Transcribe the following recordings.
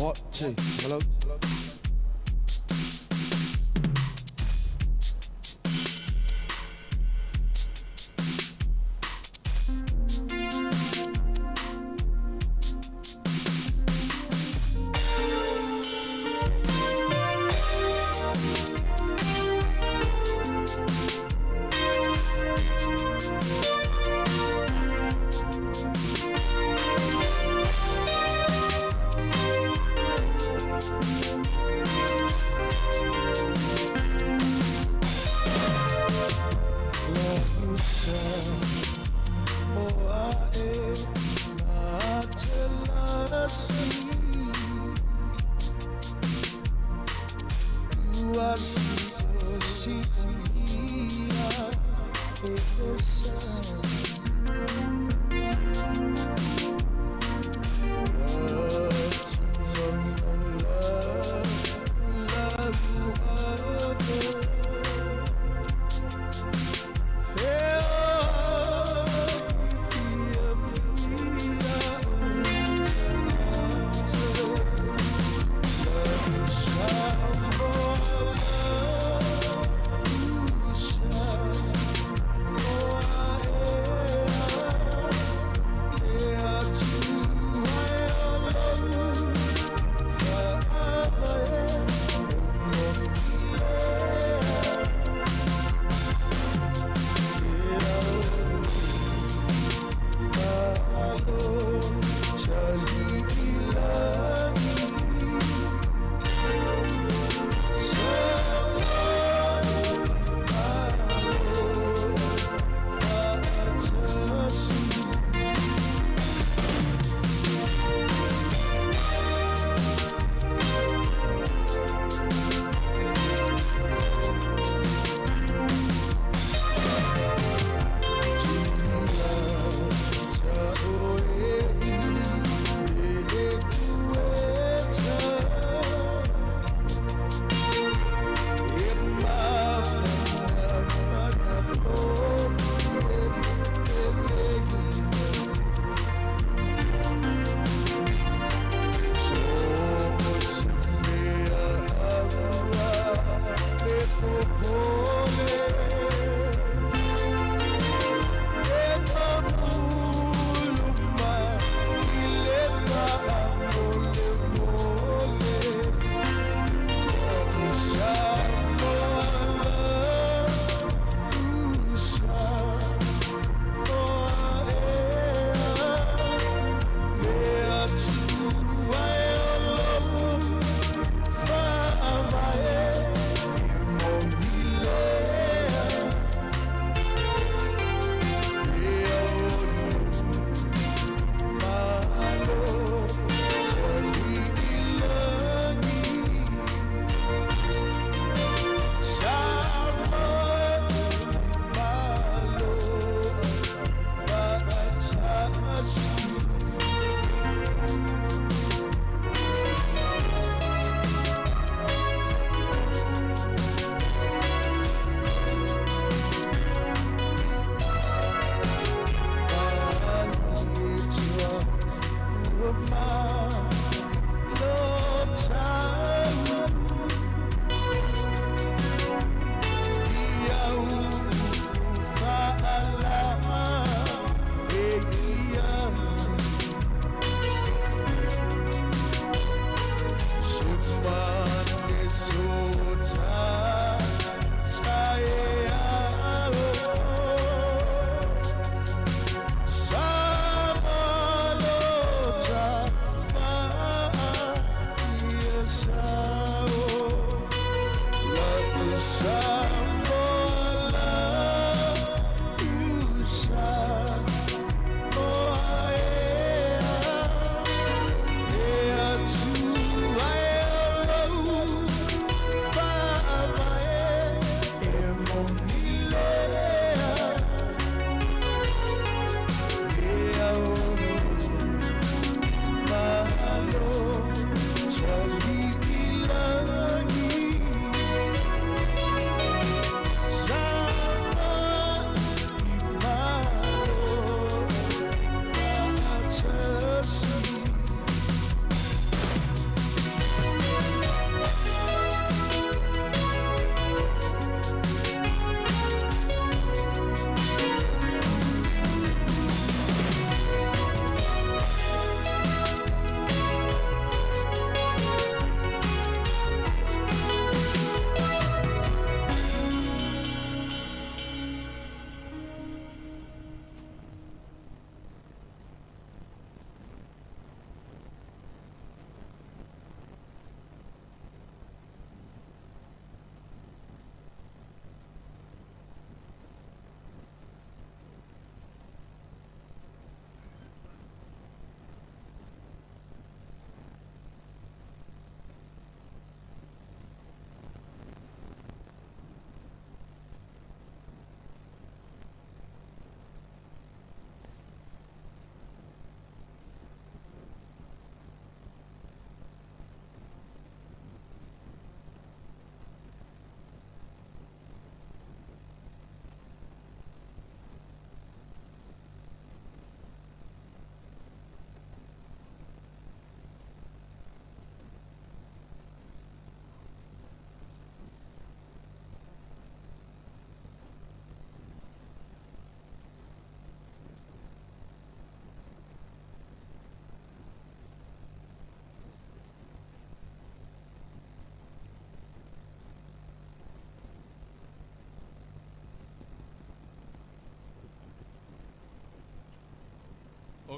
What? Two. Hello?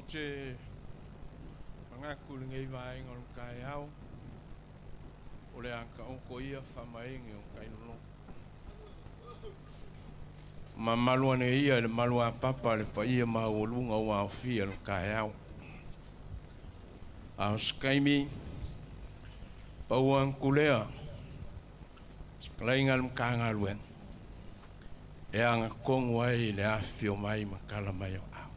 te mangaku le ngai vai ngol kai au. O le anka onko ia whamaingi o kai nono. Ma malua ne ia le malua papa le pa ia ma o lunga o au fia le kai au. Au skaimi pa uang kulea. Sklainga le mkanga luen. E anga kongwai le afio mai makala mai o au.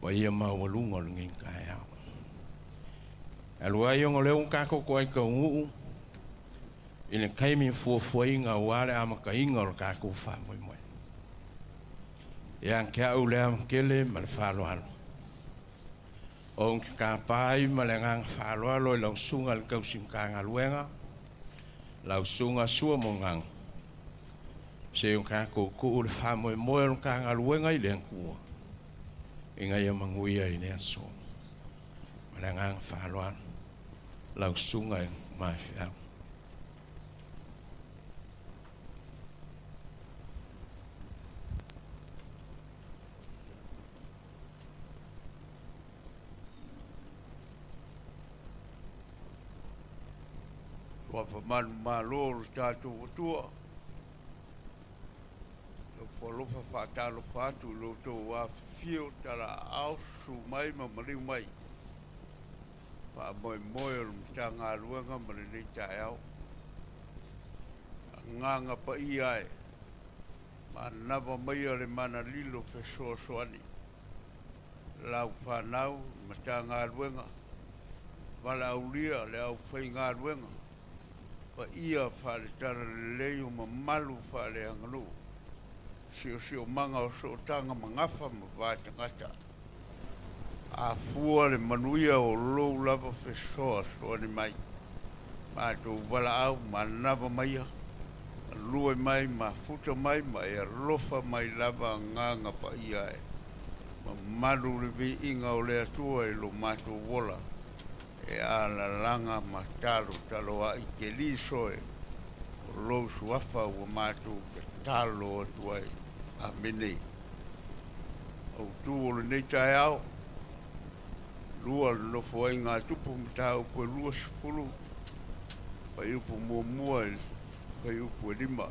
Pa ia ma o lunga le ngai kai au. Alua iong o leo kako koe ka uu. Ile kaimi fua inga wale ama ka inga o kako wha moi moi. E an kia au lea mkele ma le whalo alo. O nki ka pai ma le ngang whalo alo i lau sunga le kausim ka ngaluenga. Lau sunga sua mo ngang. Se yung kako kuu le wha moi moi o ka ngaluenga i le angkua. Inga ia manguia i nea so. Ma le ngang whalo alo. Lau sunga e mai whiau. Wafa manu malo tātou watua. Lau whalofa whātalo whātu lo tō wāwhio tala au su mai ma mariu mai. Pa moi moi o mtanga luenga mare nei tae au. Nganga pa iai. Ma nava mai le mana lilo fe soa soani. Lau whanau mtanga luenga. Wala aulia le au whai ngā luenga. Pa ia whale tara leo ma malu whale angalu. Sio manga o so tanga mangafa ma vāta ngata. A fua le manuia o lou lava fesoa soani mai. Ma tō wala au ma nava maia. Lue mai ma futa mai ma e lofa mai lava nganga pa ia e. Ma malu le vi inga o le atua e lo mato wola. E ala langa ma talo a ike liso e. O lou suafa ua mato ke talo atua e. A mene. Au tu o le nei tae au. Lua no foi ngā tupu mtau koe lua sepulu. Pai upu mua pai upu lima.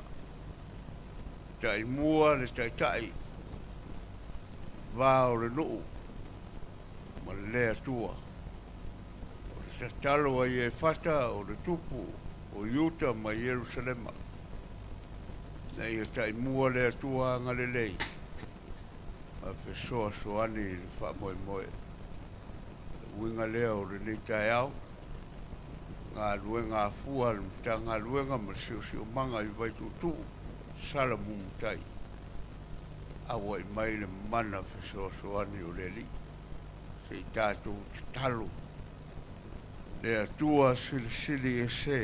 Tai mua le tai. Vāo le nuu. Ma lea tua. O le tatalo ai e fata o le tupu. O Iuta ma Yerusalema. Nei e tai mua lea tua ngalelei. Ma fesoa soani le wha moe moe. Winga leo le nei tae au. Ngā luenga fua le mta ngā luenga ma sio manga i vai tutu. Salamumu-Tai. Awa i mai le mana fesoa soani o le li. Se i tātou talo. Le atua sili e se.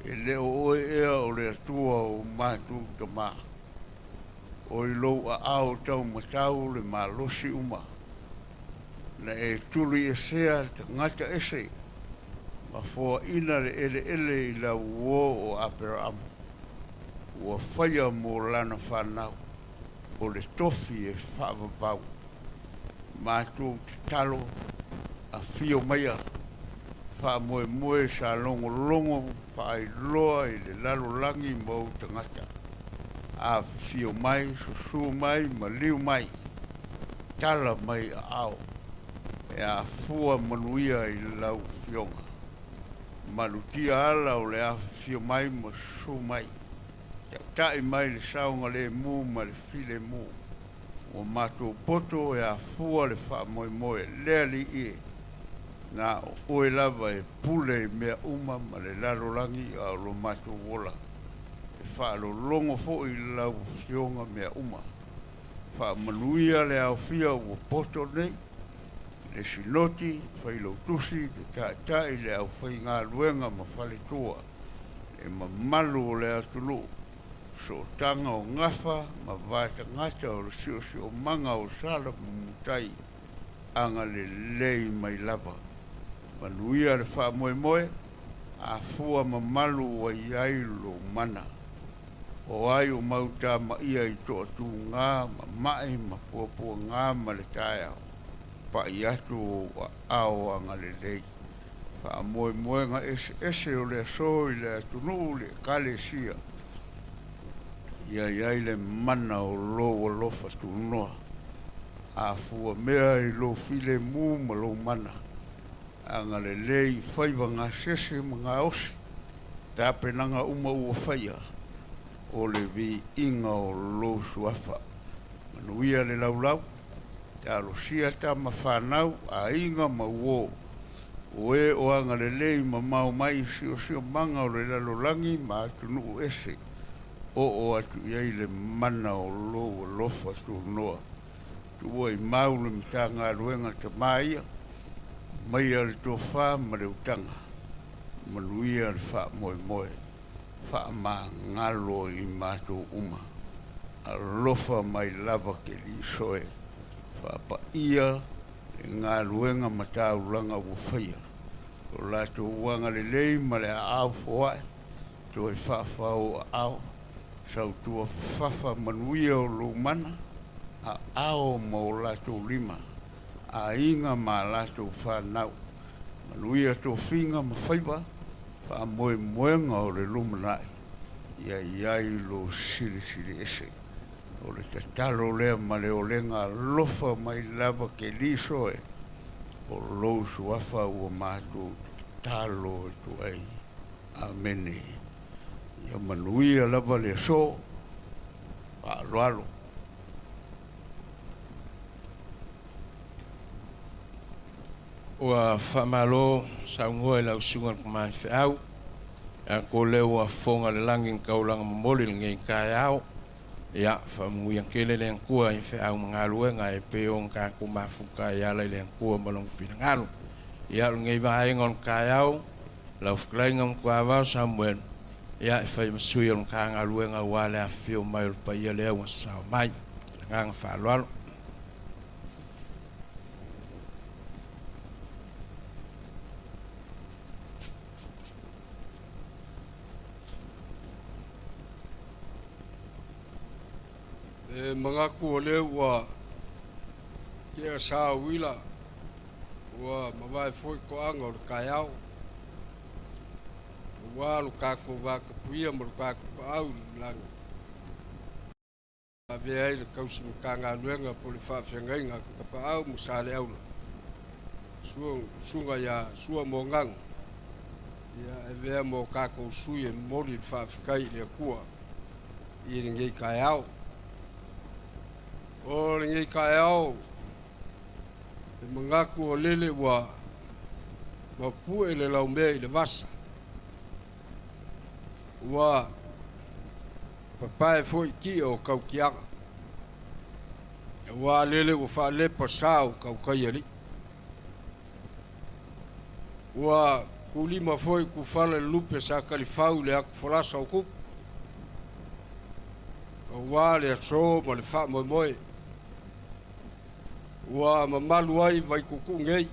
E leo oe ea o le atua o mātu tama. O i lou a au tau matau le malosi uma. Na e tuli e sea te ngata ese. Ma fua ina le ele i la uo o Abraham. Ua whaia mo lana whanau. O le tofi e whaavavau. Mātou te talo a fio maia. Wha moe sa longo whaai loa i le lalo langi mau te ngata. A fio mai, susu mai, ma liu mai. Tala mai a ao. E a fua manuia i lau fionga. Malutia ala o le a fio mai ma su mai. Tai mai le saunga le mu ma le file mu. O mato poto e a fua le wha moe moe lea li ie. Nā oe lava e pule mea uma ma le lalolangi a lo mato wola. E wha lo longo fo i lau fionga mea uma. Wha manuia le au fia o poto nei. Le sinoti, whai lau tusi, te tai le au whai ngā luenga ma whale toa. E ma malu o le atulu. So tanga o ngafa, ma vata ngata o sio manga o Salamumu-Tai. Anga le lei mai lava. Manuia le wha moe moe, a fua ma malu wa iai lo mana. o ai o mauta ma ia I to atu ngā ma mai ma pua ngā ma le tae au pa I atu o ao anga le lei pa moe nga ese o le aso I le atunu le kale sia ia iai le mana o lo o lofa tu noa a fua mea I lo file mu ma lo mana anga le lei faiva ngā sese ma ngā osi ta penanga uma ua faia o le vi inga o lo suafa manuia le laulau ta lo sia ta ma whanau a inga ma uo o e o anga le lei ma mau mai si o manga o le lalolangi ma atunu ese o atu iai le mana o lo o lofa tu noa tu oi mau le mta ngā ruenga ta maia mai al to fa ma le utanga manuia le fa moe fa ma ngalo I mato uma a lofa mai lava ke li soe fa pa ia ngā ruenga mata ulanga ua whaia o lato uanga le lei ma le au foai to e fa o au sau tua fafa manuia o lo mana a ao ma o lato lima a inga ma lato whanau manuia to finga ma whaiva fa moenga o le lumanai ia iai lo siri ese o le tatalo lea ma le olenga lofa mai lava ke lisoe o lo suafa ua mātou talo tu ai amene ia manuia lava le so alo Ua whamalo sa ungoe lau sunga kumai whiau. A ko leo a fonga le langin kaulanga mamoli ngei kai au. Ia whamui ang kele le angkua I whiau mga luenga e peong ka kumafuka I ala le angkua malong whinangalu. Ia ngei vaengon kai au. Lau whklaingam kua wau Samuel. Ia e whai masui along ka ngā luenga wale a whio mai o pa ia leo a sao mai. Nganga whaaloalo. Mga kuole ua kia sa wila ua mawai foi ko anga o kaiau ua lu kako waka puia mo kako au lang ave ai le kausi mkanga luenga po le whawhengai ngā kapa au musale aula sunga ya sua mo ngang ia eve mo kako sui e mori le whawhekai le kua I ringei kaiau o ringei kaiau e mangaku o lele ua mapu e le lau mea I le vasa ua papae foi ki o kaukianga ua lele ua whaalepa sao kaukai ali ua kulima foi ku whala lupe sa kalifau le aku whalasa o kupu ua le aso ma le wha moe ua mamalu ai vai kuku ngei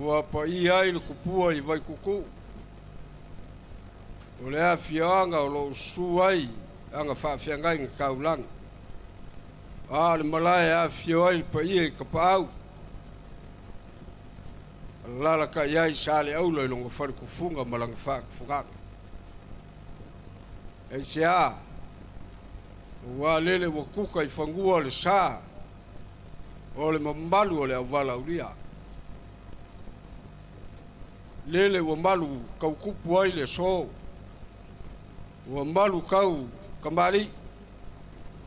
ua pa I ai le kupua I vai kuku o le awhianga o lo su ai anga whawhiangai ngā kaulang a le malai awhio ai pa I ka paau lala ka iai sa le aula I longa wharikufunga malanga whakufunganga e se a ua lele ua kuka I whangua le sa o le mamalu o le awala uria lele ua malu kaukupu ai le so ua malu kau kamari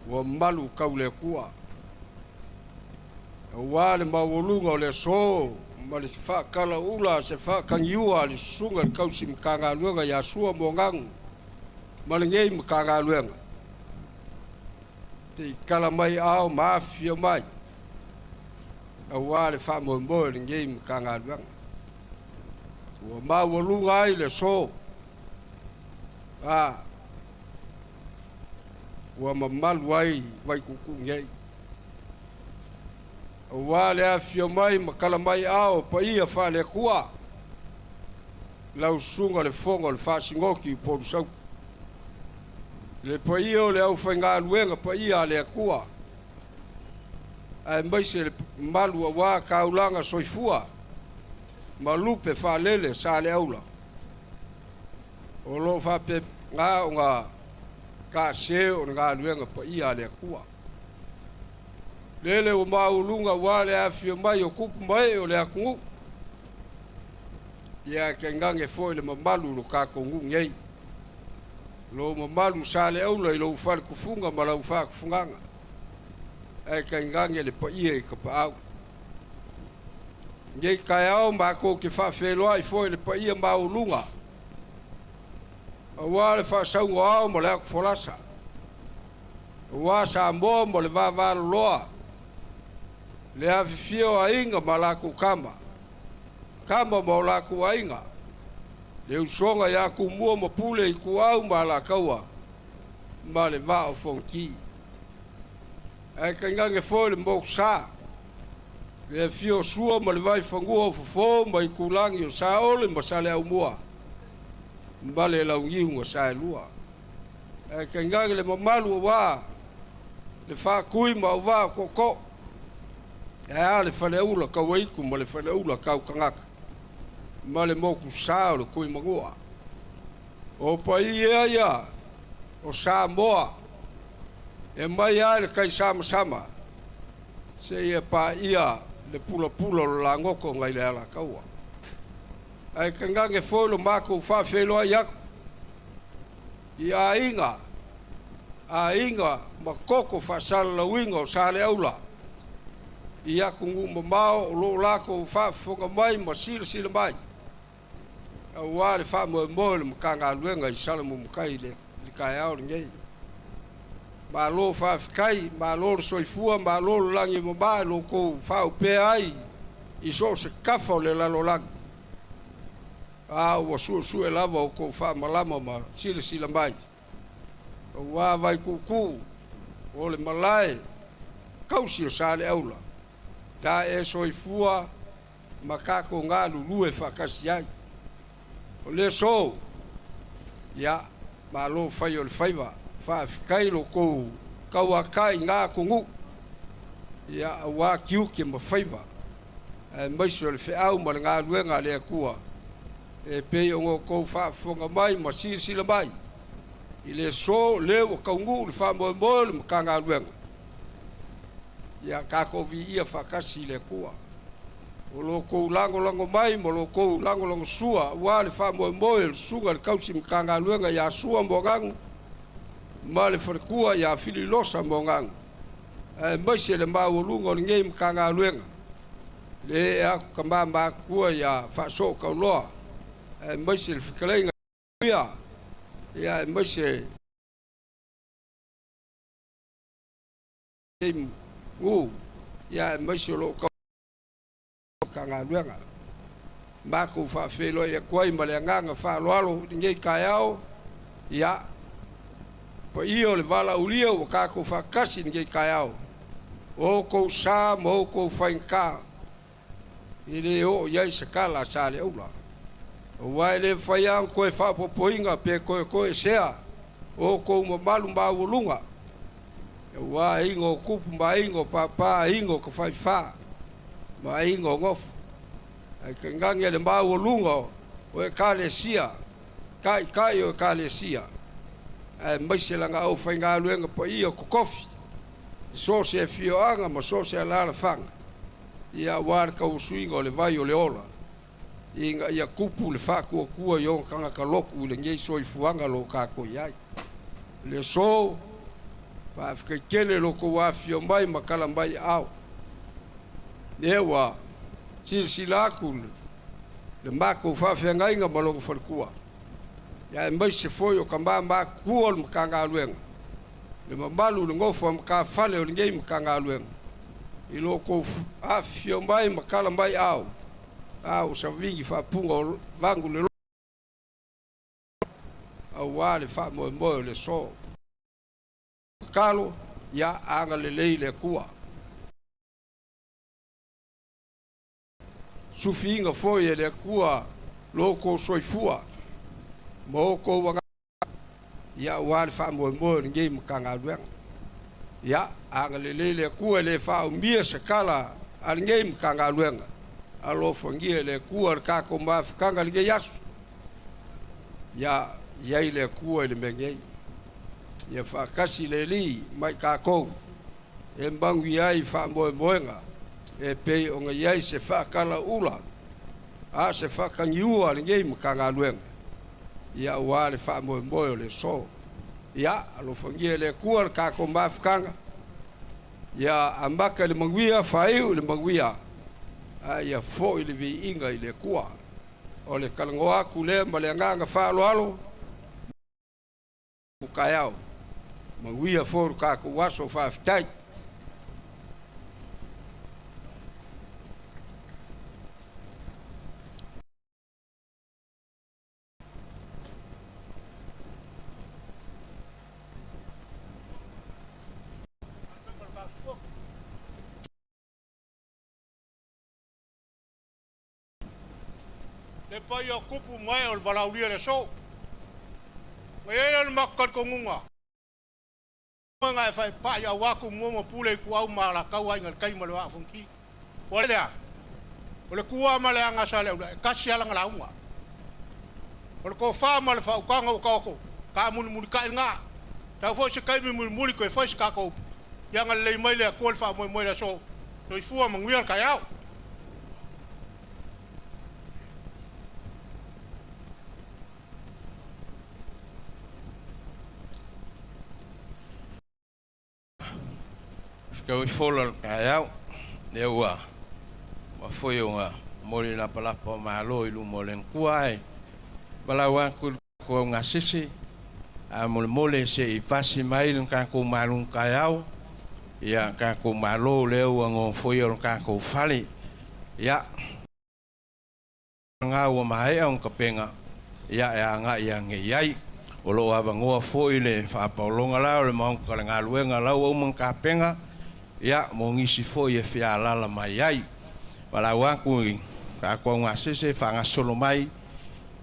ua malu kau le kua ua le mauolunga o le so ma le whakala ula se whakangiua le sunga le kausi mkangaluenga ia sua mo ngang ma le ngei mkangaluenga te kala mai ao maafia mai ua le whamoe le ngei mkangaluenga ua mauolunga ai le so ua mamalu ai vai kuku ngei ua le afia mai ma kala mai ao pa ia whale kua lau sunga le fonga le whasingoki I poru sau le paia o le au whaingaluenga paia le akua. Ai maise le malu a wā kaulanga soifua. Ma lupe whalele sa le aula. O lo whape ngā o ngā ka se o ngā luenga paia le akua. Lele o maulunga wā le awhia mai o kupu mai o le akungu. Ia ke ngange foi le mamalu lo ka kongu ngei. Lo mamalu sa le aula i lo ufale kufunga ma lau wha kufunganga. Ai ke ngange le paia i ka paau. Ngei kai au ma ko ke wha wheloa i foi le paia maulunga. A wā le wha saunga au mo le aku folasa. A wā sa mo mo le wā loa. Le awhifio a inga ma lako kama. Kama mo lako a inga. Le usonga ya ku mua ma pule i ku au ma la kaua. Ma le vā o fonki. Ai ka ngange fo le mok sa. Le fio sua ma le vai fangua o fofo ma i kulangi o sa ole ma sa le au mua. Ma le lau ngiunga sa e lua. Ai ka ngange le mamalu o wā. Le wha kui ma o wā koko. Ea le whaleula ka waiku ma le whaleula kau kangaka. Ma le moku sao le kui mangua. O pa ia ia o sa moa. E mai ai le kai sama sama. Se ia pa ia le pula pula o langoko ngai le ala kaua. Ai kangange folo mako wha wheloa iaku. Ia inga. A inga ma koko wha sala lauinga o sa le aula. Ia kungu mamao o lo lako wha whonga mai ma sila mai. A wā le wha moe moe le makanga luenga i Salamumu-Tai le kai au ngei. Ma lo wha whikai, ma lo soifua, ma lo langi mamai lo kou wha upe ai. I so se kafa o le lalo langi. A ua su e lava o kou wha malama ma sila mai. A wā vai kuku o le malai kausi o sa le aula. Ta e soifua ma kako ngā lulue whakasi ai. O le so, ia, ma lo whai o le whaiwa, whaafikai lo kou kauakai ngā kongu. Ia, a wā kiuki ma whaiwa. E maiso le whiau ma le ngā luenga le akua. E pei o ngō kou whaafonga mai ma sila mai. I le so, leo o kaungu le whaamoe moe le maka ngā luenga. Ia kako vi ia whakasi le kua. O lo kou lango mai, mo lo kou lango sua, wā le wha moe le sunga le kausi mkanga luenga ia sua mo ngangu, ma le wharekua ia fili losa mo ngangu. E maise le mau lunga o le ngei mkanga luenga. Le e aku kama makua ia wha kau loa. E maise le whikaleinga ia. Ia e maise ia maise lo kanga luenga. Mako wha whelo ia kuai ma le nganga wha loalo ngei kai au. Ia. Pa iyo le wala ulia o kako wha kasi ngei kai au. O kou sa mo o kou whainka. I le o iai sa kala sa le aula. O wai le whaiang koe wha popoinga pe koe sea. O kou mamalu mawulunga. Wa ingo kupu ma ingo papa ingo ka fai fa ma ingo ngof ai ka ngange le mau lunga o e kalesia kai o kalesia ai maise langa o fai ngā luenga pa ia ko kofi so se fioanga ma so se la fanga ia war ka usuinga le vai o le ola inga ia kupu le fa ko kua yo kanga ka loku le ngei so i fuanga lo ka ko iai le so pa fika kele loko wafio mai makala mai au. Ewa, silsilaku le mako whawhia ngainga malongo whalkua. Ia e mai se foi o ka maa kua o makanga aluenga. Le mamalu le ngofu maka whale o ngei makanga aluenga. I loko whawhia mai makala mai au. Au sa vingi whapunga o vangu le loko. Au wale wha moe le so. Kalo ia anga le leile kua. Sufinga foi le kua loko soifua. Moko wanga ia wale fa mo ngi mkanga duang ia angale le ku le fa mbia se kala al ngi mkanga duang alo fongi le ku ka ko ma kanga le yasu ia le ku le mengi ia fa kasi le li mai ka ko e bangi ai fa mo nga e pe o nga ia se fa kala ula a se fa kanyu al ngi mkanga duang ia wale fa mo le so ia alo fongi le ku ka ko ma kanga ia ambaka le manguia fai le manguia ia fo ile vi inga ile kua o le kalangoa kule ma le nganga fa alo ku kayao manguia fo ka ku waso fa tai le pai o kupu mai o le valaulia le so. Ngai ele makat ko ngunga. Ngai fai pa ya waku mo pule ku au mala kau ai ngal kai ma le wa funki. O le a. O le kua ma le anga sa le kasi ala ngala unga. O le ko fa ma le fa ka ngo ko. Ka mun mun ka nga. Ta fo se kai mun mun ko fa se ka ko. Ya ngal le mai le ko fa mo le so. Doi fua mangwial ka yao. Kau follow kayau dia wa foi nga mori la palapa malo ilu molen kuai balawa ku nga sisi a mole se pasi mai ka ko malun kayau ya ka ko malo le ngo foi ka ko fali ya nga wa mai ang kapenga ya nga yang yai olo ava ngoa foi le fa paulonga la le mau ka nga luenga la o mang kapenga ya mo ngisi fo ye fia lala mai ai wala wa ku ka ko nga se fa nga solo mai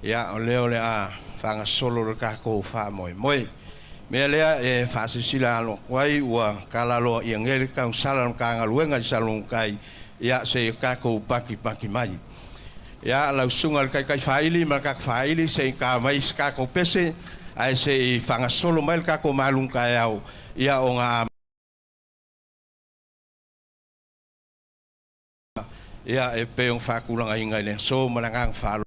ya ole a fa nga solo ka ko fa moi me le e fa se sila lo wai wa kala lo yang ele ka salam ka nga luenga salung kai ya se ka ko paki mai ya la sungal kai faili maka faili se ka mai ka ko pese ai se fa nga solo mai ka ko malung ka ya o nga ia e pe un fa kulanga inga le so malanga fa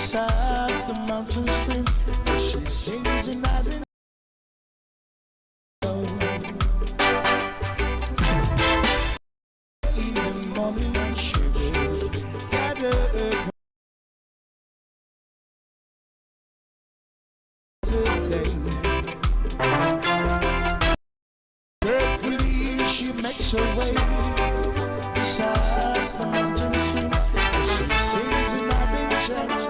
beside the mountain stream, she sings and I didn't know. Even morning shiver, gather today. Carefully she makes her way beside the mountain stream, she sings and I didn't change.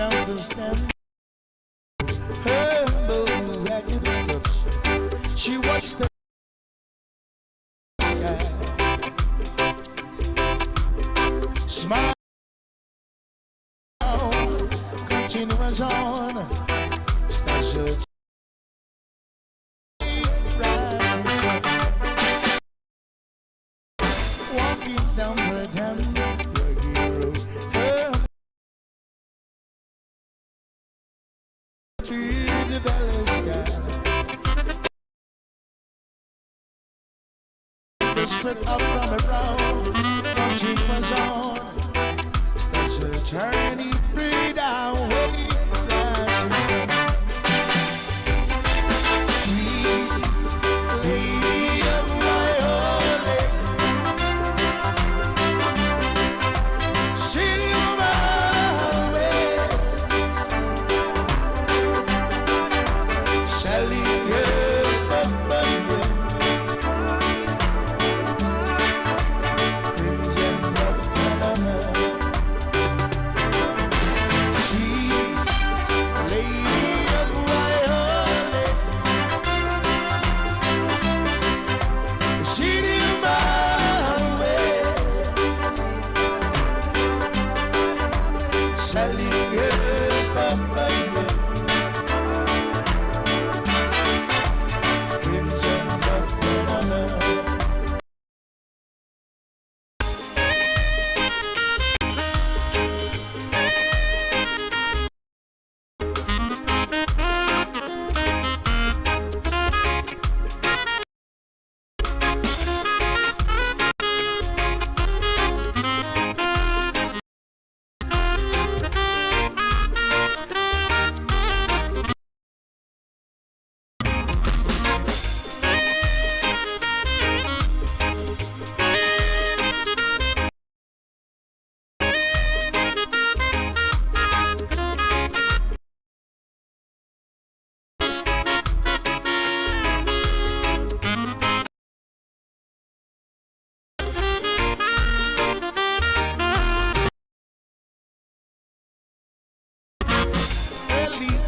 down the stand. Her ragged steps. She watched the sky. Smile. Continues on. Starts to walking down the hand, your hero, her to the valley sky. The straight up from around, from cheek was on, starts to turn free down, way rising. Sweet lady of my holy.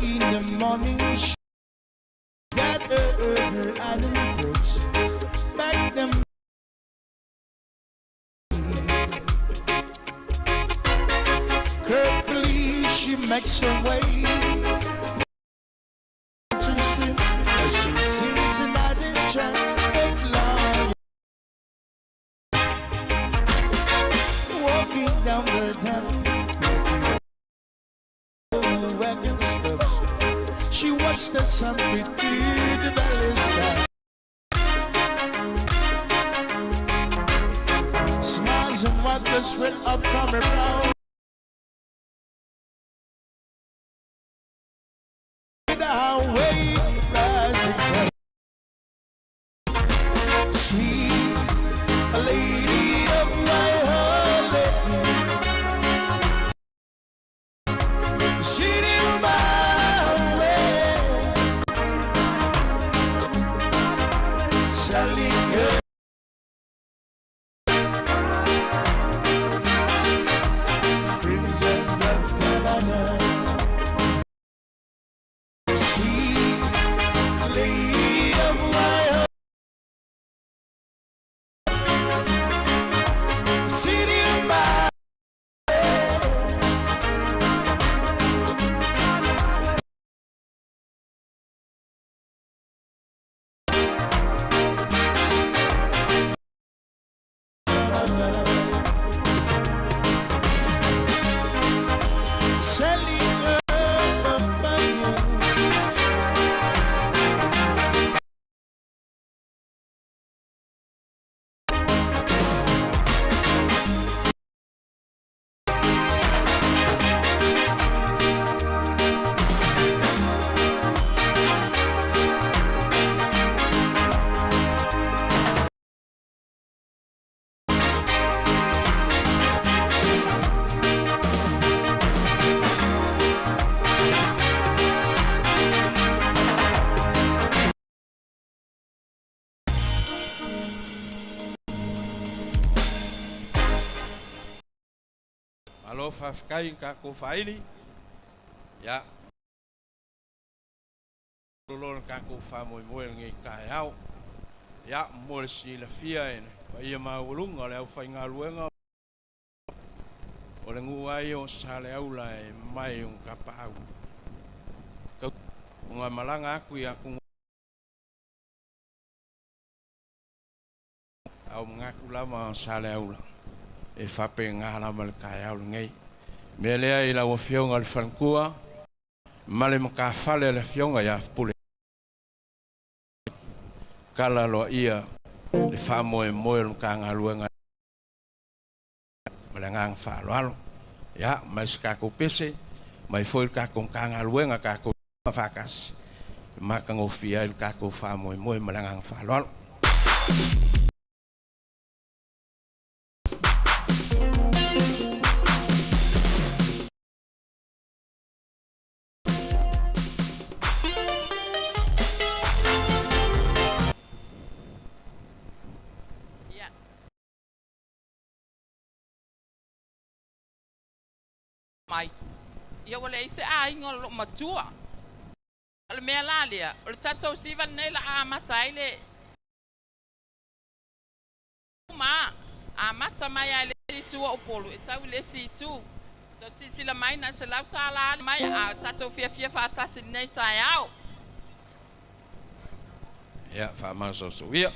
In the morning, she gathered her island fruits, back them. Carefully, she makes her way to the stream as she sees an island chant of love. Walking down the dam. She watched the sun beat through the valley sky. Smiles and wiped the sweat up from her brow. Down way rising sun. Sweet lady of my heart, she knew my Alo fafkai ka ko faili Ya. Lolo kako fa mo ngi kai au. Ya mo si la fia ene. Ia maulunga le au fai ngā luenga. O le nguai o sale au la e mai un kapau. Unga malanga aku ia ku au ngaku lama sale au la. E fape ngā lama le kai au ngai. Me lea i la o fionga le fankua. Male maka fale le fionga ia pule. Kala lo ia le fa moe moe ka ngā luenga. Malangang fa lo ya mas ka ko pese mai foi ka con ka ngā luenga ka ko fakas. Maka ngofia il ka ko fa moe moe malangang fa lo. Mai ia wale se a ingo lo matua ale me la lia o tato siva nei la a matai le ma a mata mai ale tu o polo e tau le si tu do si la mai na se la tala mai a tato fia fa tasi nei tai au ya fa ma so ia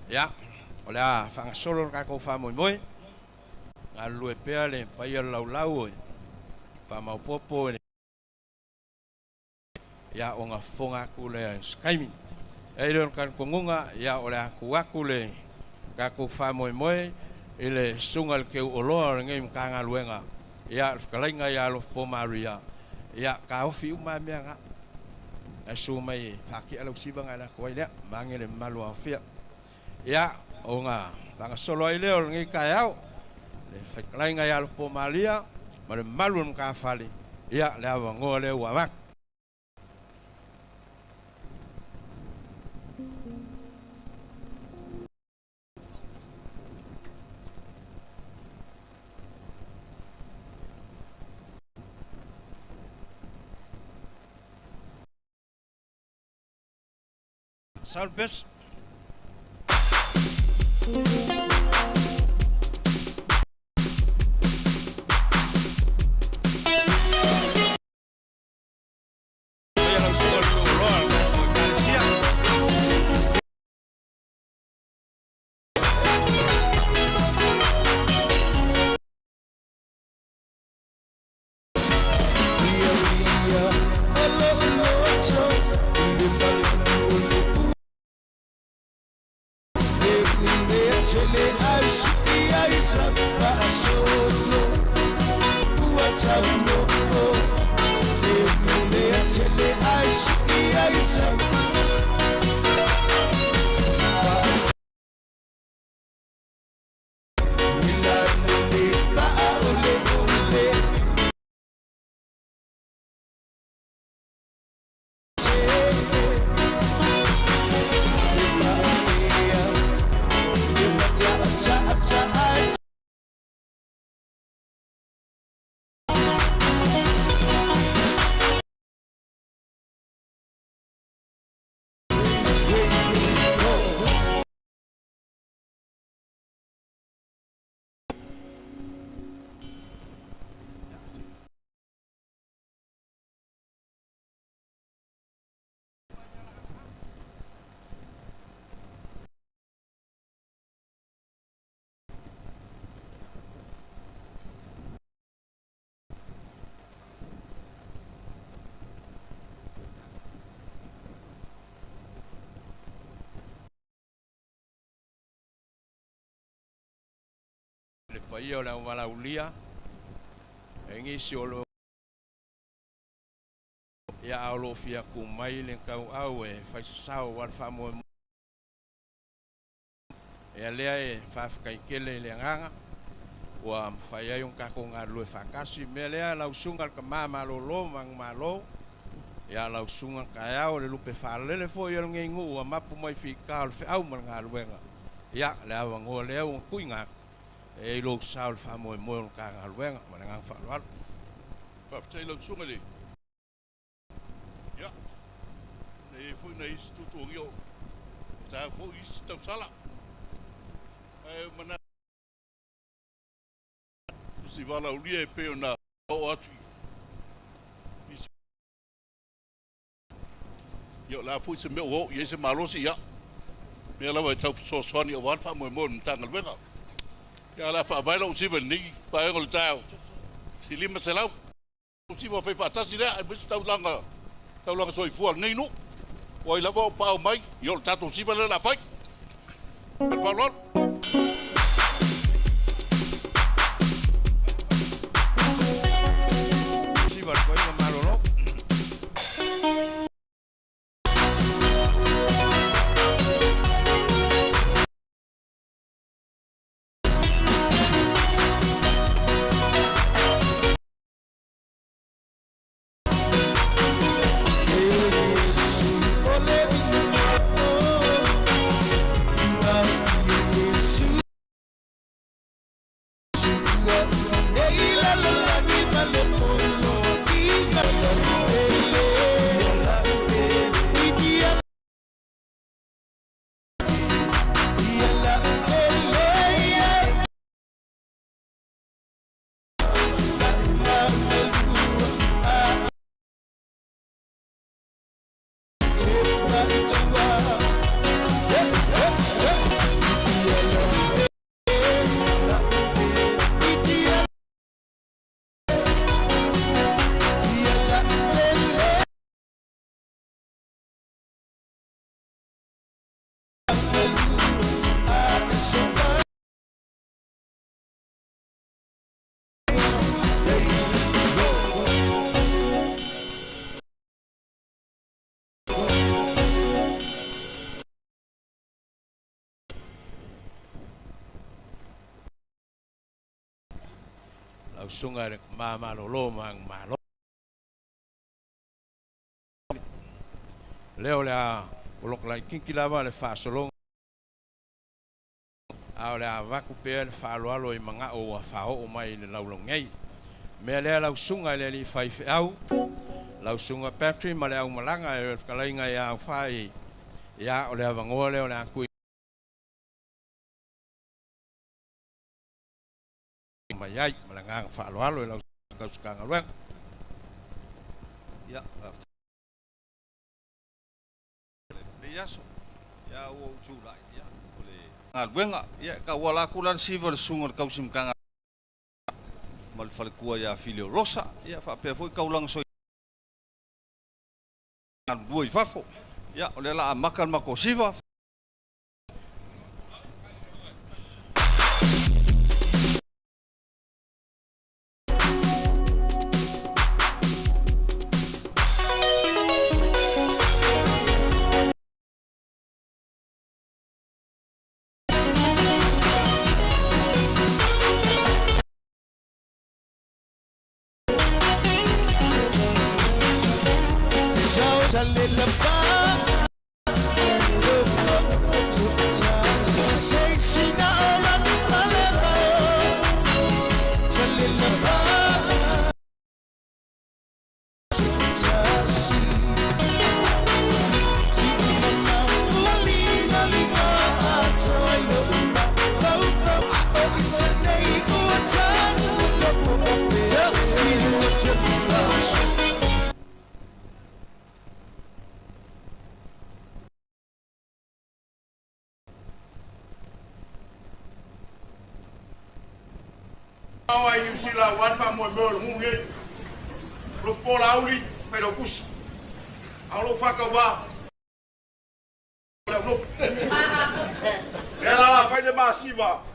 ya ola fa solo ka ko fa moi moi a lue pele pa ia lau pa mau popo ya onga fonga kule skaimi e ron kan kongunga ya ola ku le ka ko fa moi moi ele sungal ke olor ngai mkanga luenga ya kalainga ya lo po maria ya ka ofi uma mea asu mai faki alo sibanga la ko ile mangele malu afia ya onga banga solo ile o ngi kayau le faklainga ya lo po maria male malun ka fali ya le avango le wa Salves Chile whaia o le walaulia. E ngisi o lo ia aolo fia ku mai le kau au e faisasao wal whamoe mo. E lea e whawhakai kele le nganga. Ua whaiai un kako ngā lue whakasi. Me lea lau sungal ka māma lo mang malo. Ia lau sungal ka eao le lupe whaalele fo i alunga ingu. Ua mapu mai whikao le whiau mar ngā luenga. Ia lea wangoa lea un kui ngā. E ilo sao le whamoe moe un ka ngā luenga. Mana ngā whaalualu. Whawhatai lau sunga le. Ia. Nei fui na isi tutuongi o. Tā fo isi Tausala. Mana si wala ulia e peo na o atu. Yo la pui se meo o, ye se malosi ya. Mea lawa e tau soani o wanfa mo e mo mtanga lwenga. Ya la fa baila usiva ni pa e ngol tau. Si lima se lau. Usiva fai fatasi lea, e bisu tau langa soi fual nei no. Wai lawa o pao mai, yo tato usiva le la fai. El falon. Sunga le mama lo mang malo leo la olok la kinkilava le fa solong a le avaku pe le fa alo I manga o fa o mai le laulongai me le la sunga le li fai au la sunga patri ma le au malanga e kalainga ya fai ya o le avango le o la ku Mayai malangang faalo lau kang alwang ya yaso ya o julai ya ole alwenga ya ka wala kulan silver sungur kausim kang mal falkua ya filio rosa ya fa pe foi kaulang so dui fafo ya ole la makan makosiva Awa i usila wanfa mo bol munge. Lo pola uli pero kus. Alo faka wa. Ela lá faz de massiva.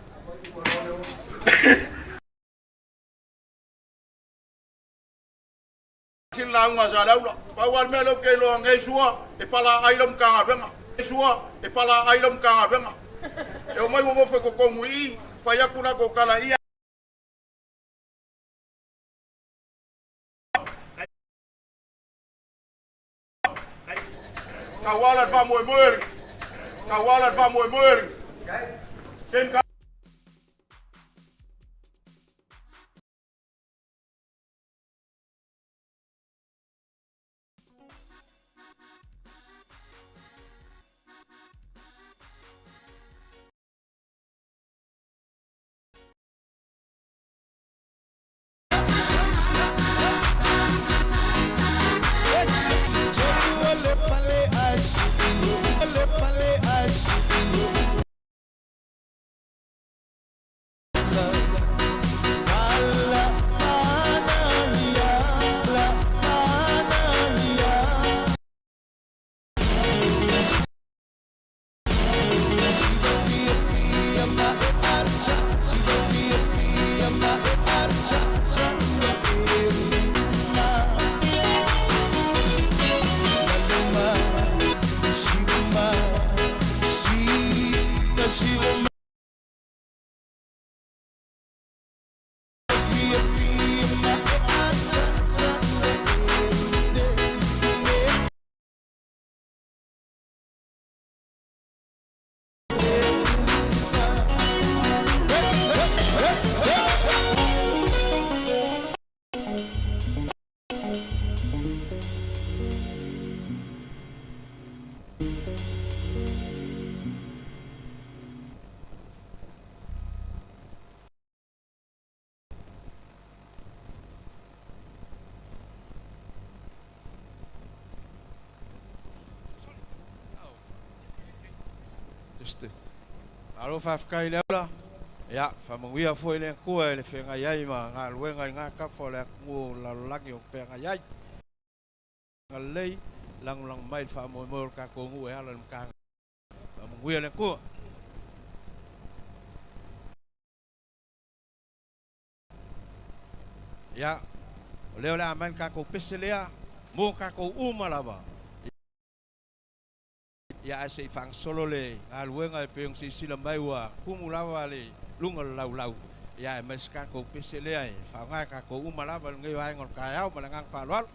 Sinlaunga sa laula. Pawal melo kelo ngai sua e pala ailom kanga benga. Sua e pala ailom kanga benga. E o mai mo fe ko kongui, fa ya kuna ko kala ia. Kawalat va moe moe. Kawalat va moe moe. Ken ka Alo fafkai la ya famangwia foi le kua le fenga yai ma nga luenga nga ka fo le ku la lagi o fenga yai ngalei lang lang mai fa mo mo ka ko ngu e ala ka famangwia le kua ya le la man ka ko peselea mo ka ko umalaba ya se fang solo le alwenga peong si silambai wa kumulawa le lungal lau lau ya meska ko pesele ai fa nga ka ko umalaba ngai wa ngor kayau malangang palwal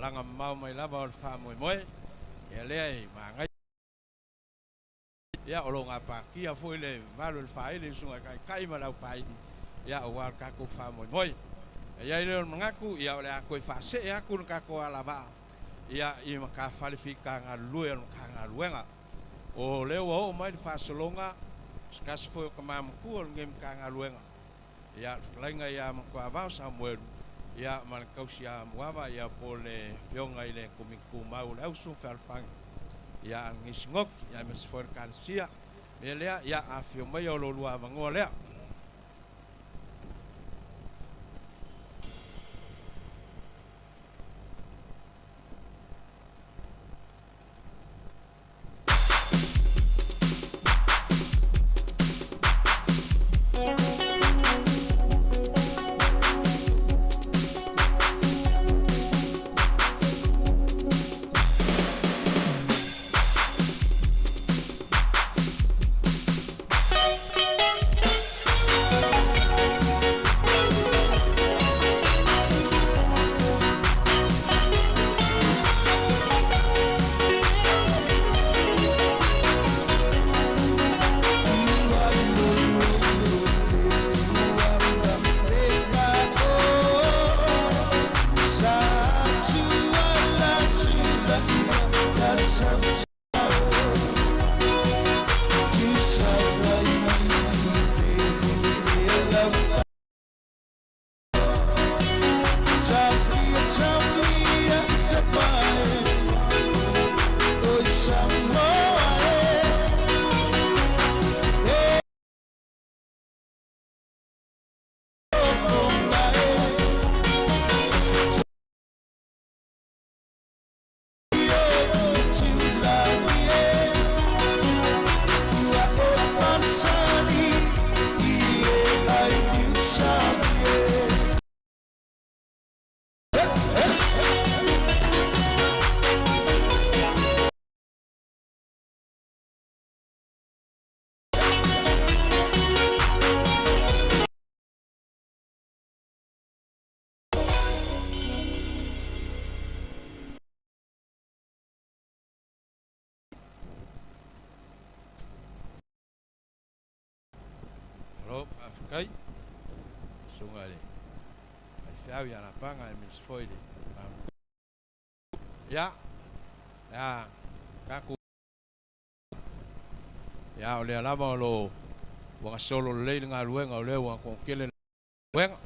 langa mau mai lava o le whamoemoe. Ia lea I maangai. Ia o longa pākia foi le malu le whaile sunga kai ma lau whaili. Ia o wār kako whamoemoe. Ia I leo mangaku, ia o le a koe whase e aku na kako alava. Ia I maka whalifika ngā lue o maka ngā luenga. O leo o mai le whasolonga, skasi foi o kamamuku o ngem ka ngā luenga. Ia lainga ia makua vau sa moeru. Ia mana kausi a muava ia po le fionga I le kumiku mau le ausu whalfangi. Ia ngisingok, ia mesi foi kansia. Me lea, ia a fio mai o lolua mangoa lea. Afrikai sunga le ai fiau ia na panga e mis foile ya kaku ya o le lava lo wa solo le nga luenga o le wa ko kele luenga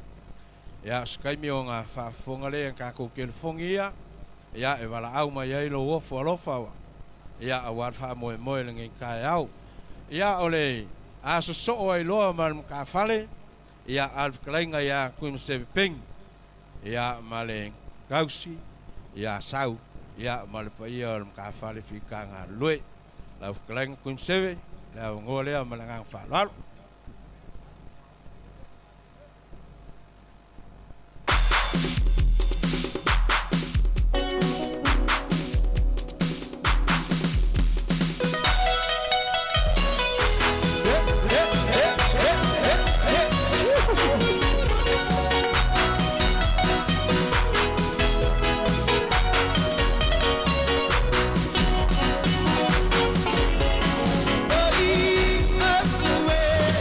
ya skai mi o nga fa fonga le ka ko kele fongia ya e wala au mai ai lo wo fo lo fa ya a war fa mo le ngai kai au ya o le a so ai loa man ka fale ia al klainga ia kum se ping ia male gausi ia sau ia male pa ia ka fale fika nga lue la klainga kum se la ngole male ngang fa lal Away.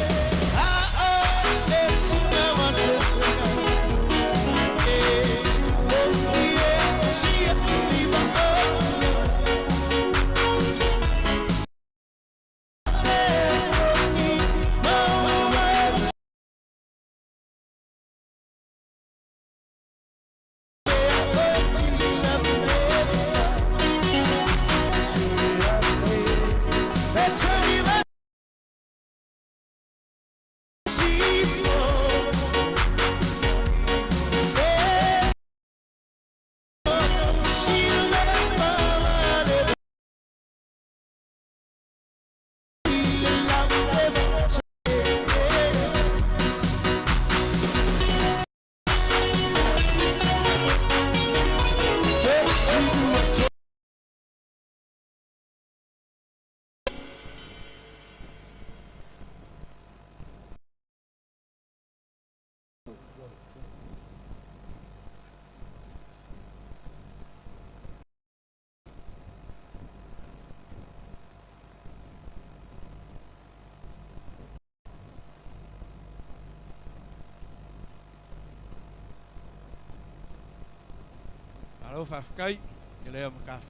whafkai, ke lea maka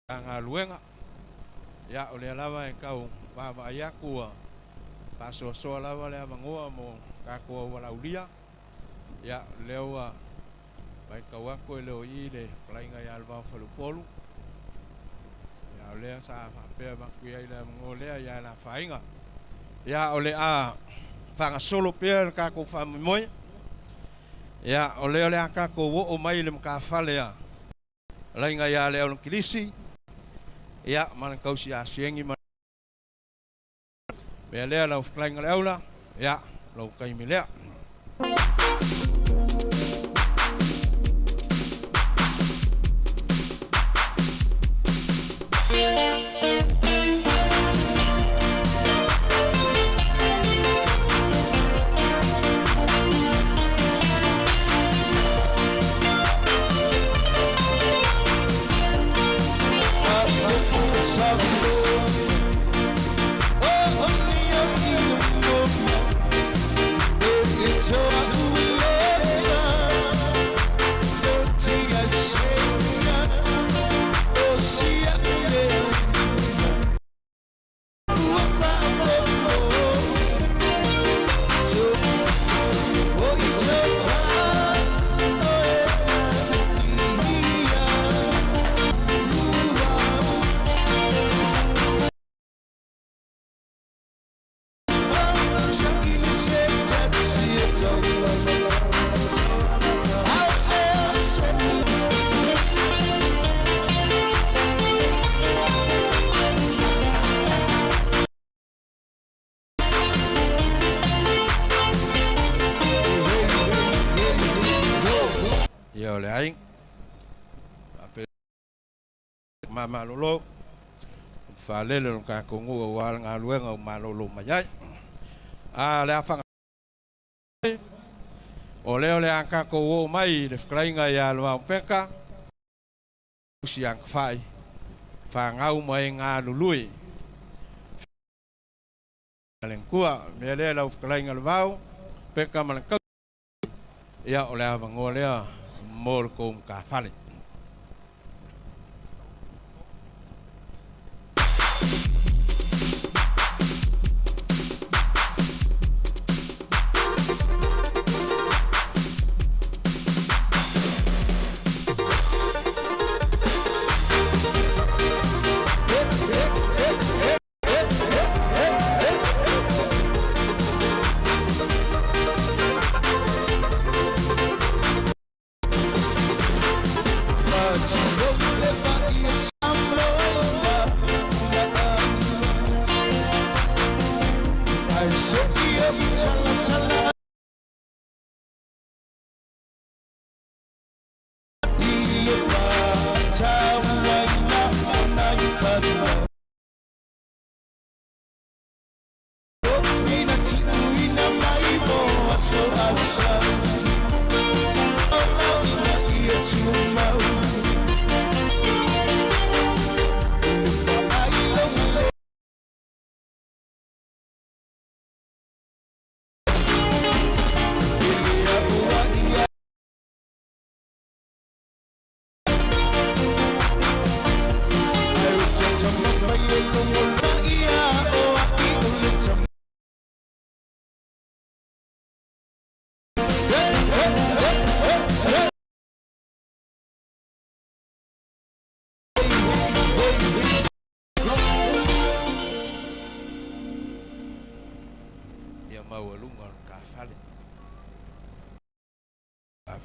ngā luenga. Ia o lea lava e kau pāma aia kua pāsoa lava lea mangoa mo kākua walaulia. Ia leua mai kau ako e leo i le plainga ia alvau whalupolu. Ia o lea sa whapea makuia i lea mangoa lea ia la whainga. Ia o lea whangasolo pia kākua whamimoe. Ia o lea kākua wo o mai le maka whalea. Lainga ia lea o kilisi. Ia mana kausi a siengi mana. Mea lea lau whklainga leaula. Ia lau kaimi lea. Ia o le aing mama lolo whalele no kākongu o wāla ngā luenga o malolo mai a le awhanga o leo le angkako o mai le whkrainga i aloa o peka usi ang whai whangau mai ngā lului lengkua mea lea lau whkrainga le wau peka malangkau ia o le awangoa lea mor kom ka fale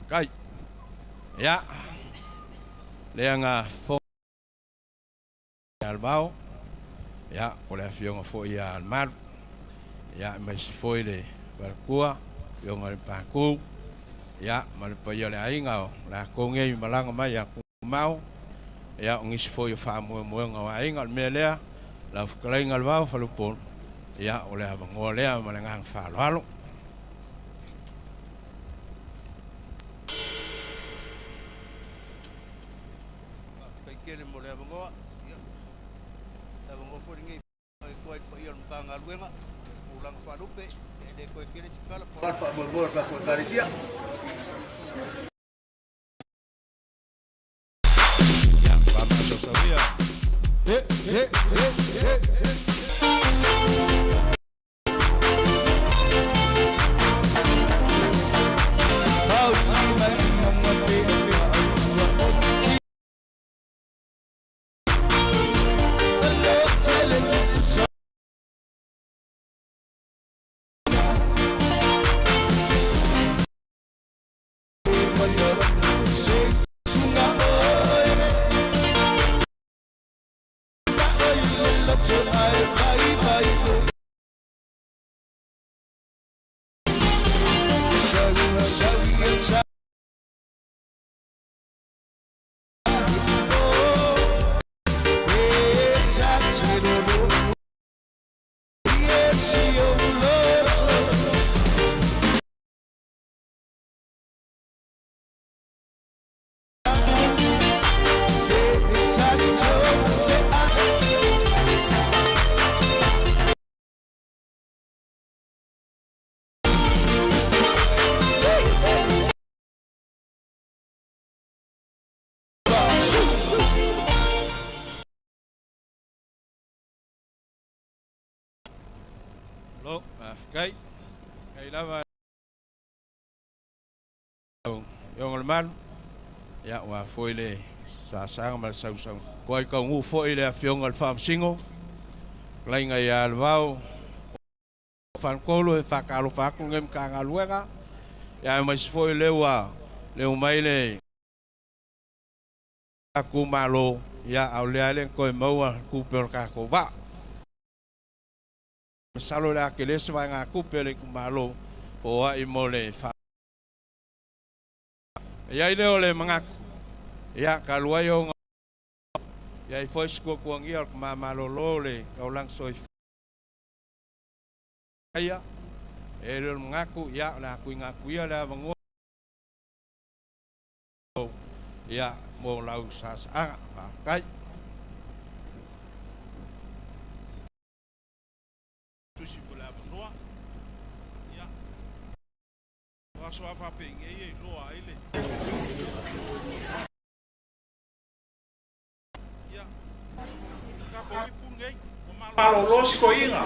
Kai ya lea ngā fo albao ya o le fionga fo ia almar ya mai si foi le barkua fionga le paku ya ma le paia le ainga la kongei malanga mai ya mau ya ngisi foi fa mo nga ainga me lea la fklainga albao falupon ya o le abangoa lea ma le ngang fa lo Kene mo le abangoa ia abangoa po ringi ai ko ia mkanga luenga ulang fa lupe de ko kene sikala pa mo mo pa ko taresia Lo, kay lama yung alman ya wa foi le sa sang mal sau sau koi ka ngu foi le fiong al fam singo lai ngai al vau fan kolo e fakalo faku ngem ka ngaluega ya mas foi le wa le mai le aku malo ya au le ale ko maua ku per ka ko va salo la que les van a kupele ku malo o ai mole fa ya ile ole mangaku ya kaluayo ya foi sko ku ngi al ma malo lole ka ulang soi ya ele mangaku ya la ku ngaku ya la bango ya mo lau sa sa kai tusi pula noa ya waso afa penge ye noa ile ya ka ko ipunge malo los ko inga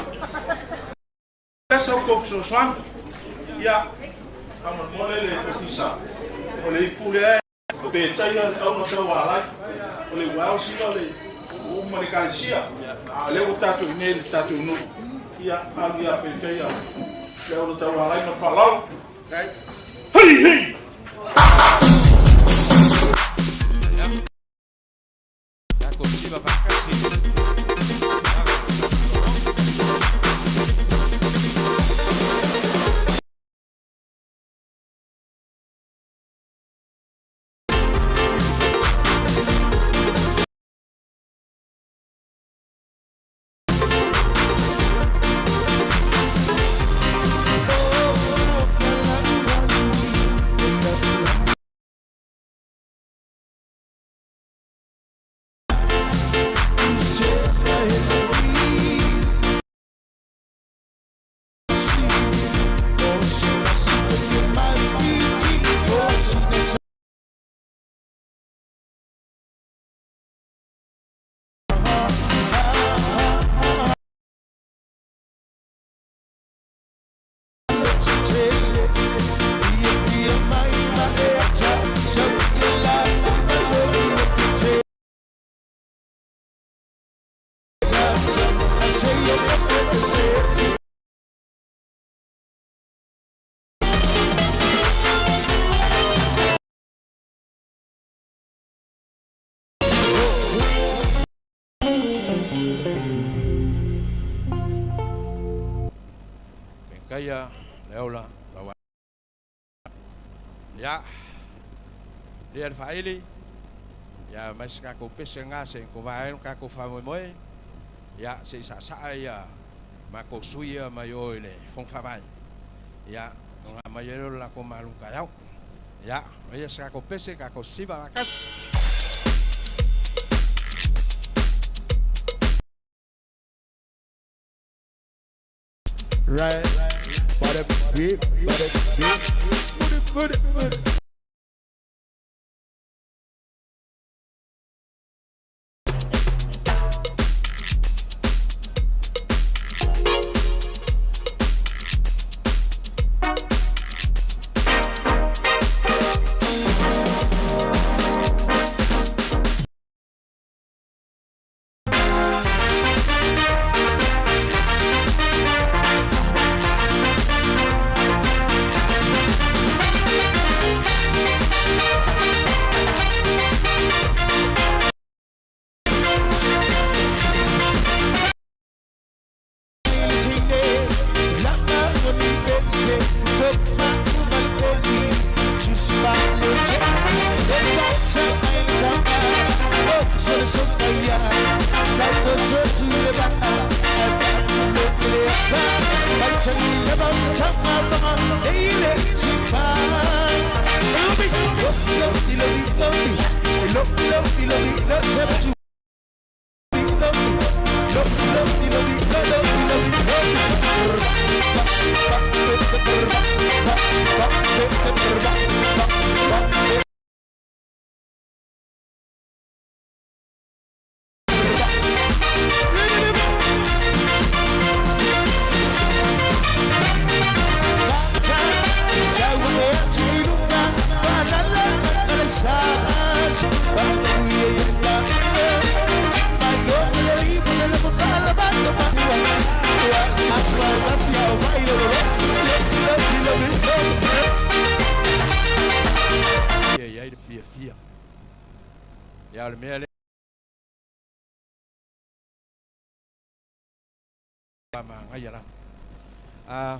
esa ko so swan ya amo mole le precisa ole ipule pe taya au no se wala ole wao si ole o manicancia ale o tatu nele tatu no ya havia feito ya eu estava lá e não falava hey hey ya consiva vacancy kaya leola bawa ya dia faili ya mas ka ko pese ngase ko vai ka ko fa mo ya se sa sa ya ma ko suya mayoile fong fa vai ya nga mayelo la ko malung kayau ya ya sa ko pese ka ko siba kas right, but a beat, good.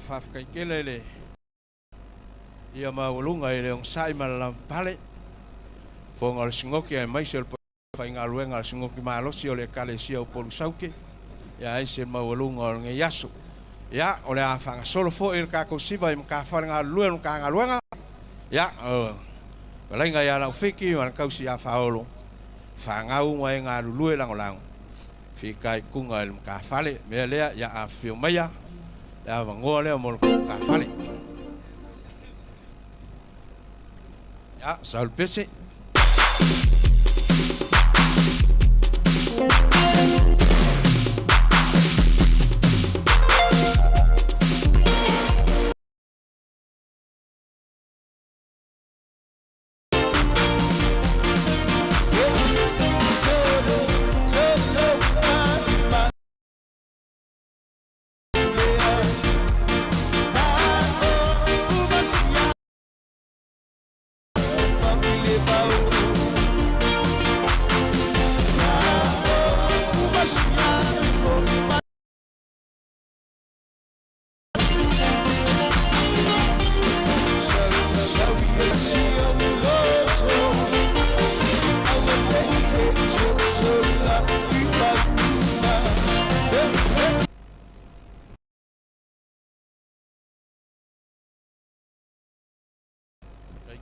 Fafkai kelele ia maulunga i leong sai malam pale fongol singoki ai mai sel fai ngaluenga singoki malosi ole kale sia polu sauke ya ai sel maulunga nge yasu ya ole afanga solo fo il ka ko siba im ka fa ngaluen ka ngaluenga ya balenga ya la fiki wan kausi ya faolo fa ngau ngai ngalue lang fikai kunga il ka fale melea ya afio maya ya bango le mo ka fale ya sal pese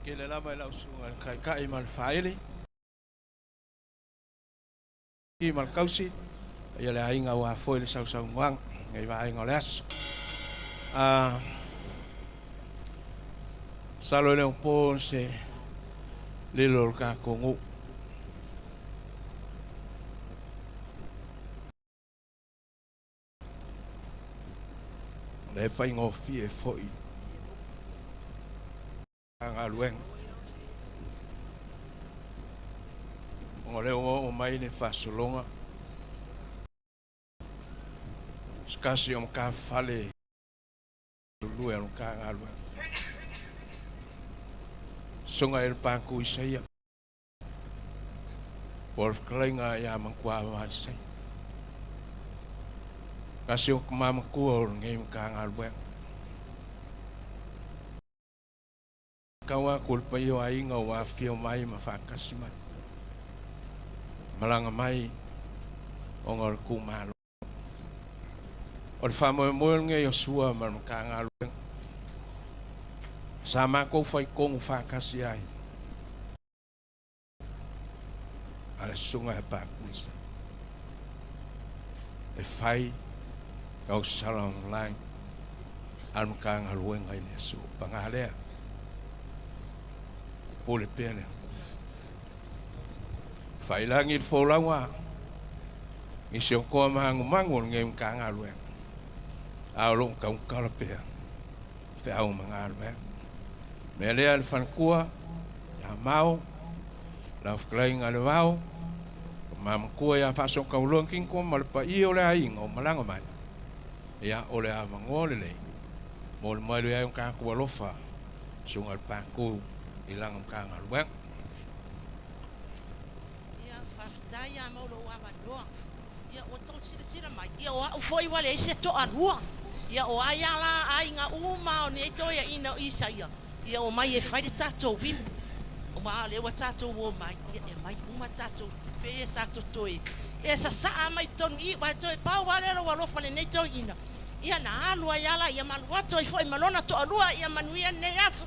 Kele lama ila usungan kai mal faili ki mal kausi ia le ainga wa foi le sau wang ngai va ainga les salo le un ponse le lor ka kongu le fai ngofi e foi ngalueng ngole o mai ne fasolonga skasi ka fale lu e ka ngalueng songa el panku isaia por klenga ya mangkwa wasai kasi o mama ku ngem ka ngalueng kawa kulpa yo ai nga wa fio mai mafakasi mai malanga mai ongor kumalo or famo mo nge yo sua mar ka ngalueng sama ko fai kong fakasi ai ala sunga pa kuisa e fai kau salam lai al ka ngalueng ai ne su pangalea pole pene fai langi folawa isi ko mangu ngem ka ngalwe along ka kalape fe au mangalwe mele al fan kua ya mau la fklaing al wau mam kua ya faso ka ulong king ko mal pa i ole ai ngo malanga mai ya ole a mangole le mol mai ya ka ko lofa sungal pa ko ilang ka ngalwe ya fasdaya mo lo wa madua ia o tau sira mai ia o au foi wale ese to arua ia o ayala ainga uma o ne to ia ina isa ia o mai e fai de tato wi o ma le wa tato wo mai ia e mai uma tato pe sa to toi e sa mai ton I wa to pa wale lo walo fale ne to ina ia na alu ayala ia malu to foi malona to arua ia manuia ne aso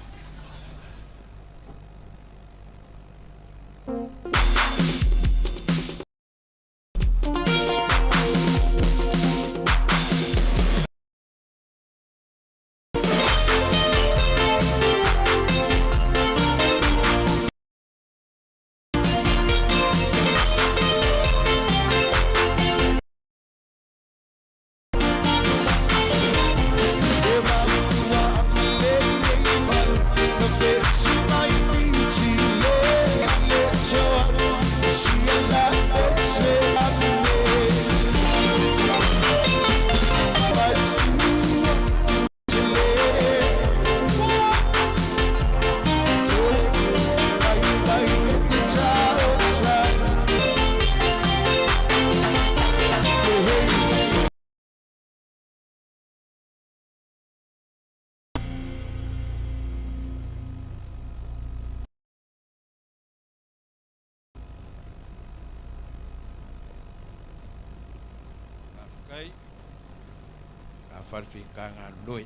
farfikanga lui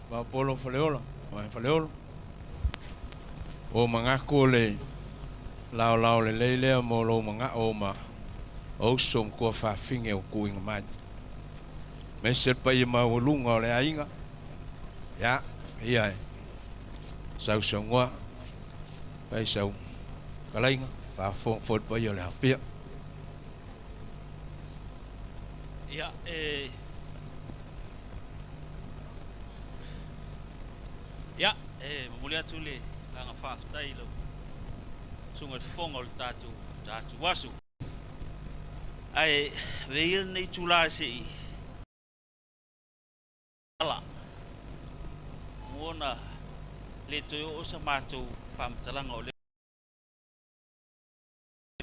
ma polo faleola ma faleola o manga kole lao le leile mo lo manga o ma o som ko fa finge o kuing mai me ser pa i ma o lunga le ainga ya ia sau songwa pai sau kalainga fa fo pa yo le afia ya mulia tule langa faaftai lo sunga fonga o tatu wasu ai veil nei tula se ala mona le toyo o sa mato fam talanga o le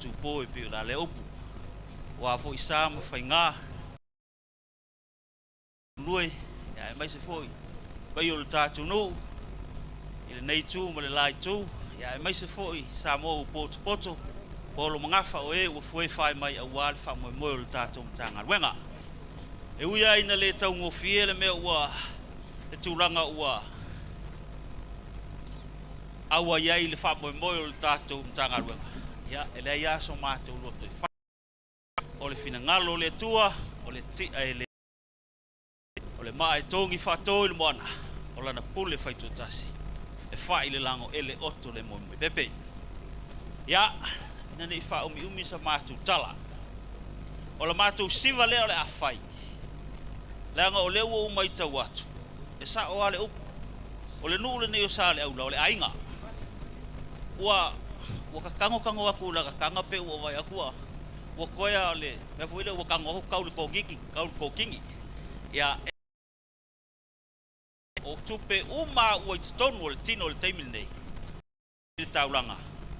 tu po e pi la le opu wa fo isam fainga lui ya mai se foi bai o tatu no ile nei tu mo le lai tu ya mai se foi sa mo poto polo mangafa o e o foi fai mai a wal fa mo mo le tatu tanga wenga e uia ina le tau ngo fiele me wa e tulanga wa awa ia le fa mo mo le tatu tanga wenga ya ele ia so mato lo to o le fina ngalo le tua o le ti ele o le mai tongi fa to le mona o la na pule fai tu tasi e fa ile lango ele otto le mo pepe ya ina nei fa umi sa matu tala o la matu siva le ole afai langa o le wo mai ta watu e sa o ale o le nule nei o sa le au le ainga wa ka kango aku la ka kanga pe o vai aku wa koia le me foi le wa kango ka le ko kingi ya o tupe uma o tonu le tino le taimil nei le taulanga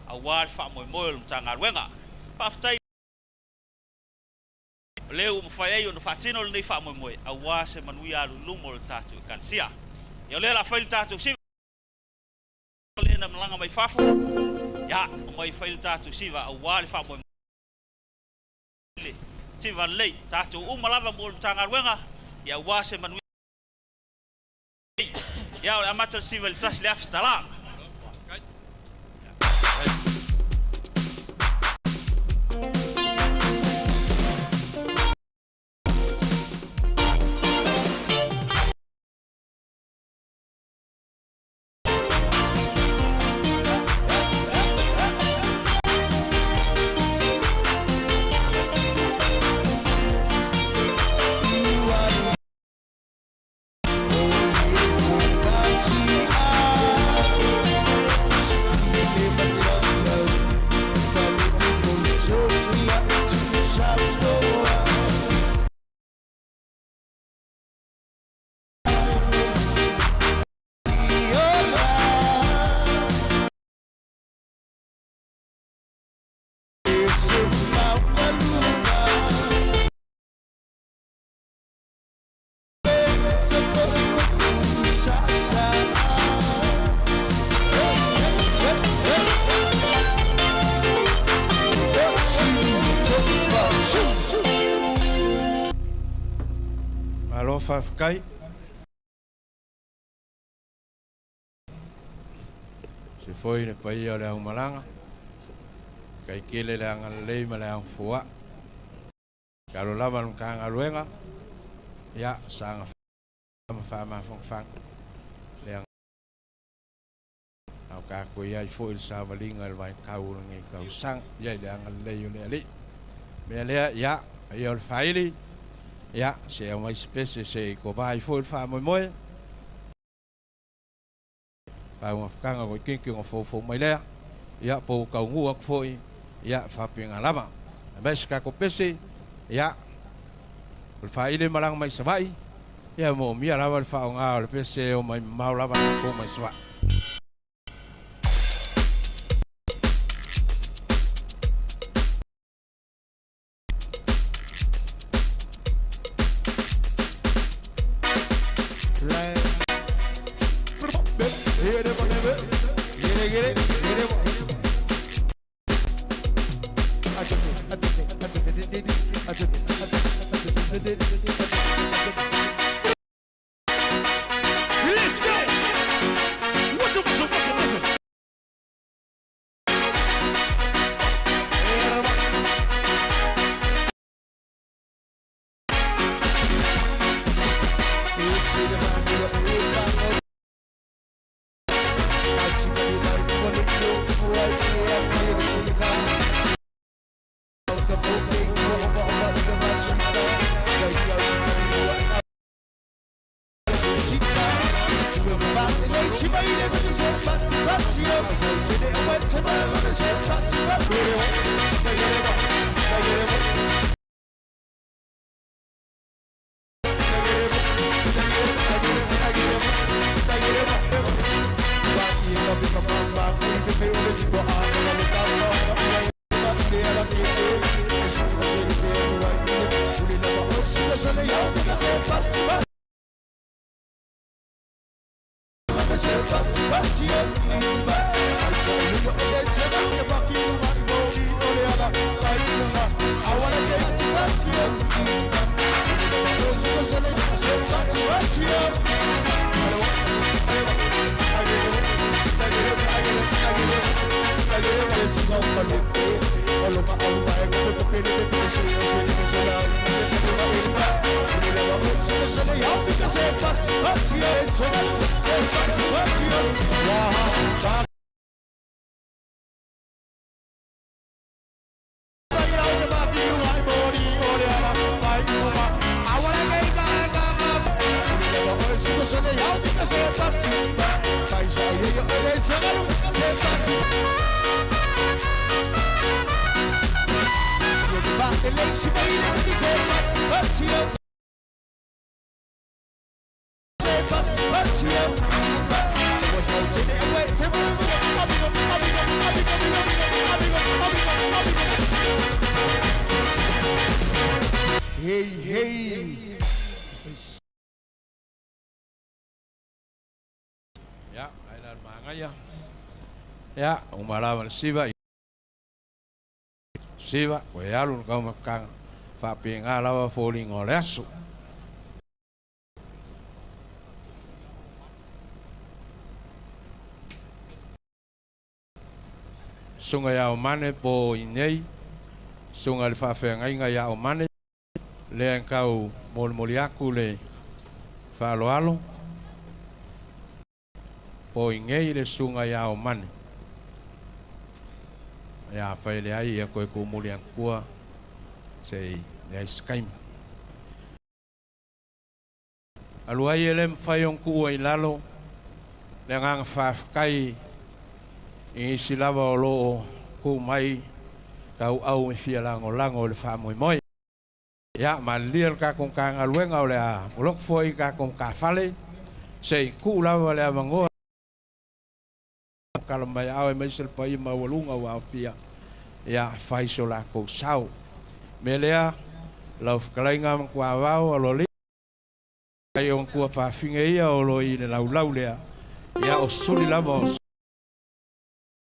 a wal fa mo mo tanga wenga paftai le o fai o fa tino le fa mo a wa se manuia lu lumo le tatu kansia yo le la fail tatu si le na mlanga mai fafu ya mai fail tatu siva a wal fa mo le siva le tatu uma lava mo tanga wenga ya wa se manuia ya amateur civil tas le aftala Alo whawhakai. Se foi ne pai o leang malanga. Kai kele leang lei ma leang fua. Kalau lama kanga luenga. Ya sang fama fang. Leang au ka ko ia foi sa valinga el vai kau ngi kau sang ya leang lei le ali. Me le ya ia faili. Ya se uma espécie se ko vai foi fa moi. Fa uma kanga ko kinki ngo fo mai le. Ya po kau ngu foi. Ya fa pinga lama. Mas ka ko pese ya fa ile malang mai savai. Ya mo mia lava fa nga le pese o mai mau lava ko mai swa. Ya, umalawan siva ko alun kau makang fa pinga lawa falling olesu. Sunga ya mane po inei sunga le fa fenga ya mane le kau molmoliaku le fa alo po inei le sunga ya mane. Ya fai le ai ya ko mulian kua sei ya skaim alu ai elem fai on ku ai lalo le ngang fa kai i silava lo ku mai kau au mi fia lango le fa moi ya malir ka kong ka ngaluenga ole a ulok foi ka kong ka fale sei ku lava le avango kalau mai au mai sel pai ma walunga wa fia ya fai sola ko sau melea lau kalainga kwa wao lo li ai on ku fa finga ia o lo i le lau lea ya o suli lava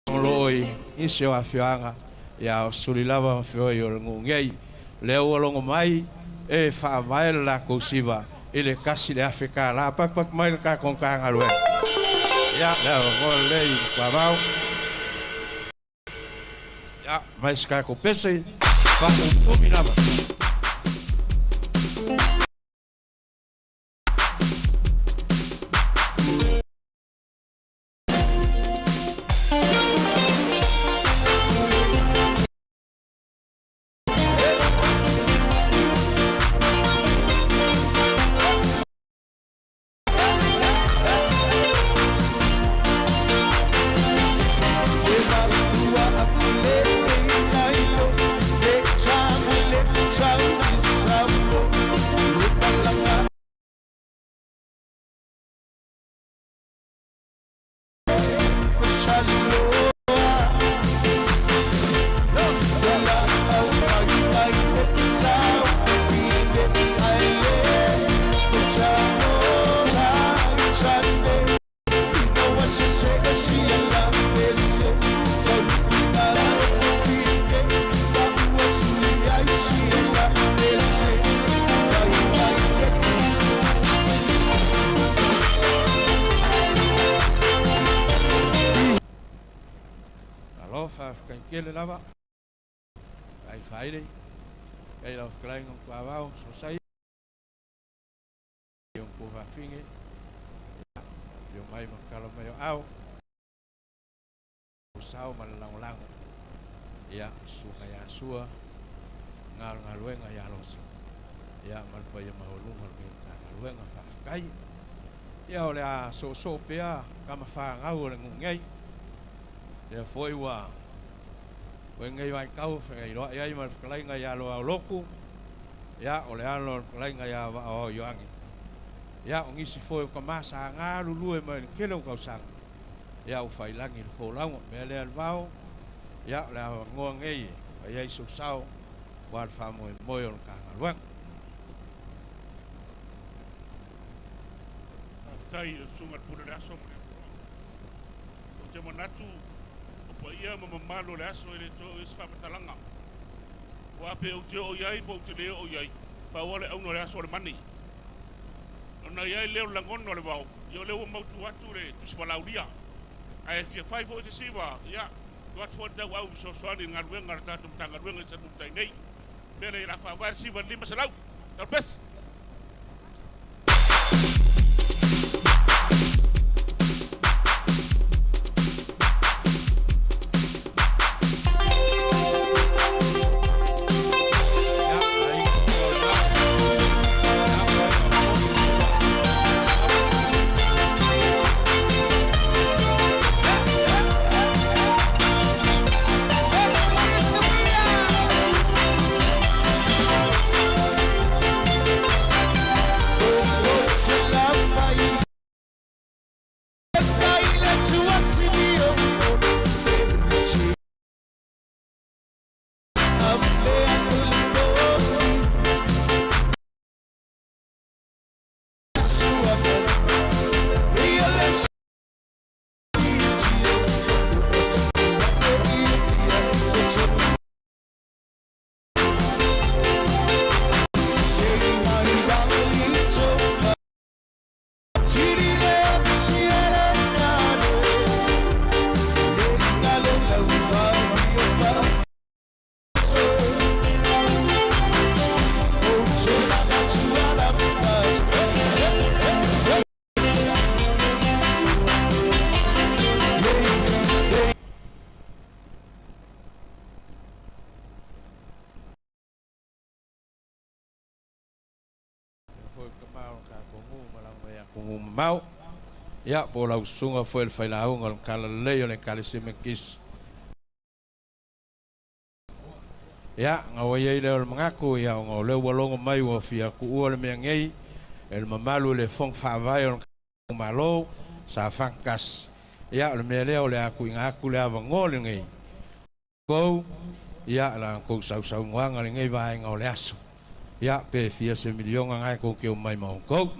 o lo i se wa fianga ya o suli lava fio i o ngei le o longo mai e fa vai la ko siva Ele kasi le Afrika la pak mai le ka kong ka ngalwe. Ya la ngol le kwa mau. Ya mai ska ko pese pa ko minama. Kele lava ai faile ai la klein on kwao so sai yon ko va finge yo mai makalo mai au usau malang lang ya suka ya sua ngal ngaluenga ya los ya mal pa ya mahulung ngal ngaluenga fa kai ya ole a so pea kama fa ngau le ngai ya foi wa ngai vai kau ngai lo ya mal klai ngai ya lo loku ya ole alo klai ngai ya o yoangi ya ongi si foi ko masa ngalu lu e mai kelo kau sang ya u fai langi fo lang me le vao ya la ngo ngai ai su sao wal fa mo on ka luang tai sungat pura aso mo o te manatu o pa ia mamalo le aso ele to is fa patalanga wa pe o te o yai po te le o yai pa wale au no le aso le mani ona yai le langon no le vao yo le o mau tu atu le tu se lauria ai fia 5 o te siwa ya wat for da wa so so ni ngar wen ngar ta tum tangar wen se tum tai nei bele ra fa wa si van lima salau talpes mau ya bola usunga foi fai la un kala leo le kala semekis ya ngawai le mengaku ya ngole walong mai wa fia ku ole mengai el mamalu le fong fa vai on malo sa fankas ya le mele ole aku ngaku le avangol ngai ko ya la ko sau wang ngai vai ngole aso ya pe fia se milion ngai ko ke mai mau ko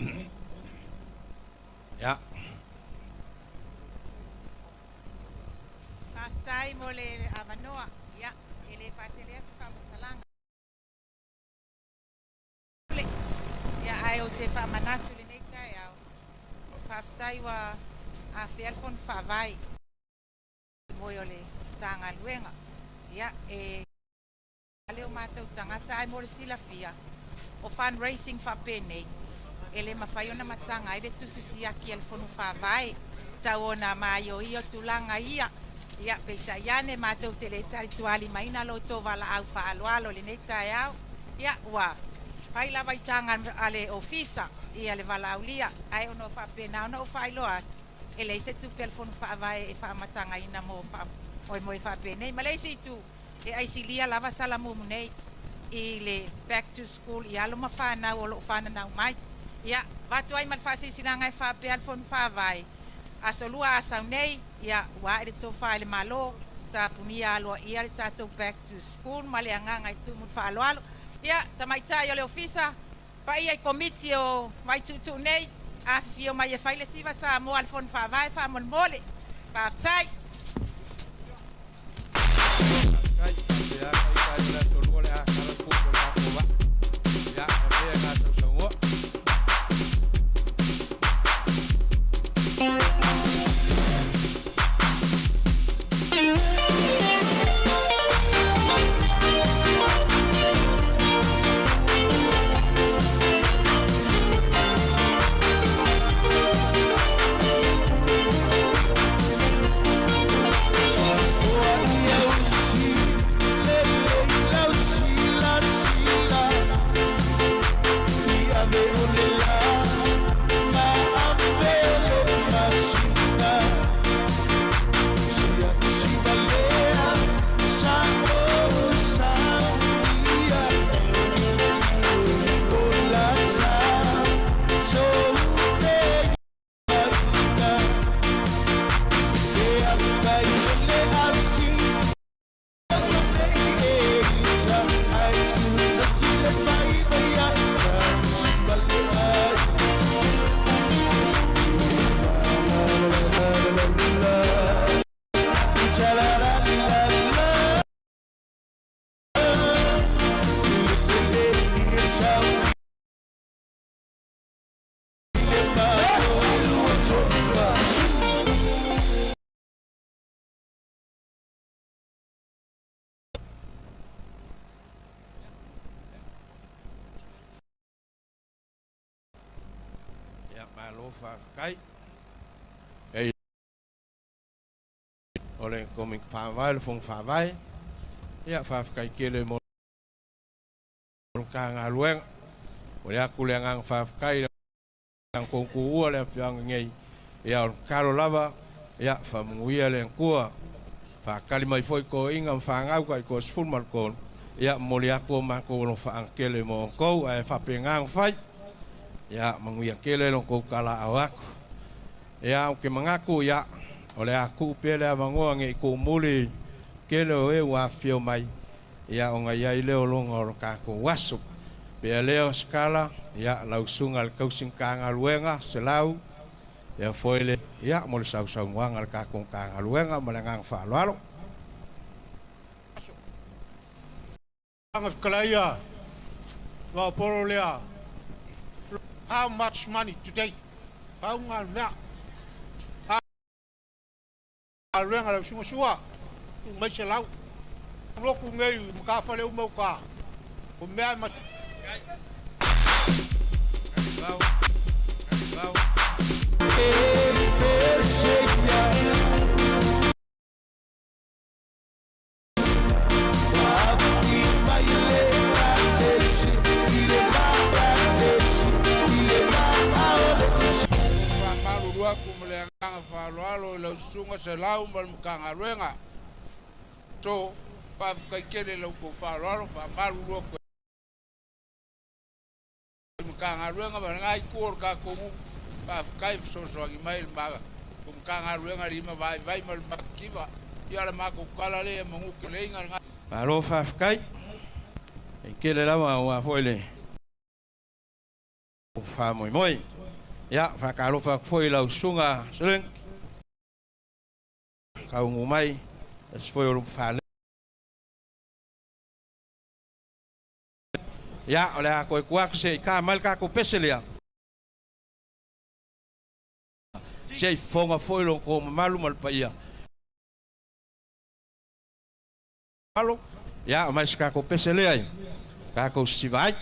ya pastai mole avanoa ya ele patele sa patalanga ya ai o te whamanatu le nei tai au. Whaftai wa a whialfon whawai. Moi o le Tagaluega. Ia, leo mātou tangata ai mōre sila fia. O fundraising whapenei. E le mawhai ona matanga, e le tusisia ki alfonu whawai. Tau ona mai o ia tulanga ia. Ia, peita iane mātou te le tari tuali maina lo tō wala au whaaloalo le nei tai au. Ia, ua. Pai lava i tanga ale ofisa. Ia le wala aulia. Ai ono whapena, ono o whailo atu. E le se tu pelfonu whaawai e whaamatanga ina mo oi mo e whapenei. Ma le se tu e aisilia lava salamumu nei. I le back to school i alo mawhanau o lo whananau mai. Ia, watu ai malwhasi sinanga e whape alfonu whaawai. Aso lua asau nei, ia ua e tō whae le malo. Ta punia aloa ia le tātou back to school. Ma le anganga i tūmut whaaloalo. Ia, tamaitai o le ofisa. Pa ia i komiti o mai tutu nei. A fio mai e whaile siwa sa mo alfonu whaawai whaamon mole. Whaftai. Kai ei ole komik whaawai le fong whaawai ia whaakai kele mo Tagaluega o le aku le ngang whaakai ang kongku ua le whianga ngei ia o karo lava ia whamunguia le kua whaakali mai foi ko inga whaangau kai ko sfulman kon ia mo le aku o mako no whaangkele mo kou ai whapengang whai ia manguia kele no kou kala awaku ia o ke mangaku ia o le aku pele avangoa nge ko muli kele o e wa fio mai ia o ngai ai leo longa o ka ko wasu pe leo skala ia lausunga al kausing Tagaluega selau ia foile ia mo le sau sau wanga al ka ko Tagaluega malangang faalo Ang kalaya wa porolea. How much money today? How ngal na? Alwen ala suma mai selau. Loku ngai ka fale mo ka. O mea ma Whaaloalo lau sunga se lau mal Tagaluega. So, kai kele lau ko whaaloalo whaamaru lua koe. Tagaluega ma ngai kuor ka kongu kai sosoangi mai le maga. Tagaluega rima vai mal makiwa. Ia le mako kala le mangu kele inga ngai. Palo whaakai e kele lava o a foile o whaamoi moi ia whakalofa foi lau sunga seleng kaungu mai as foi o whale Ya, ole a koe kuak se ka mal ka ko peselia. Se fonga foilo ko malu mal paia. Halo. Ya, mas ka ko peselia. Ka ko sivai.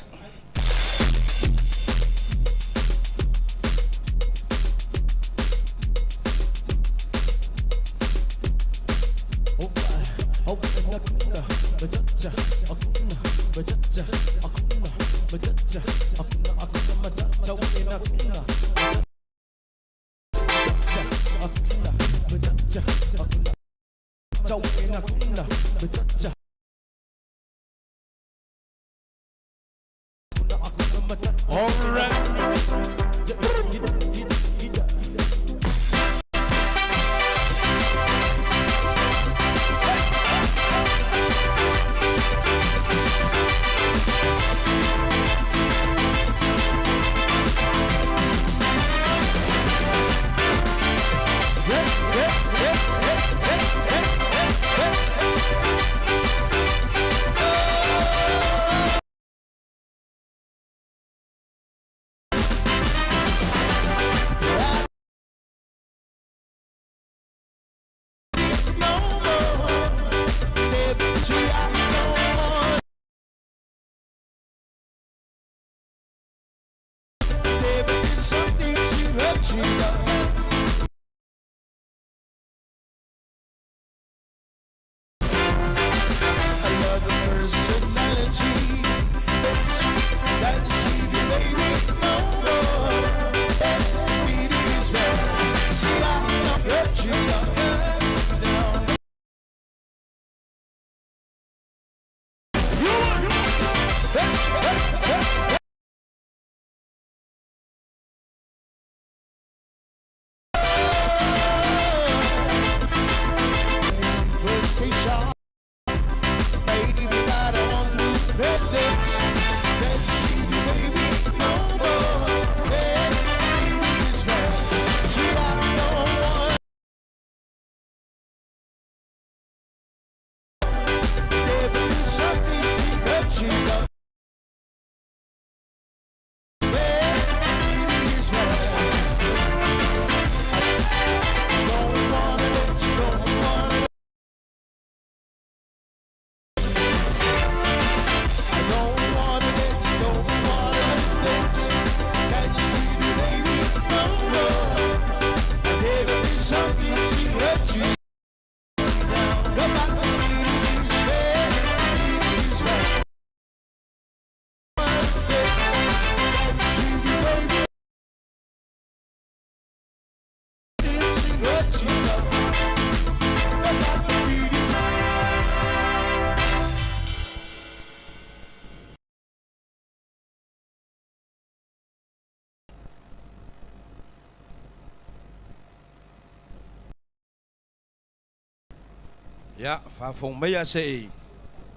Ya, fa fong maya se.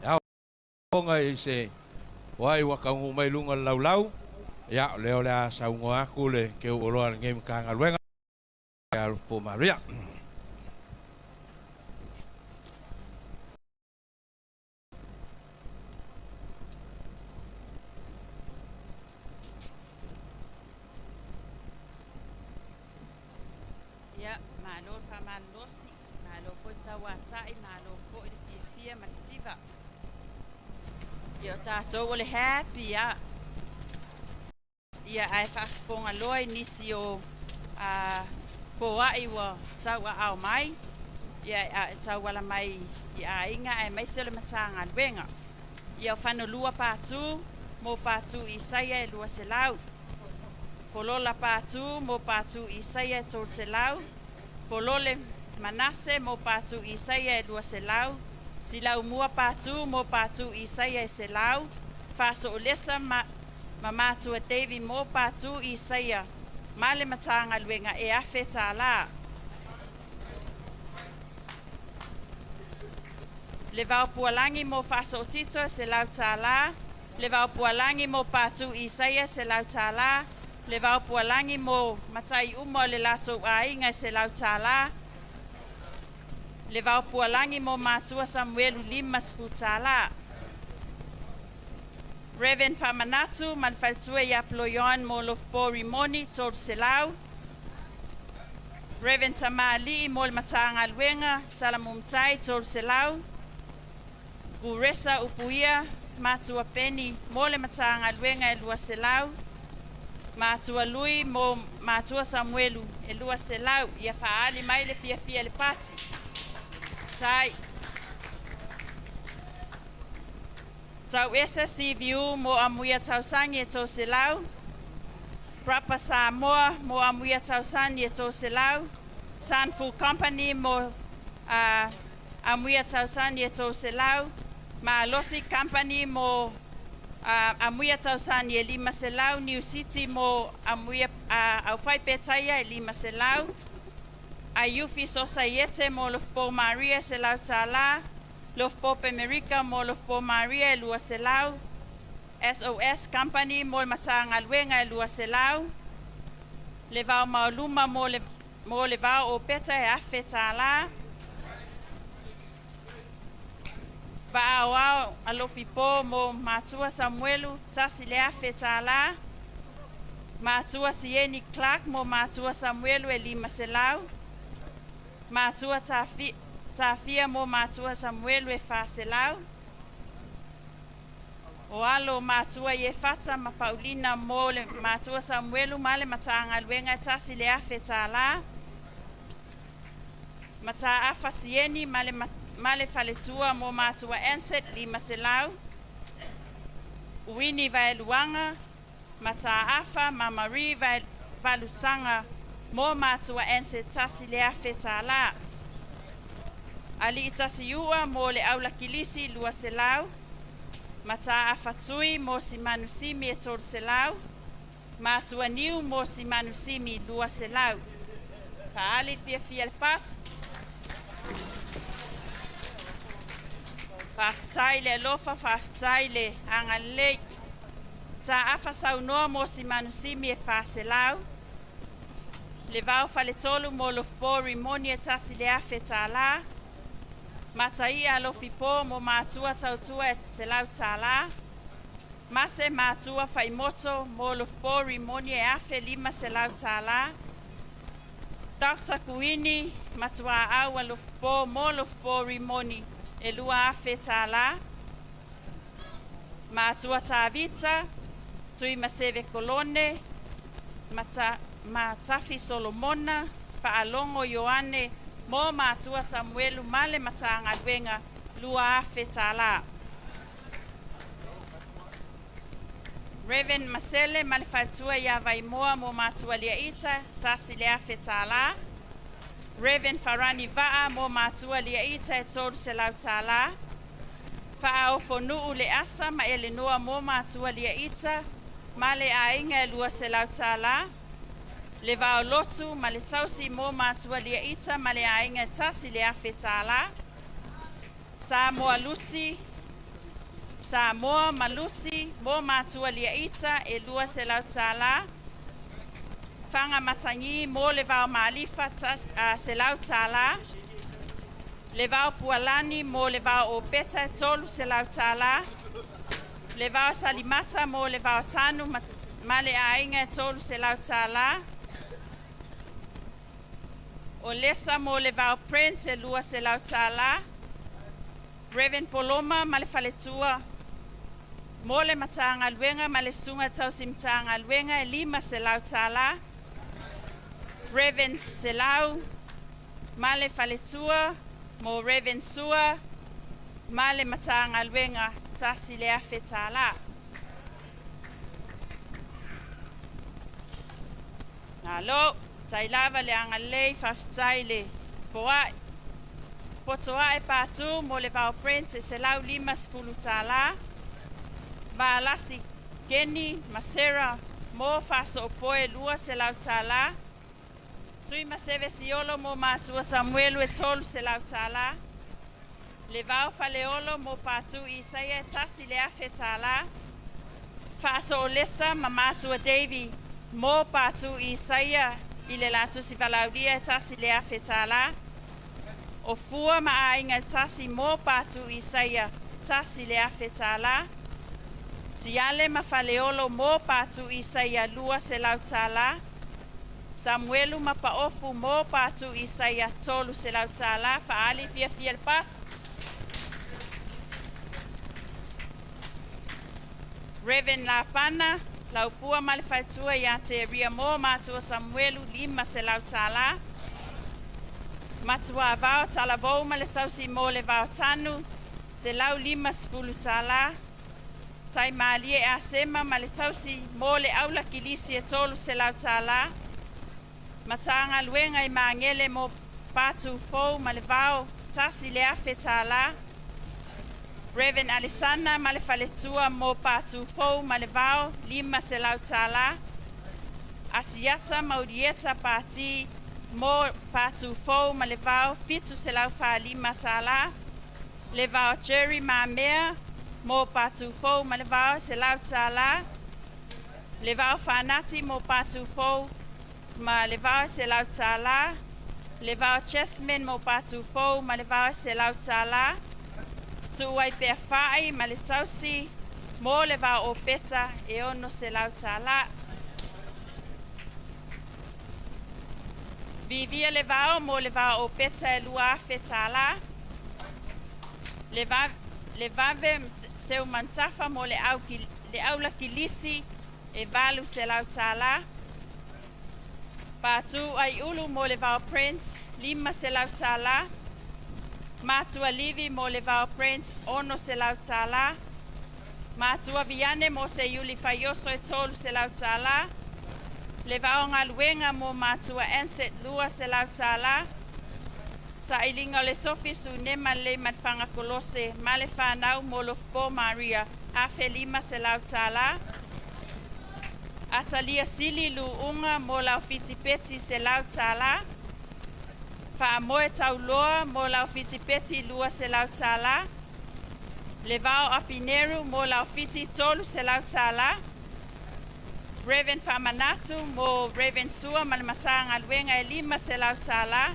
Ya, fonga se. Wai wa ka ngumai lunga lau. Ya, leo la sa unga aku le ke olo ngem ka ngaluenga. Ya po Maria. Ya, malo fa malosi. Malo fo tawatai, malo fo i fia masiva. Yo tato wole happy ya. Ia ai fa fonga loi nisi o po ai wa tawa au mai. Ia tawa la mai ia inga ai mai sele matanga wenga. Ia fano lua patu mo patu isaia lua selau. Polola patu mo patu isaia tol selau. Polole manase mo patu isaia lua selau. Silau mua patu mo patu isaia selau. Faso olesa mamatu a David mo patu isaia. Male matanga luenga e afe tala. Levau pualangi mo faso tito selau tala. Levau pualangi mo patu isaia selau tala. Levau pualangi mo matai umo le lato ainga selau tala. Levau pualangi mo matua Samuel limas futala. Reverend Famanatu manfaltue ya ployon mo lofpo rimoni tol selau. Reverend Tamali mol Matagaluega Salamumu-Tai tol selau. Guresa upuia matua peni mole Matagaluega e lua selau. Matua lui mo matua Samuelu e lua selau ia faali mai le fia le pati. Tai. Tau esa CVU mo amuia tausangi e tau selau. Prapa Samoa mo amuia tausangi e tau selau. Sanfu Company mo amuia tausangi e tau selau. Malosi Company mo amuia tausangi e 5 selau. New City mo amuia au fai petaya e 5 selau. Ayufi Society mo lofpo Maria selau tala. Lofpo Pemerica mo lofpo Maria e lua selau. SOS Company mo Matagaluega e lua selau. Levao mauluma mo levao o peta e afe tala. Vaawao alofipo mo matua Samuelu tasi le afe tala. Matua Sieni Clark mo matua Samuelu e 5 selau. Matua Tafia mo matua Samuelu e 4 selau. O alo matua ye fata ma Paulina mo le matua Samuelu male Matagaluega tasi le afe tala. Mata afa Sieni male faletua mo matua Enset 5 selau. Uini Vaeluanga Mata afa Mama Marie Valusanga mo matua Enset tasi le afe tala. Ali itasiua mo le aula kilisi lua selau. Mata afatui mo si manusimi e tol selau. Matua niu mo si manusimi lua selau. Kaali fia le pat. Faftai le lofa faftai le angalei. Ta afa saunoa mo si manusimi e 4 selau. Le vau fale tolu mo lofpo rimoni e tasi le afe tala. Matai alofipo mo matua tautua e selau tala. Mase matua faimoto mo lofpo rimoni e afe 5 selau tala. Dr. Kuini matua au alofpo mo lofpo rimoni e lua afe tala. Matua Tavita tui maseve kolone. Matafi Solomona Faalongo Yoane mo matua Samuelu male Matagaluega lua afe tala. Reverend Masele male fatua ya vaimoa mo matua liaita tasi le afe tala. Reverend Farani Vaa mo matua liaita e tolu selau tala. Faaofonu le asa ma Eleanor mo matua liaita male ainga e lua selau tala. Le vao lotu ma le tausi mo matua liaita ma le ainga tasi le afe tala. Samoa Malusi mo matua liaita e lua selau tala. Fanga Matangi mo le vao Malifa selau tala. Le vao Pualani mo le vao Opeta tolu selau tala. Le vao Salimata mo le vao Tanu ma le ainga tolu selau tala. O lesa mo le vao Prince e lua selau tala. Reverend Poloma ma le faletua mo le Matagaluega ma le sunga tausi Matagaluega e 5 selau tala. Reverend Selau ma le faletua mo Reverend Sua ma le Matagaluega tasi le afe tala. Alo tailava le angalei faftai le poa potoa e patu mo le vao Prince Selau 5 tala. Valasi Kenny Masera mo faso opoe lua selau tala. Tui maseve siolo mo matua Samuelu e tolu selau tala. Le vao faleolo mo patu Isaia tasi le afe tala. Faso olesa ma matua Davy mo patu Isaia i le latu si valaudia tasi le afe tala. O fua ma ainga tasi mo patu Isaia tasi le afe tala. Siale mafaleolo mo patu Isaia lua se lautala. Samuelu mapaofu mo patu Isaia tolu se lautala. Faali fia el pat. Reverend Lapana, laupua malifaitua ya te ria mo matua Samuelu lima se lautala. Matua avao talavou maletausi mo le vao tanu. Se lau lima sefulu tala. Tai malie e asema maletausi mo le aula kilisi e tolu se lautala. Matagaluega i mangele mo patu fou ma le vao tasi le afe tala. Reverend Alisana ma le faletua mo patu fou ma le vao lima se lautala. Asiata maudieta pati mo patu fou ma le vao fitu se lau fa lima tala. Le vao Jerry Mamea mo patu fou ma le vao se lautala. Le vao Fanati mo patu fou ma le vao se lautala. Le vao Chessman mo patu fou ma le vao se lautala. Tu ai pe fai ma le tausi mo le vao o peta e ono se lautala. Vivia le vao mo le vao o peta e lua fetala. Le vave seu mantafa mo le aula kilisi e valu se lautala. Patu ai ulu mo le vao Prince lima se lautala. Matua livi mo le vao Prince ono se lautala. Matua viane mo se yuli fayoso e tolu se lautala. Le vao ngaluenga mo matua enset lua se lautala. Sa ilinga le tofi su nema le madfanga kolose ma le whanau mo lofpo Maria afe lima se lautala. Atalia sili lu unga mo lau fitipeti se lautala. Fa moe tauloa mo lau fitipeti lua se lautala. Le vao apineru mo lau fiti tolu se lautala. Reverend Famanatu mo Reverend Sua ma le Matagaluega e lima se lautala.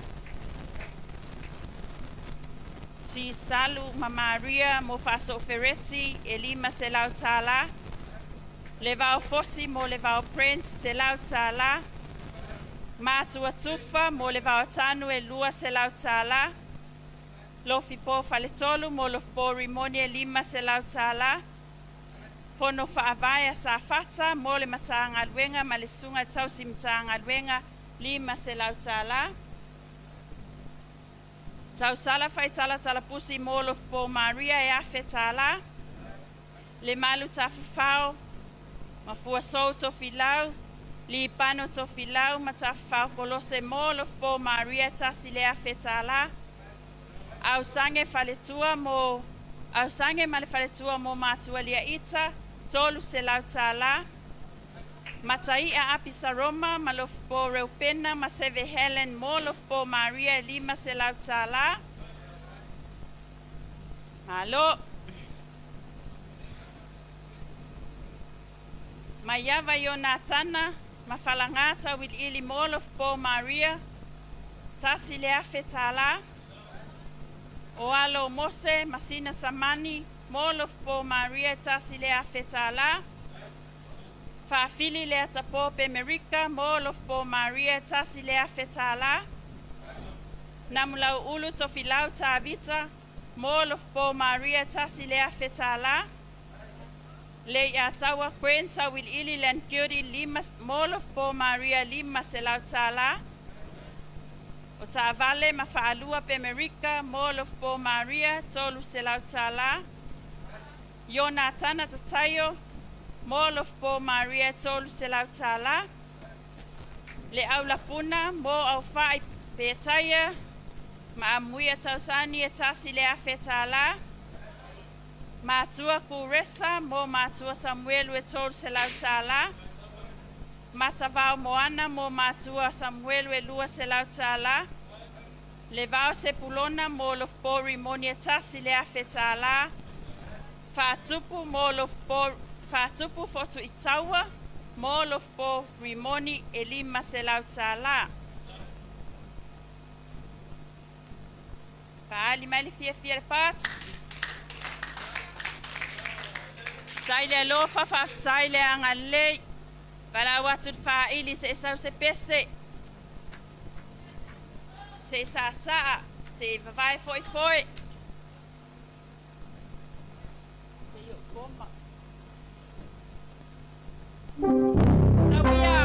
Si Salu ma Maria mo Faso Ferretti e lima se lautala. Le vao Fosi mo le vao Prince se lautala. Matua Tufa mo le vao Tanu e lua se lautala. Lofi po faletolu mo lofpo Rimoni e lima se lautala. Fono faavaya sa fata mo le Matagaluega ma le sunga tausi Matagaluega lima se lautala. Tausala faitala talapusi mo lofpo Maria e afe tala. Le malu tafifao ma fuasou tofilau. Li pano tofilau ma tafifao kolose mo lofpo Maria tasi le afe tala. Au sange ma le faletua mo matua lia ita tolu se lautala. Matai a apisa Roma ma lofpo Reupena ma seve Helen mo lofpo Maria e lima se lautala. Malo. Mayava Yonatana ma falangata wil ili mo lofpo Maria tasi le afe tala. Oalo Mose Masina Samani mo lofpo Maria tasi le afe tala. Faafili le atapo pe Amerika mo lofpo Maria tasi le afe tala. Namulau ulu tofilau Tabita mo lofpo Maria tasi le afe tala. Le atawa kwenta wil ili lankiori lima mo lofpo Maria lima se lautala. O taavale ma faalua pe Amerika mo lofpo Maria tolu se lautala. Yonatana tatayo mo lofpo Maria tolu se lautala. Le aula puna mo au fai petaya ma amuia tausani e tasi le afe tala. Matua kuresa mo matua Samuelu e tolu se lautala. Matavao Moana mo matua Samuelu e lua se lautala. Le vao Sepulona mo lofpo Rimoni e tasi le afe tala. Fatupu mo lofpo Fatupu fotu itawa mo lofpo Rimoni e lima se lautala. Paali mali fia pat. Taile lo fa taile angale. Bala watu faili se sau se pese. Se sa se vai foi. Se yo koma. Sabia.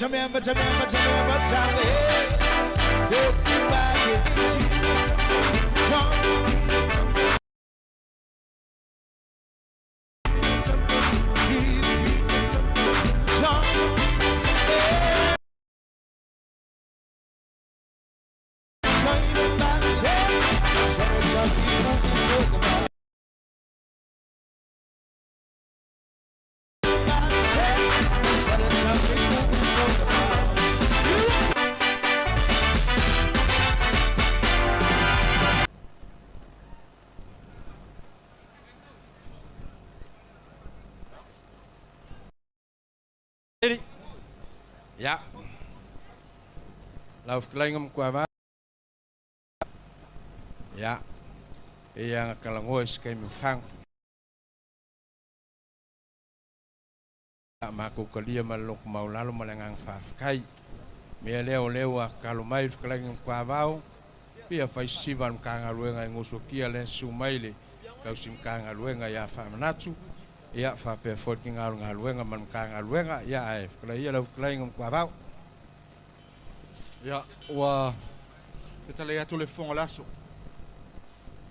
Jamaica, Jamaica, Ya. Lauf klingem kwa ya. Yang kalangois kay mfang. Maku kalia maluk maulalo malangang fafkai. Mia leo kalau mai klingem kwa vau. Pia fai sivan kangaluenga ngusukia len sumaile. Kau sim kangaluenga ya famanatu. Ya fa pe foting ngaluenga man kangaluenga ya ai. Kalau ia lauf klingem kwa vau. Ya, wa kita le atu le fonga laso.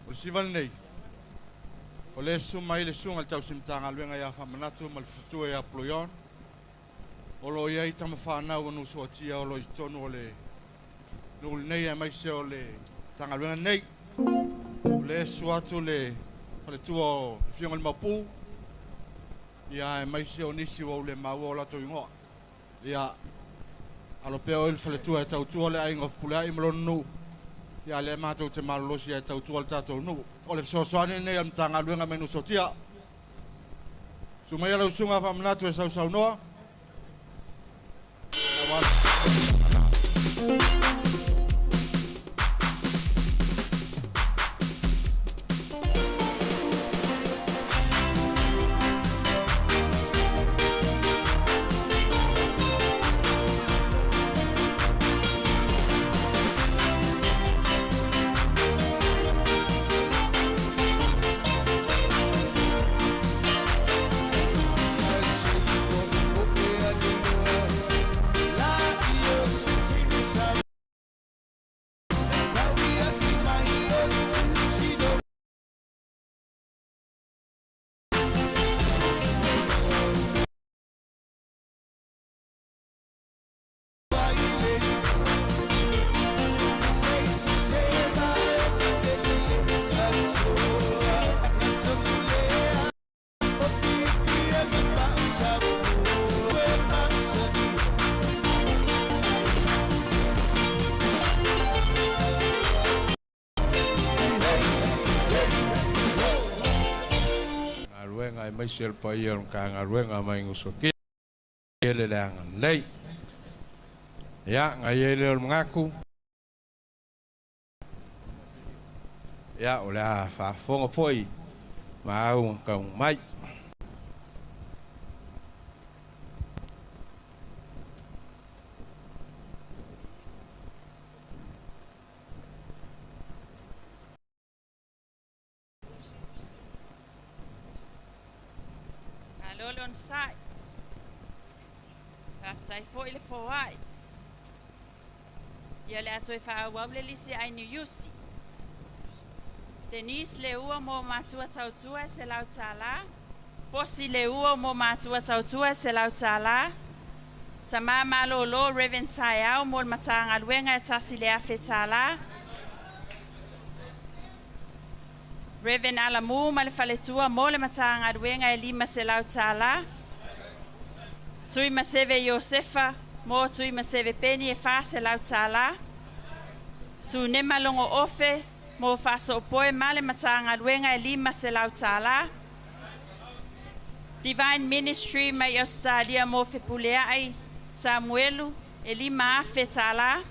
O sival nei. O le sumai le sunga tau simtanga luenga ya fa manatu mal futu ya ployon. O lo ia ita mafana o no sotia o lo itonu o le no nei mai se o le tanga luenga nei. O le suatu le tuo fionga le mapu. Ya mai se o nisi o le mawo la to ingo. Ya alo peo il fale tua tau tua le ainga pulai mlonu Ia le mātou te malolosi e tautua le tātou nu. O le fisoasoane nei am Matagaluega me nusotia. Sumai ala usunga whamanatu e sau noa. Ai mai sel pa ia ka ngaruenga mai ngusoki ele langan nei ya ngai ele ngaku ya ola fa fonga foi mau ka mai on side. After for ile for why. Ya le ato fa wable lisi ai ni yusi. Denis le ua mo matua tautua se lau tala. Posi le ua mo matua tautua se lau tala. Tama malo lo Reverend Taiao mo Matagaluega tasi le afetala. Reverend Alamu ma le faletua mo le Matagaluega e 5 se lau tala. Tui ma seve Josefa mo tui ma seve Peni e fa se lau tala. Su ne malongo ofe mo fa so poe ma le Matagaluega e 5 se lau tala. Divine Ministry ma Australia mo fe puleai Samuelu e 5 afe tala.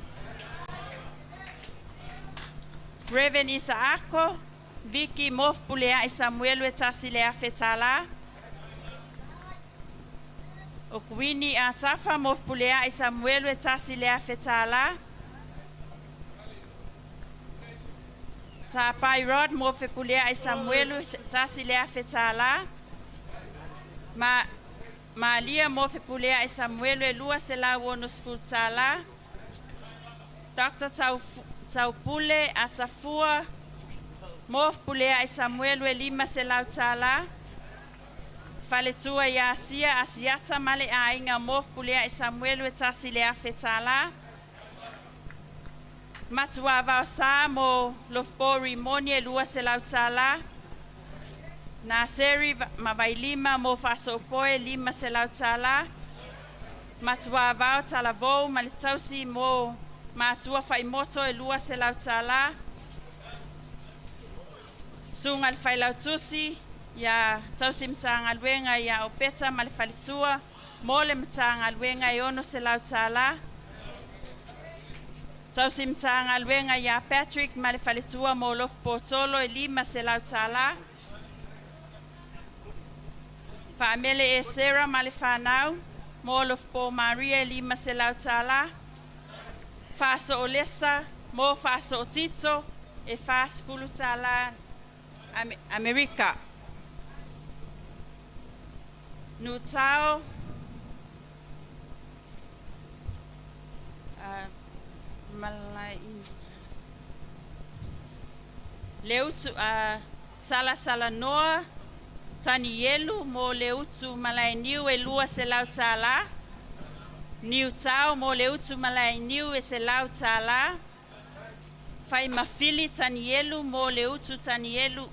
Reverend Isaako Vicky mof pulea e Samuel e tasi le afetala. O kuini a tafa mof pulea e Samuel e tasi le afetala. Ta pai rod mof pulea e Samuel e tasi le afetala. Malia mof pulea e Samuel e lua se la wonus futala. Dr. Taupule a tafua mof pulea e Samuel e 5 se lau tala. Faletua ia asia asiata male ainga mof pulea e Samuel e tasi le afetala. Matua vausa mo lofpori moni e 2 se lau tala. Naseri mawailima mo fasopoe 5 se lau tala. Matua vau talavou malitausi mo matua faimoto e 2 se lau tala. Sungal failautusi ya tausi Matagaluega ya opeta malfalitua mole Matagaluega e 1 se lau tala. Tausi Matagaluega ya Patrick malfalitua mo lof potolo e 5 se lau tala. Famele e Sarah malefanau mo lof po Maria e 5 se lau tala. Faso Olesa mo faso Tito e fas fulutala America. Nutao malai leutu sala noa tani yelu mo leutu malai niu e 2 se lau tala. Niu tao mo leutu malai niu e se lau tala. Fai mafili tani yelu mo leutu tani yelu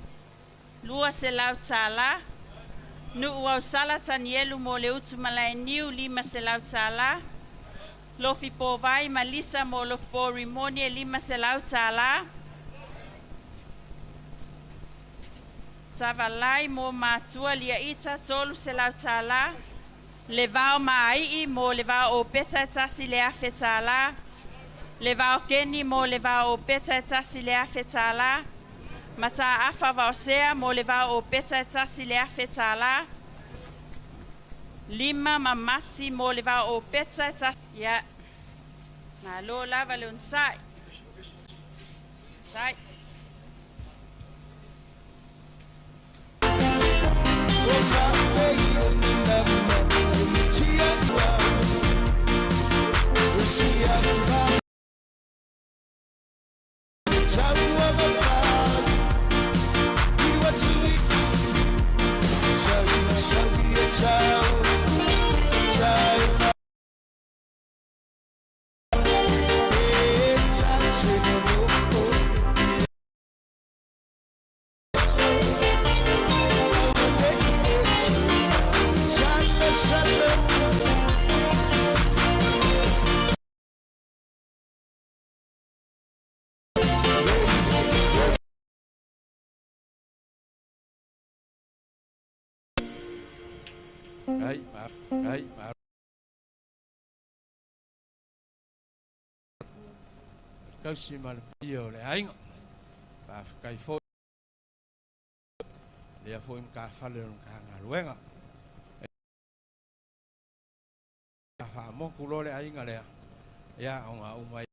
2 se lau tala. Nu uau sala tani yelu mo leutu malai niu 5 se lau tala. Lofi po vai malisa mo lofi po rimoni e lima se lau tala. Tavalai mo matua lia ita tolu se lau tala. Levao mai mo levao o peta tasi le afe tala. Levao keni mo levao o peta tasi le afe tala. Mata afa vaosea mo levao o peta tasi le afe tala. Lima mamati mo levao o peta tasi. Ya. Na lo lava le un sai. Sai. Kasi mal pio le ainga pa kai fo le fo im ka fale un ka ngaluenga fa mo kulo le ainga le ya onga umai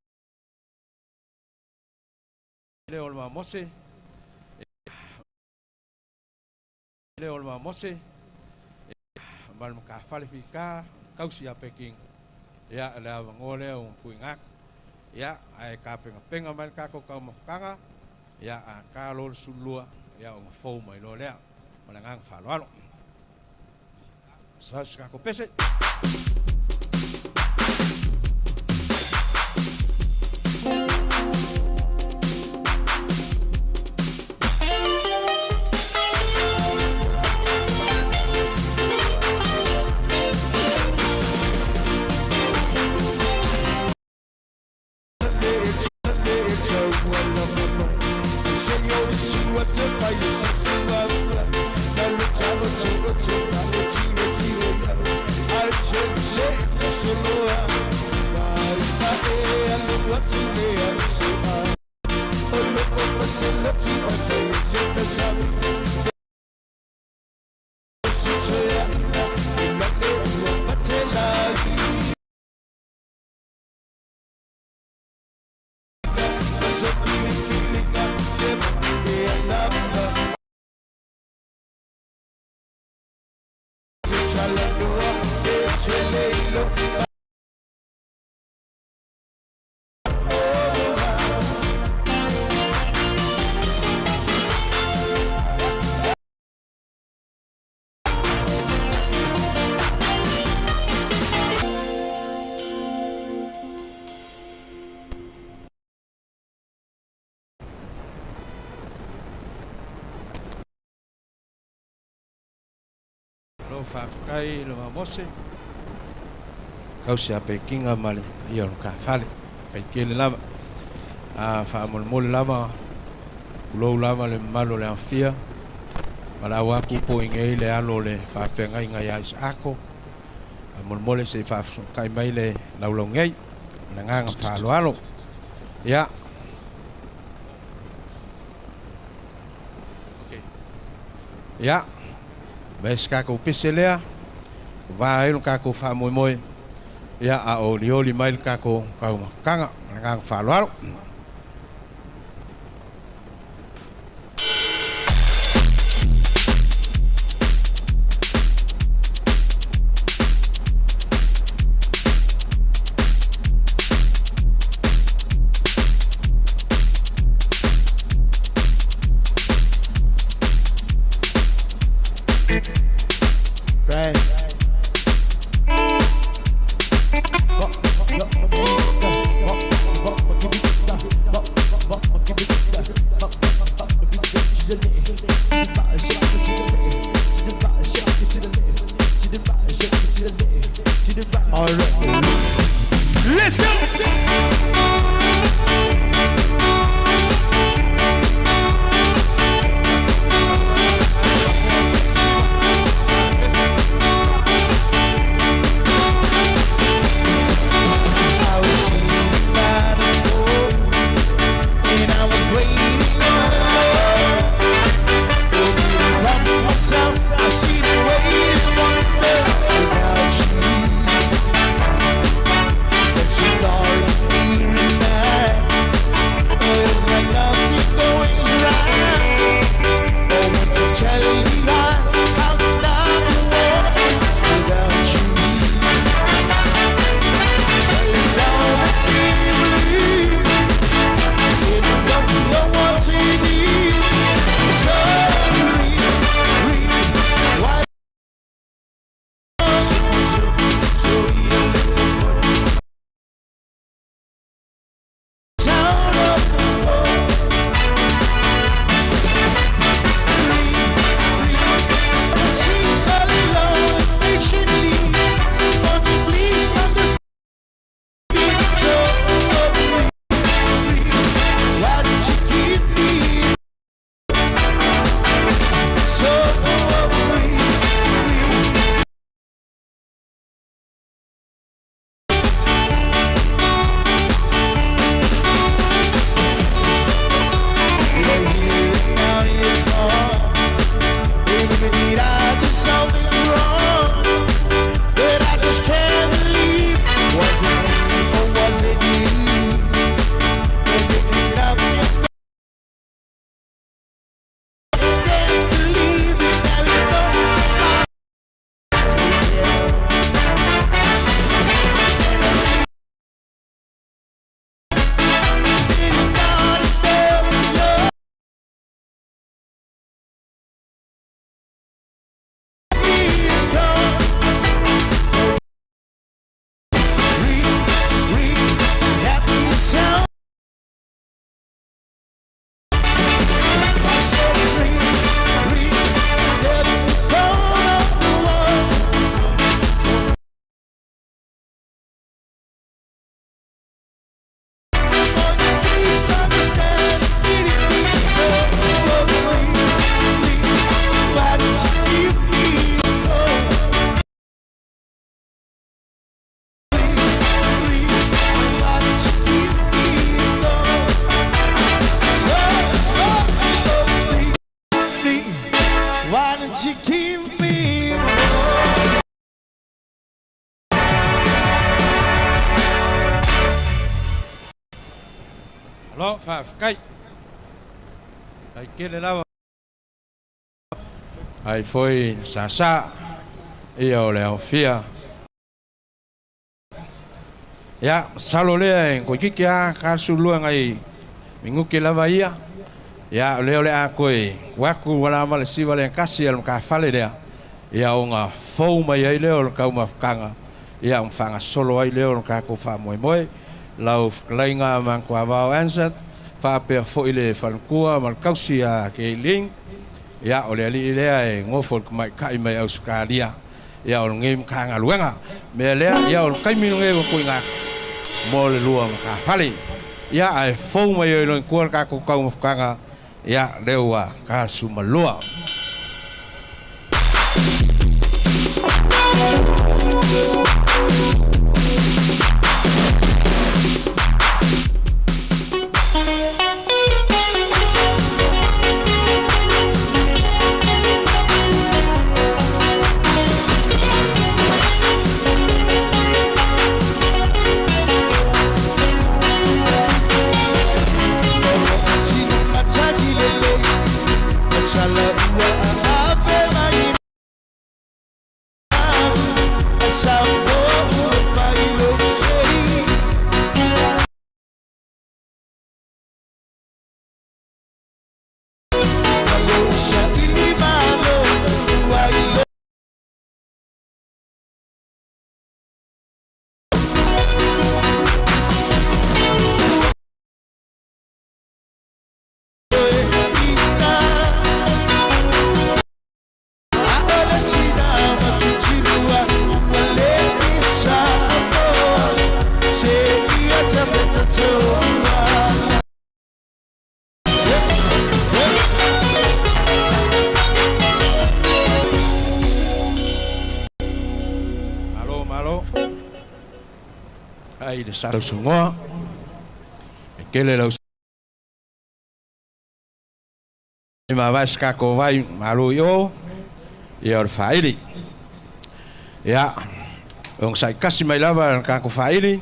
le olma mose mal ka fale fika kausi a peking ya le ngole un kuingak ya ai ka penga mal ka ko ka mokanga ya a ka lo sulua ya un fo mai lo le malangang fa lo sa ska ko pese Kai lo mose kau sia pekinga male iyo ka fale pekele lava a fa mol lava lo lava le malo le afia para wa ku po inge le alo le fa penga inga ya ako mol se fa kai mai le la lo ngei na nga fa lo alo ya okay ya Bes kako piselea vai no kako fa moi ya a oli mai kako kau kanga ngang fa lo Lo fa kai. Ai kele lava. Ai foi sasa. E o le ofia. Ya salole ko kikia ka sulu ngai. Mingu ke lava ia. Ya le a koi. Waku wala mal si wala kasi al ka fale dia. Ya onga fou mai ai leo ka uma kanga. Ya un fanga solo ai leo ka ko fa moi moi. Lau lainga man ko avao ansat fa pe fo ile falkua mal kausia ke ling ya ole ali ile ai ngofol mai kai mai australia ya ol ngem kanga luenga me le ya ol kai mi nge ko nga mol luang ka fali ya ai fo mai lo ko ka ko kanga ya lewa ka sumalua I love you. ai le sa sungoa kele lau ma vas ka ko vai malu yo ia or faili ya ong sai kasi mai lava ka ko faili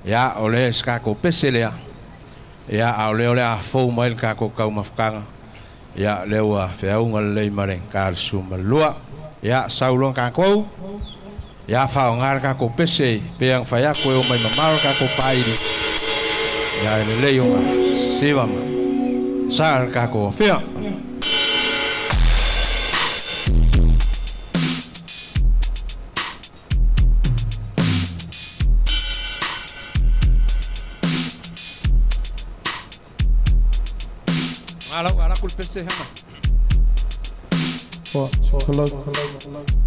ya ole ska ko peselea ya ole a fo mai ka ko ka mafkanga ya lewa feunga le mare ka suma lua ya saulong ka ko ya fa ngar ka ko pese pe ang fa ya ko mai mamar ka ko faili ya le yo siva sa ka ko fea ala kulpese hama hello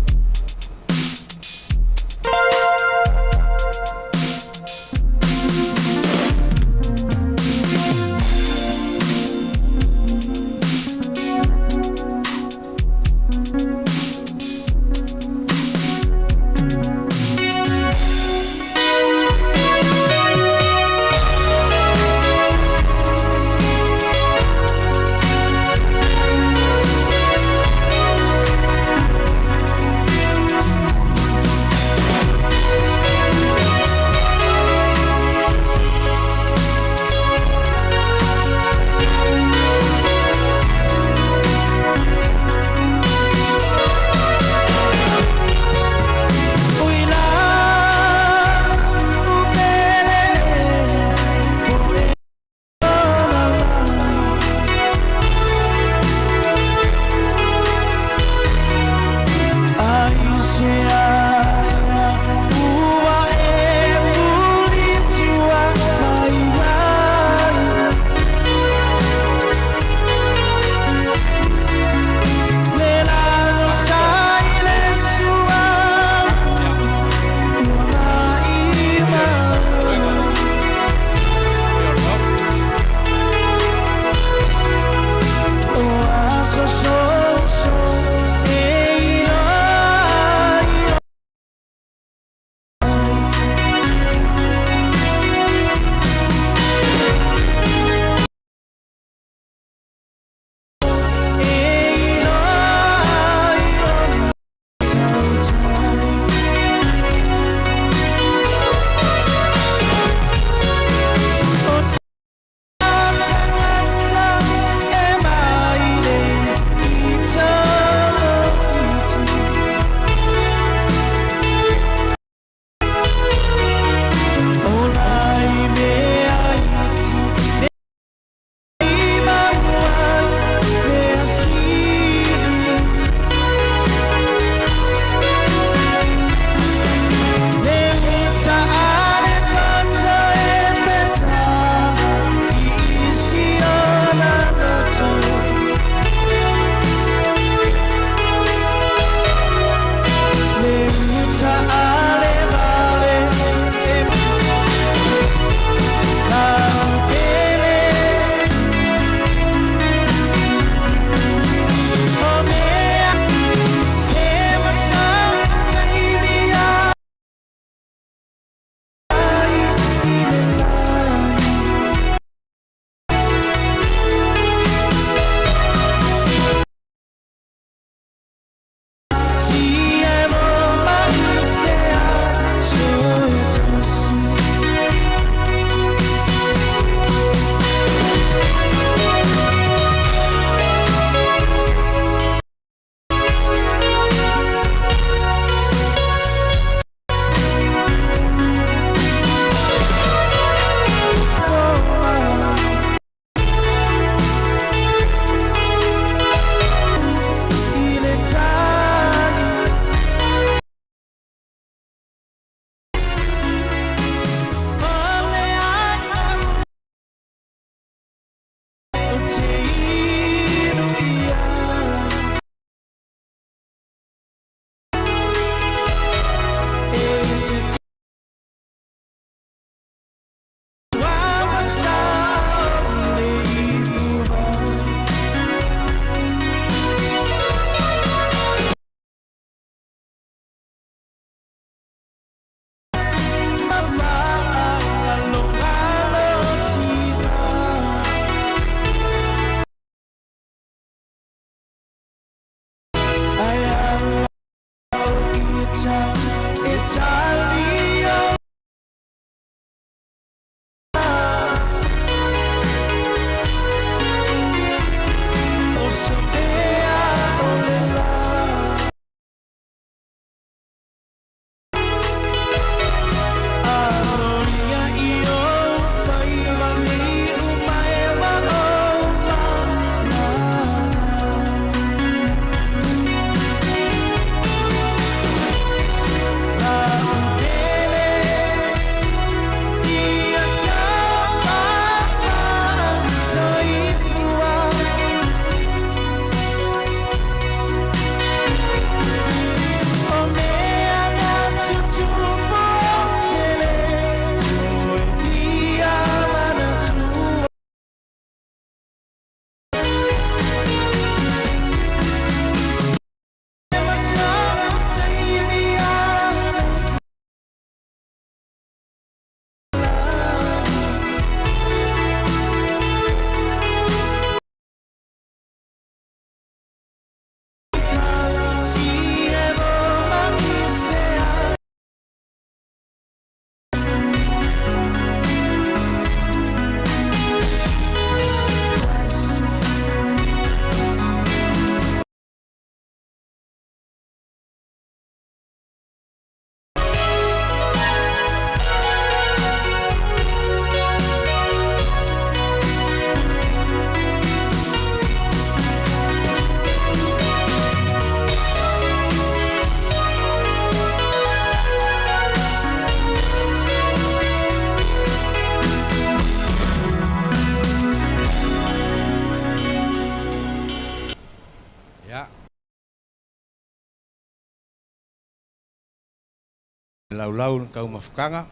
laulau le kau mafkanga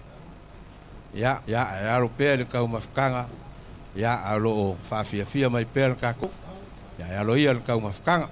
ya e aro pe le kau mafkanga ya alo fa fia mai pe ka ko ya alo ia le kau mafkanga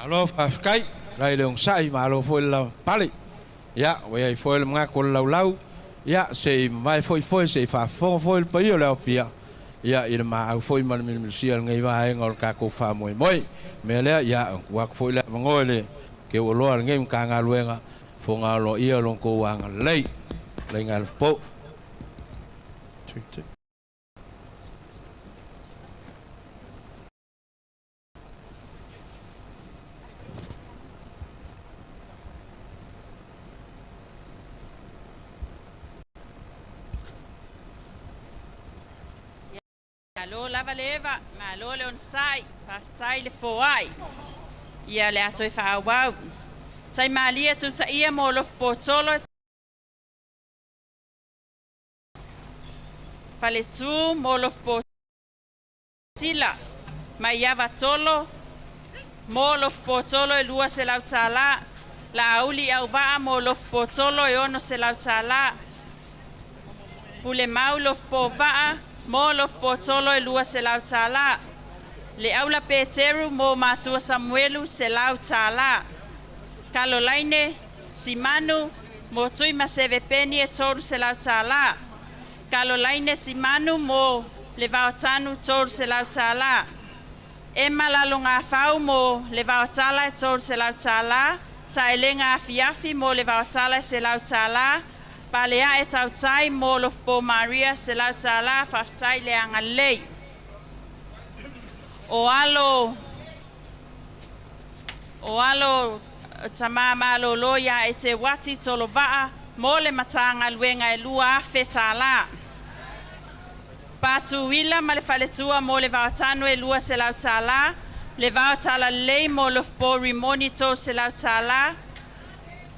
Alo fafkai gai leong sai ma alo foi la pali ya we foi le nga ko lau ya se mai foi se fa foi pa io la pia ya il ma foi mal mi sia ngai va ngor ka ko fa moi me le ya wa foi la ngole ke o lo ngai ka nga luenga fo nga lo ia lo ko wa lei le ngal po Alo lava leva, ma alo le on sai, fa sai le foai. Ia le atoi whaawau. Tai malia tu ta ia mo lof potolo. Pale tu mo lof potila. Mai iava tolo. Mo lof potolo e lua se lau tala. La auli au vaa mo lof potolo e ono se lau tala. Pule mau lof po vaa. Mo lof potolo e lua se lau tala. Le aula Peteru mo matua Samuelu se lau tala. Kalolaine, Simanu, mo tui maseve peni e toru se lau tala. Kalolaine, Simanu, mo le vaotanu toru se lau tala. E malalo ngā whau mo le vaotala e toru se lau tala. Ta ele ngā fiafi mo le vaotala se lau tala. Palea e tautai mo lo po Maria se lau tala whaftai le angalei. O alo tamama lo loya e te wati tolo waa mo le Matagaluega e lua afe tala. Patu wila ma le faletua mo le vaotanu e lua se lau tala. Le vaotala lei mo lo po rimonito se lau tala.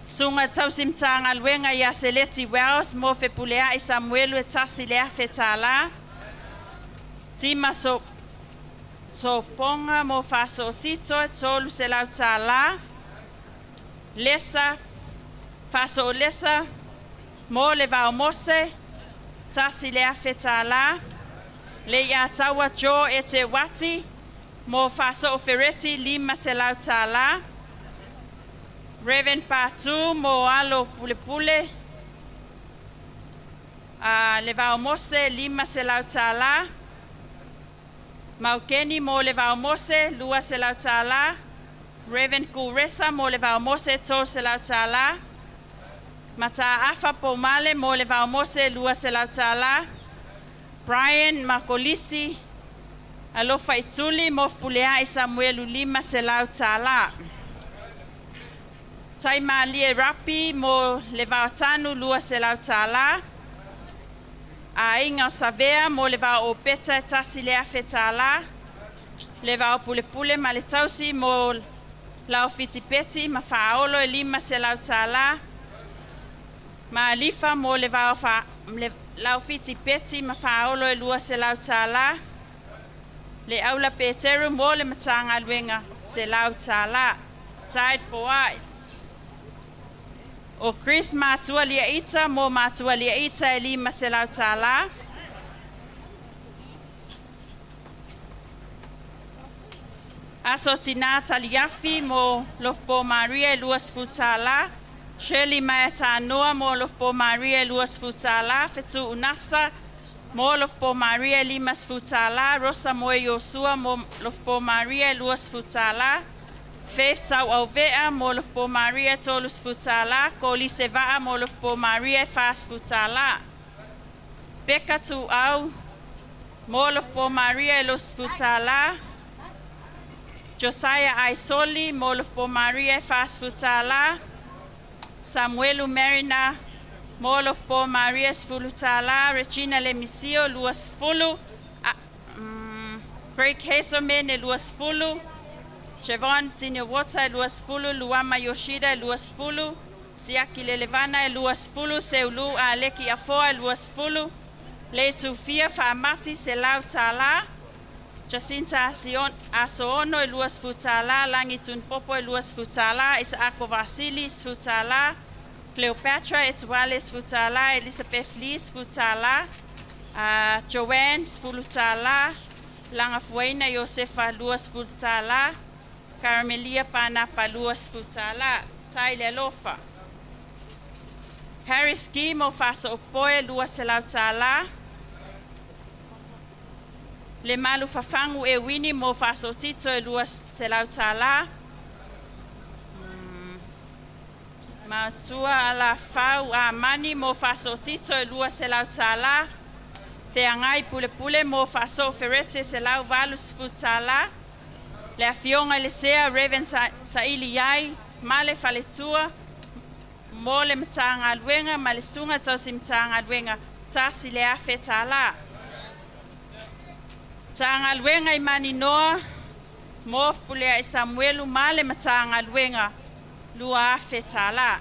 Sunga tausim Matagaluega ia se leti Wells mo fe pulea i Samuelu e tasi le afe tala. Tima so ponga mo faso tito e tolu se lau tala. Lesa, faso lesa, mo le vao mose, tasi le afe tala. Le ia tawa jo e te wati, mo faso ofereti lima se lau tala. Reverend Patu mo alo pule pule. Le vao mose lima se lau tala. Maukeni mo le vao mose lua se lau tala. Reverend Kuresa mo le vao mose to se lau tala. Mata afa pomale mo le vao mose lua se lau tala. Brian Makolisi alofa ituli mo pulea i Samuelu lima se lau tala. Tai malie rapi mo le vao tanu lua se lau tala. A inga o savea mo le vao o peta e tasi le afe tala. Le vao pule pule ma le tausi mo lau fitipeti ma faolo e lima se lau tala. Ma alifa mo le vao lau fitipeti ma faolo e lua se lau tala. Le aula Peteru mo le Matagaluega se lau tala. Tied for wide. O Chris matua lia ita mo matua lia ita e lima se lau tala. Aso tina taliafi mo lofpo Maria e luas futala. Shirley Maeta Noa mo lofpo Maria e luas futala. Fetu unasa mo lofpo Maria e limas futala. Rosa moe Yosua mo lofpo Maria e luas futala. Faith tau au vea mo lofpo Maria tolus futala. Koli se vaa mo lofpo Maria e fas futala. Beka tu au mo lofpo Maria e los futala. Josiah Aisoli mo lofpo Maria e fas futala. Samuelu Merina mo lofpo Maria e futala. Regina Lemisio luas fulu. Craig Hazelman e luas fulu. Chevron Tino Wata e luas fulu, Luama Yoshida e luas fulu, Siaki Lelevana e luas fulu, Seulu a Aleki Afoa e luas fulu, Leitu Fia Faamati se lau tala, Jacinta Asoono e luas futala, Langitun Popo e luas futala, Isaako Vasilis futala, Cleopatra Etuales futala, Elizabeth Lis futala, Joanne futala, Langafuena Josefa luas futala, Carmelia Pana Paluas futala, Taile Lofa. Harris Kimo faso opoe luas se lau tala. Le malu fafangu e wini mo faso tito e luas se lau tala. Matua ala fau a mani mo faso tito e luas se lau tala. Feangai pule pule mo faso ferete se lau valus futala. Le afionga le sea Reverend Saili Yai, male faletua, mo le Matagaluega, ma le sunga tausi Matagaluega, tasi le afe tala. Matagaluega i mani noa, Mof pulea e Samuelu male Matagaluega lua afe tala.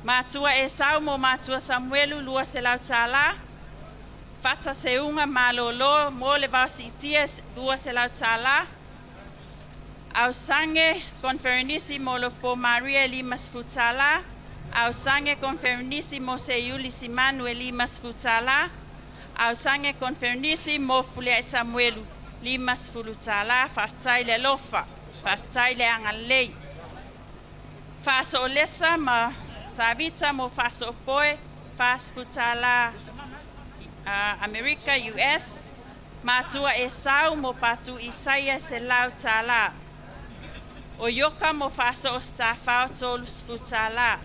Matua e sau mo matua Samuelu lua se lau tala. Fata seunga malolo mo le vausitia lua se lau tala. Au sange conferenissimo lo po Maria Limas Futala. Au sange conferenissimo se Yulis Emmanuel Limas Futala. Au sange conferenissimo pulea Samuelu Limas Fulutala. Fatai le lofa. Fatai le angalei. Faso lesa ma Tavita mo faso poe, fas futala America, US. Matua e sau mo patu Isaia se lau tala. O yoka mo faso o stafao tolus futala.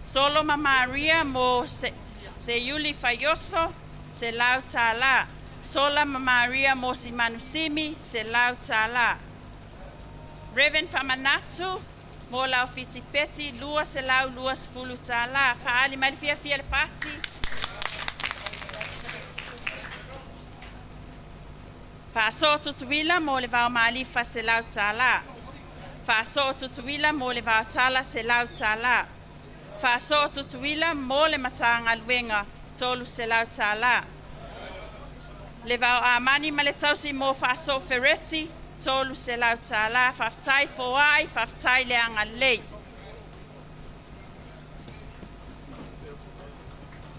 Solo ma Maria mo se Yuli Fayoso se lau tala. Sola ma Maria mo si Manusimi se lau tala. Reverend Famanatu mo lau fitipeti lua se lau lua sfulu tala. Faali malifia fia le pati. Faaso tutuila mo le vau malifa se lau tala. Faaso tutuila mo le vau tala se lau tala. Faaso tutuila mo le Matagaluega tolu se lau tala. Le vau amani ma le tausi mo faaso fereti tolu se lau tala. Faftai foai, faftai le angalei.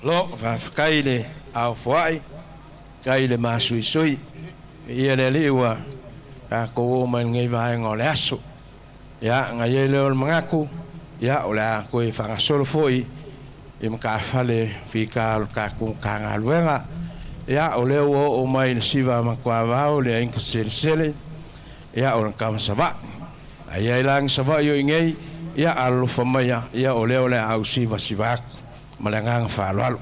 Lo, fafkai le au foai, kai le masui sui. Ia le liwa, ka ko man ngai vai ngole aso. Ya ngai le ol mangaku, ya ola ko e fanga solo foi. Im ka fale fika ka ku ka Luenga. Ya ole o mai le siva ma kwa vao le in sele. Ya orang kam saba. Ai lang saba yo ngai ya alu famaya ya ole au siva sibak. Malangang fa lalu.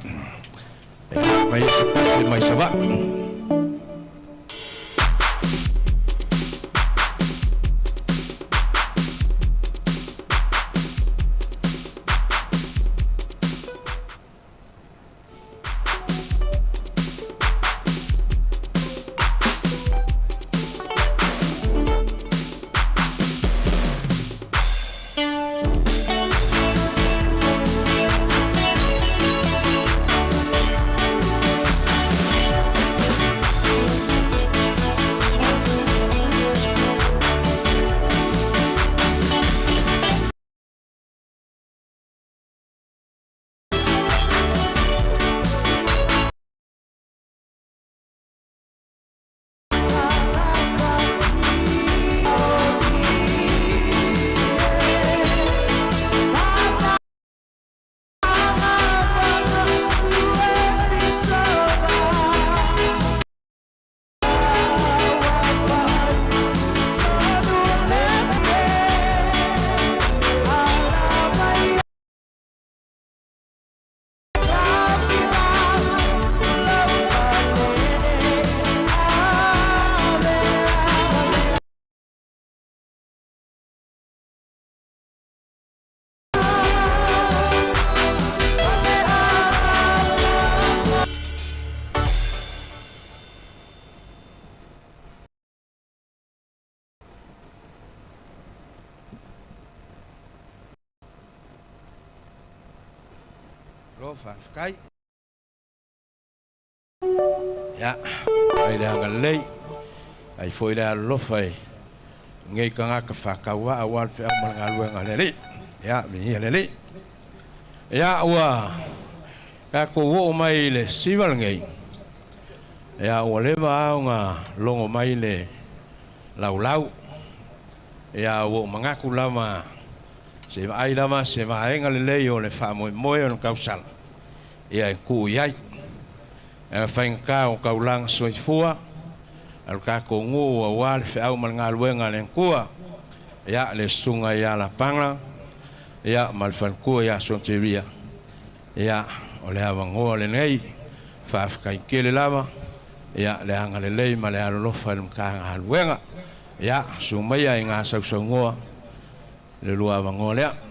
Mai saba. Fafkai ya ai le ngalei ai foi le lofai ngai kanga ka fakawa awal fe amal Luenga lele ya mi lele ya wa ka ko wo mai le sival ngai ya o le va nga longo mai le lau ya wo mangaku lama se ai lama se va en le yo le fa mo no kausal ia ku iai fainga o kaulang soifua al ka ko ngu o wal fe au mal Luenga len kua ya le sunga ya la panga ya mal fan ku ya sonteria ya o le avango le nei fa kai kele lava ya le anga le lei ma le alo fa ka Luenga ya sumaya nga sa songoa le lua avango le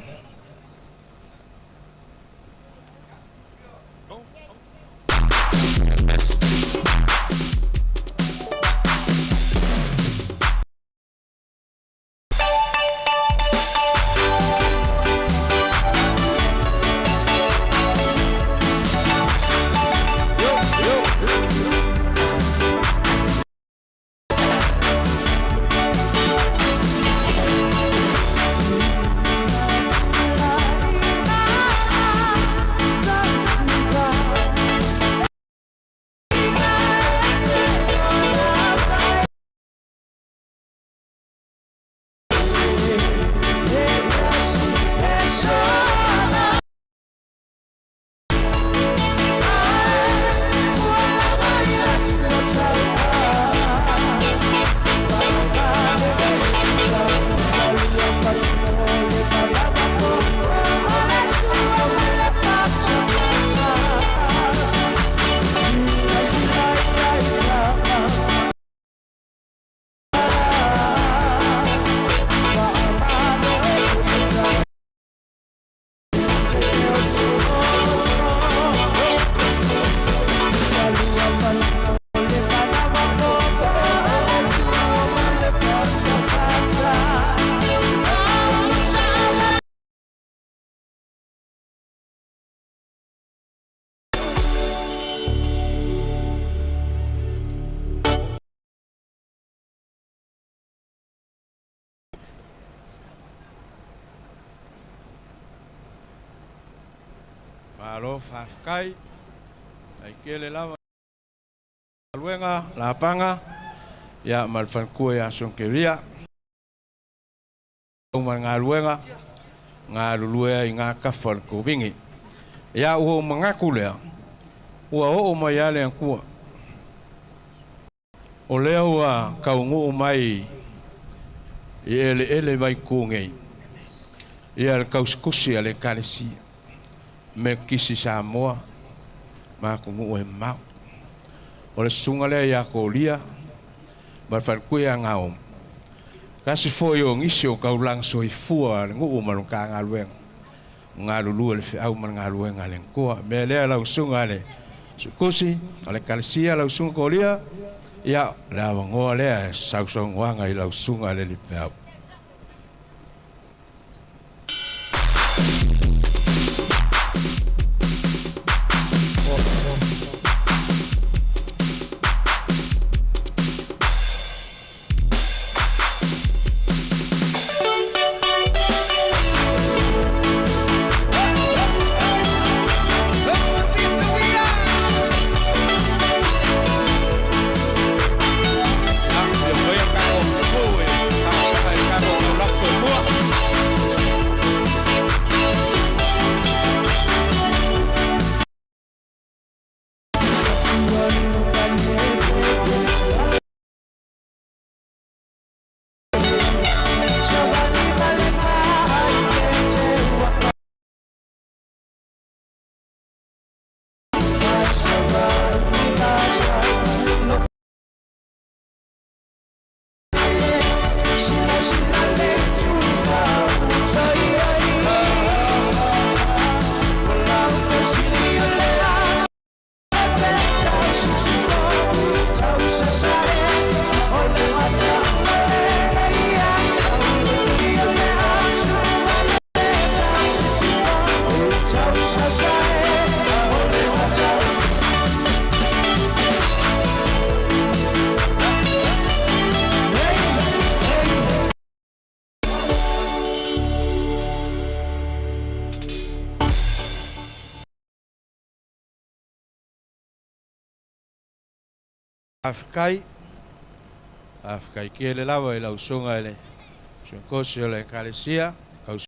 Malo whawhkai. Ai kele lawa. Luenga, la panga. Ia malwhankua ia sonkeria. Umar ngā luenga. Ngā lulua i ngā kawhar ko wingi. Ia ua mangaku lea. Ua o mai ale ang kua. O lea ua kaungu mai i ele mai kūngei. Ia le kauskusi ale kalesi. Me kisi sa moa. Ma kungu e mau. O le sunga lea ia ko lia. Marfan kuia ngau. Kasi foi o ngisi o kaulang soifua le ngu umaru ka ngā luenga. Ngā lulu le whiau man ngā luenga le nkua. Me lea lau sunga le sukusi. Ale kalesi lau sunga ko lia. Ia, la wangoa lea sausong wanga i lau sunga le lipau. Afkai kele lawa i lau sunga ele sunkosi ole kalesia kaus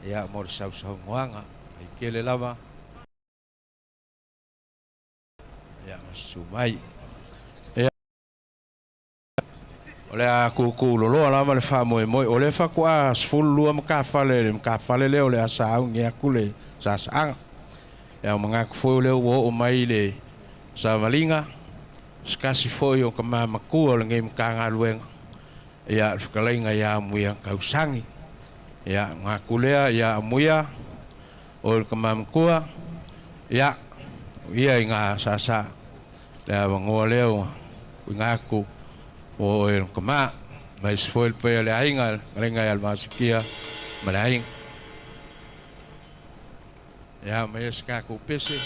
ia mor sausau ngoanga i kele lawa ia masumai ia ole a kuku lolo lama le fa moi ole fa kwa sfulu mkafale le ole asa au ngia kule sa sang ia mangaku foi le o mai le sa malinga skasi foi o kama makua le ngem kanga luenga ia fkalainga ia muia kausangi ia ngakulea ia muia o kama makua ia inga sasa le bango leo ngaku o kama mais foi pe le ainga lenga al masikia malaing ia mais kaku pese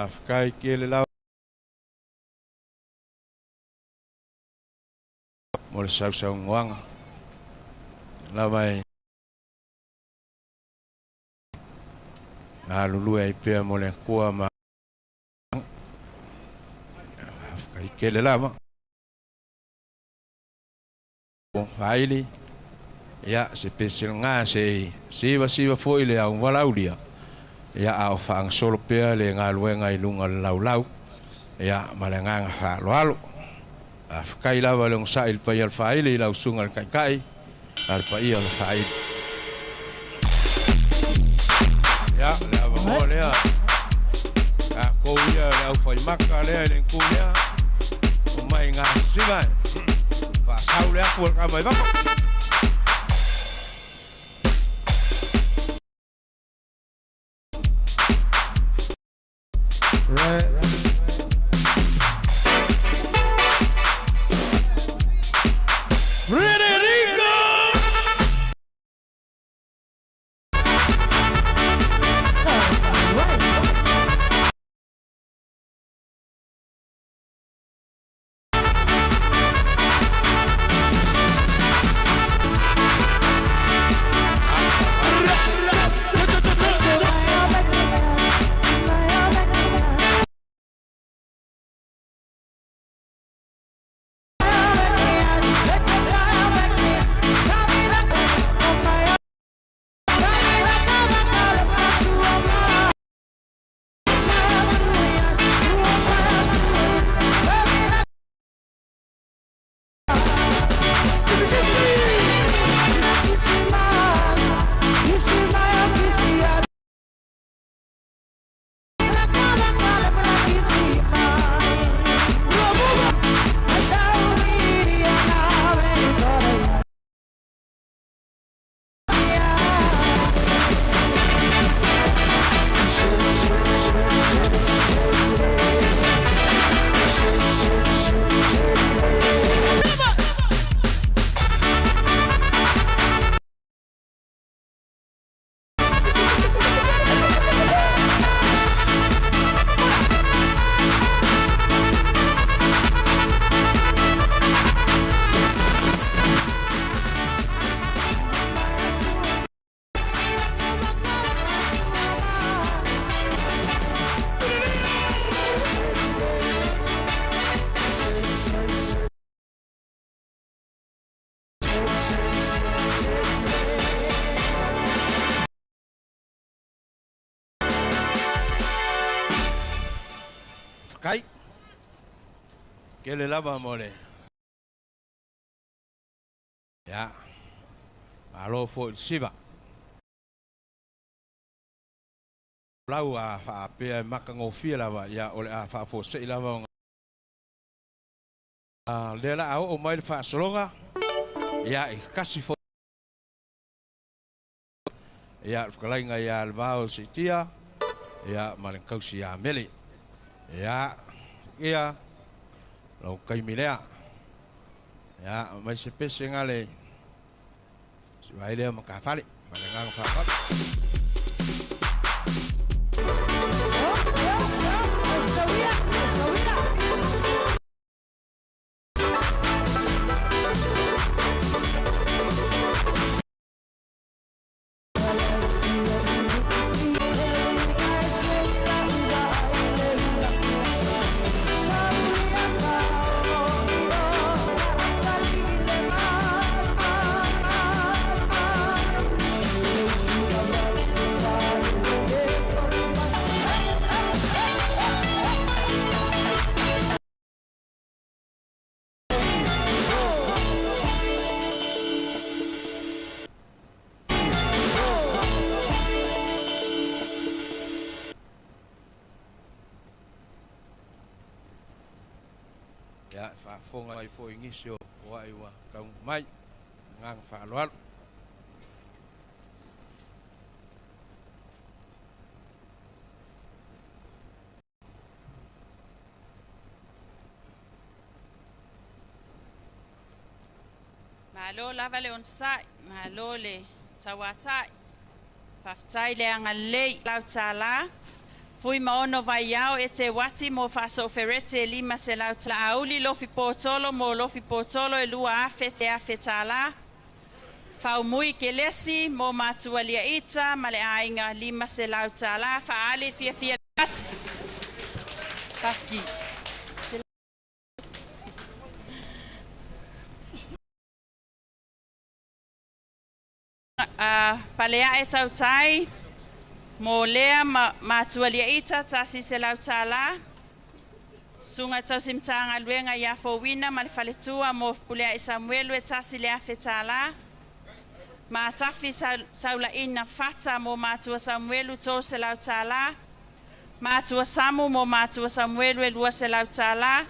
Afkai kele lau. Mole sau ngoanga. Lavai. Lulu ai pea mole kua ma. Afkai kele lama. Faili. Ya se pesel nga se siva foi le au walaulia. Ya au faang solo pea le ngā luenga I lunga lau. Ya malenganga fa loalo. Afkai lava le ngsa il pa il faili lau sunga kai. Al pa ia le faili. Ya lava mo le a. Ko ia le au fai maka le le kuia. O mai ngā siva. Fa sau le aku ka mai bako. Right. Kai. Kele lava mole. Ya. Alo fo siva. Lau a fa pe makango fia lava ya ole a fa fo se lava. Le la au o mai fa solonga. Ya kasi fo. Ya kalainga ya albao sitia. Ya malenkausi ya meli. Ya, iya, lau kai milea, ya, mai sepesi ngale, siwai dia makafali, malengang fafali. Ya, fa fonga ai fo ingisio wa iwa kau mai ngang fa loal. Malo lava le onsai, malo le tawatai. Faftai le angalei lau tala. Fui maono vai ao e te wati mo faso ferete e lima se lau tala auli lofi potolo mo lofi potolo e lua afe te afe tala. Fau mui ke lesi mo matua lia ita ma le ainga lima se lau tala fa ali fia fia ati. Paki. Palea e tautai mo lea matua lia ita tasi se lau tala. Sunga tau simtanga luenga ya fowina ma le faletua mo pulea i Samuelu e tasi le afe tala. Ma tafi saula ina fata mo matua Samuelu to se lau tala. Matua Samu mo matua Samuelu e lua se lau tala.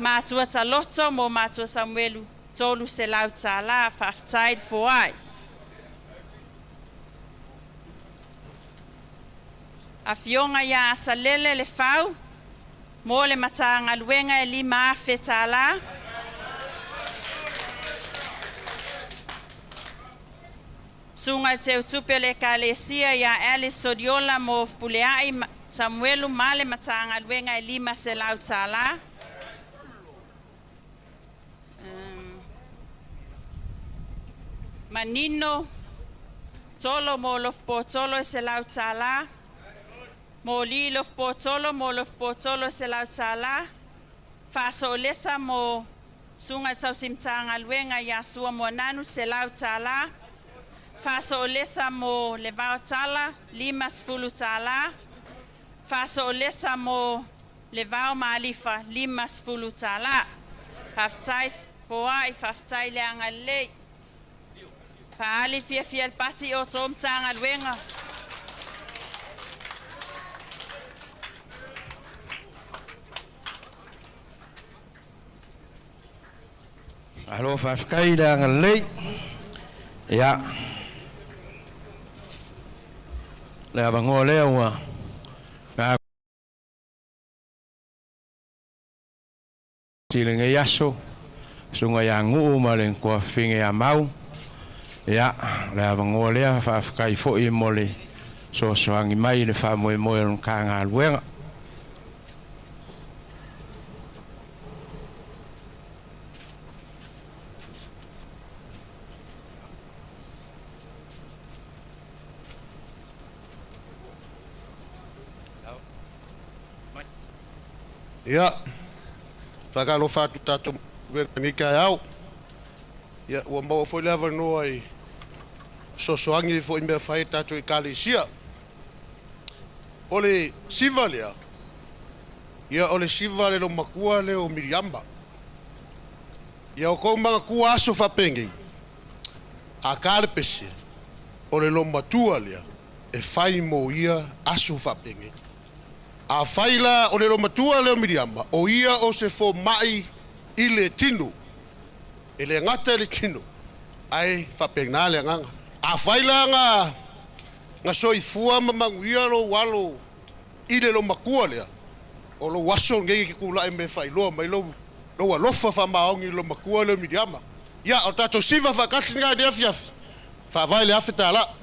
Matua Taloto mo matua Samuelu tolu se lau tala. Faftaid foai. A fionga ya asalele le fau. Mo le Matagaluega e lima afe tala. Sunga te utupe le kalesia ya Alice Sodiola mo puleai Samuelu ma le Matagaluega e lima se lau tala. Manino tolo mo lof potolo e se lau tala. Mo li lof potolo se lau tala. Faso lesa mo sunga tau Matagaluega ya sua mo nanu se lau tala. Faso lesa mo le vao tala, lima sfulu tala. Faso lesa mo le vao malifa, lima sfulu tala. Haftai foai, haftai le angalei. Paali fia fia pati o tom Matagaluega. Alo fafkai le angalei. Ya. Le abango le ua. Tilinga yaso. Sunga ya ngu ma le kwa finge ya mau. Ya, le abango le fafkai fo I mole. So soangi mai le fa moe moe on kanga luenga. Ya, whakalo whātu tātou wena kai au. Ya, ua maua foi lewa noa I sosoangi foi mea whai tātou I Kalesia. Ole siva lea. Ya, ole siva le lo makua le o Miriamba. Ya, o kou mga kua aso whapengei. A kāle pese. Ole lo matua lea. E whai mo ia aso whapengei. A faila o le romatua leo Miriamba, o ia o se fo mai I le tino, e le ngata le tino, ai whapengna le nganga. A faila nga soifua mamanguia lo walo I le romakua lea, o lo waso ngei ki kula e me whailoa mai lo alofa whamaongi lo makua leo Miriamba. Ia, o tato siva whakati nga dea fiaf, whawai le awhita ala.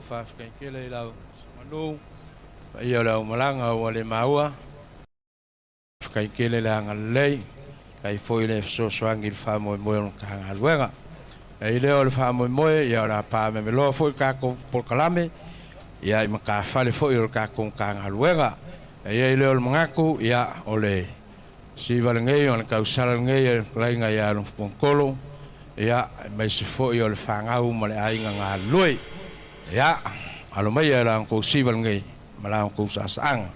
Whawhikai kele lau manu. Ia lau malanga o le maua. Whkai kele la ngalei. Kai foi le sosoangi le whamoe o Tausala. E leo le whamoe ia ora pā me loa foi kako polkalame. Ia i maka whale foi o kako Tausala. E leo le mangaku ia o le siwale ngei o le Tausala ngei e lainga ia no pongkolo. Ia mai se foi o le whangau ma le ainga ngā loi. Ia alo mai ia la ko siwale ngei ma la ko sasaanga.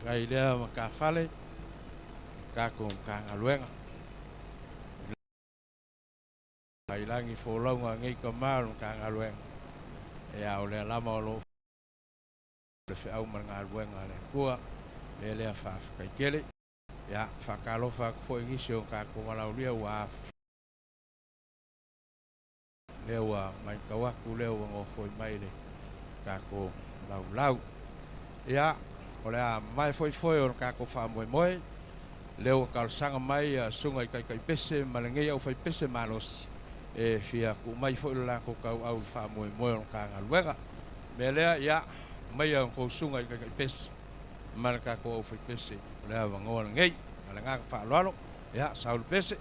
Kai lea maka whale, kako Tausala. Kai langi wholaunga ngei ka maru Tausala. E au lea lama o lo le whiau ma Tausala le kua. E lea whawhikai kele. Ia whakalofa kua ingisi o kako malaulia wa lea wa mai kawaku lea wa ngofoi mai le kako lau. Ia o lea mai foi o kako whamoe leo kalsanga mai sunga i kai pese malengei au fai pese malos e fia ku mai foi la ko kau au whamoe o Tausala. Me lea ia mai au ko sunga i kai pese malaka ko au fai pese lea wangoa ngei malanga ka whaaloalo ia saul pese.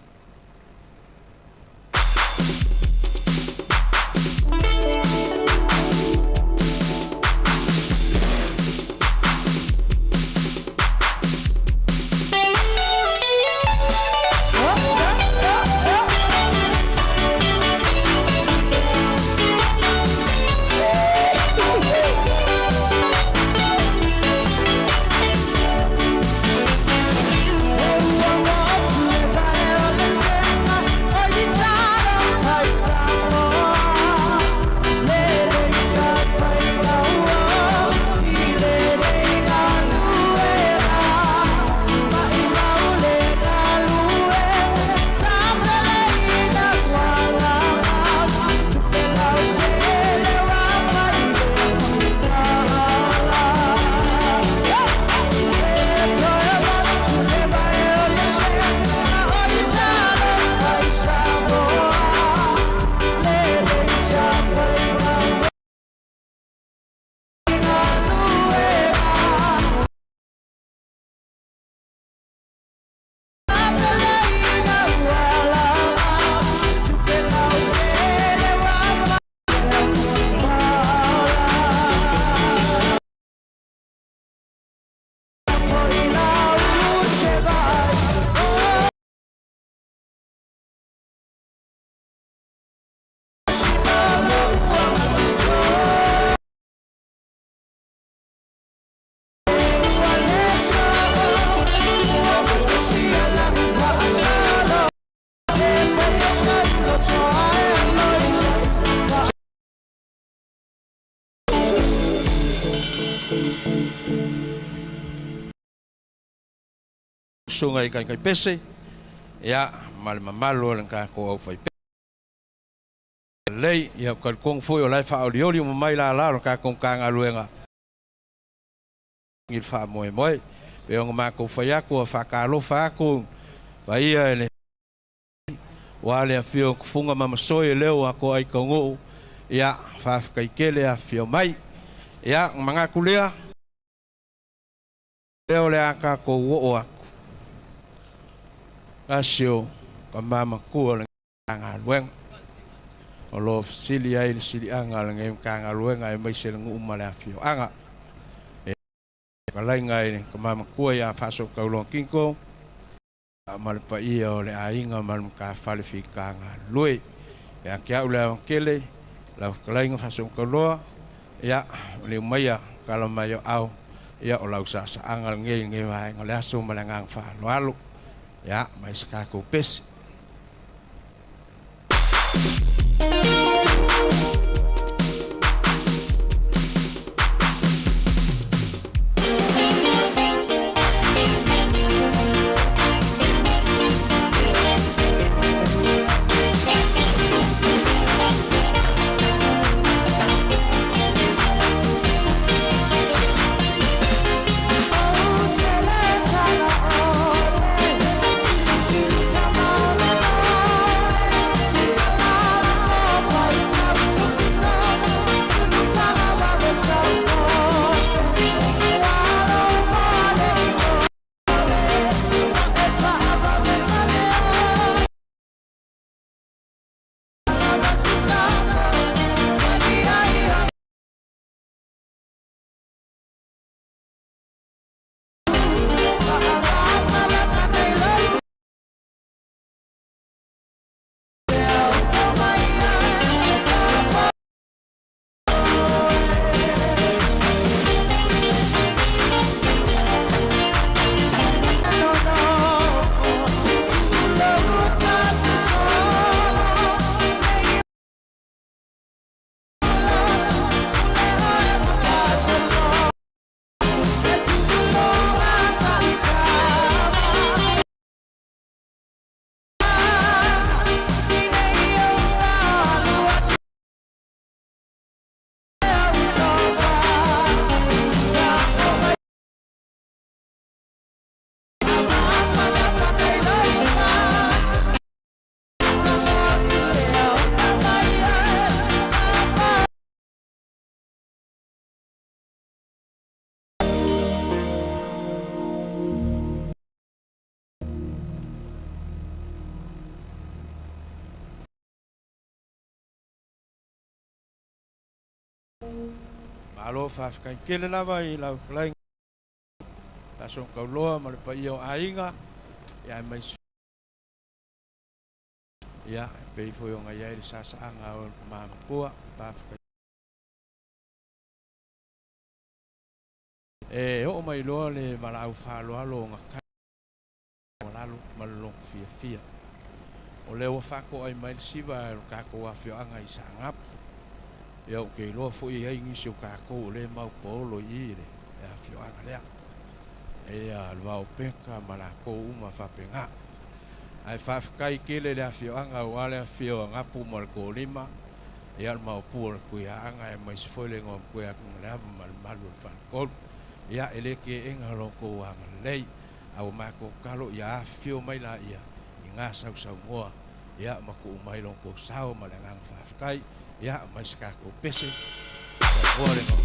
Sunga i kai pese Ia mal mamalo le ka ko au fai. Lei ia ka kong foi o lai fa o lioli mo mai la la ka kong kanga luenga. Ngil fa moe moe. Pe o ma ko fai ako fa ka lo fa ko. Vai ia le. Wale a fio funga mama soe leo ako ai ka ngo. Ia fa kai kele a fio mai. Ia manga kulea. Leo le aka ko wo ako. Asio ka mama ko le kanga luenga. O lo sili ai sili anga le kanga luenga e mai se ngu umale a fio anga. Ka lai ngai ka mama ko ia fa so ka lo kinko. Mal pa ia o le ainga mal ka falifika nga lui ya kia ula kele la klainga fa so koloa ya le maya kala mayo au ya o la usa sa angal nge wa nga le aso malangang fa lo ya mai ska ko pes Alo fa kai kele lava I la klaing la so ka loa ma le pa io ainga ya mai ya pe foi nga ya sa sa anga o ma ko pa o mai lo le ma la fa lo alo nga ka la lo ma lo fia o le o fa ko ai mai siva ka ko a fio anga I sa ngap ia o ke loa fo ia ingi se o kako le mau polo I le ia fio anga lea ia lua o peka ma la ko uma fa penga ai fa kai kele le fio anga o ale fio anga pu mo ko lima ia mau pu ko ia anga e mai se foi le ngom ko ia ko le mal malu fa ko ia ele ke enga lo ko anga lei au ma ko kalo ia fio mai la ia inga sau sau moa ia ma ko mai lo ko sau ma le ngang fa kai ya mas kako pese ore no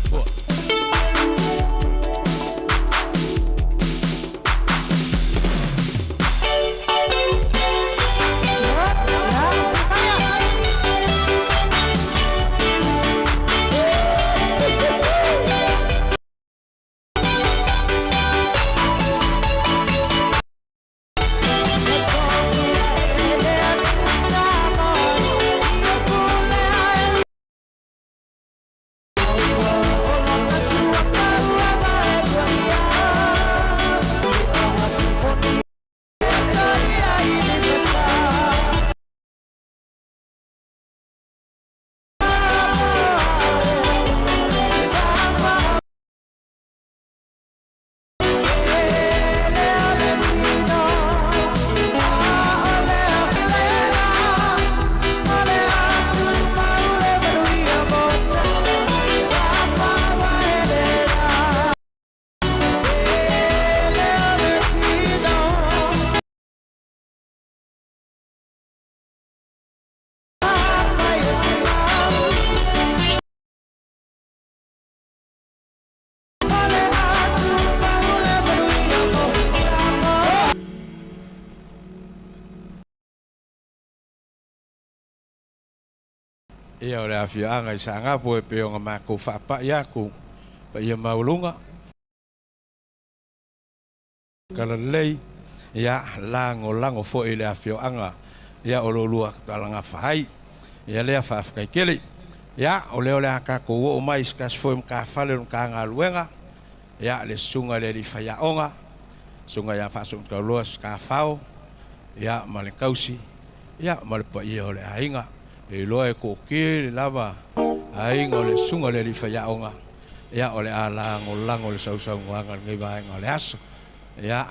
Ia o le afianga I sa ngapo e peonga mako whapa I aku. Pa ia maulunga. Kala lei. Ia lango fo I le afianga. Ia o lo lua talanga whahai. Ia lea whafkai kele. Ia o leo le akako o mai skas fo ka whale ka ngā luenga. Ia le sunga le li whaiaonga. Sunga ia whasung ka loas ka whao. Ia ma le kausi. Ia ma le pa ia o le ainga. E loa e kōke le lava. Ainga o le sunga le li whaiaonga. Ia o le a lango le sausau ngoanga ngai vaenga o le aso. Ia.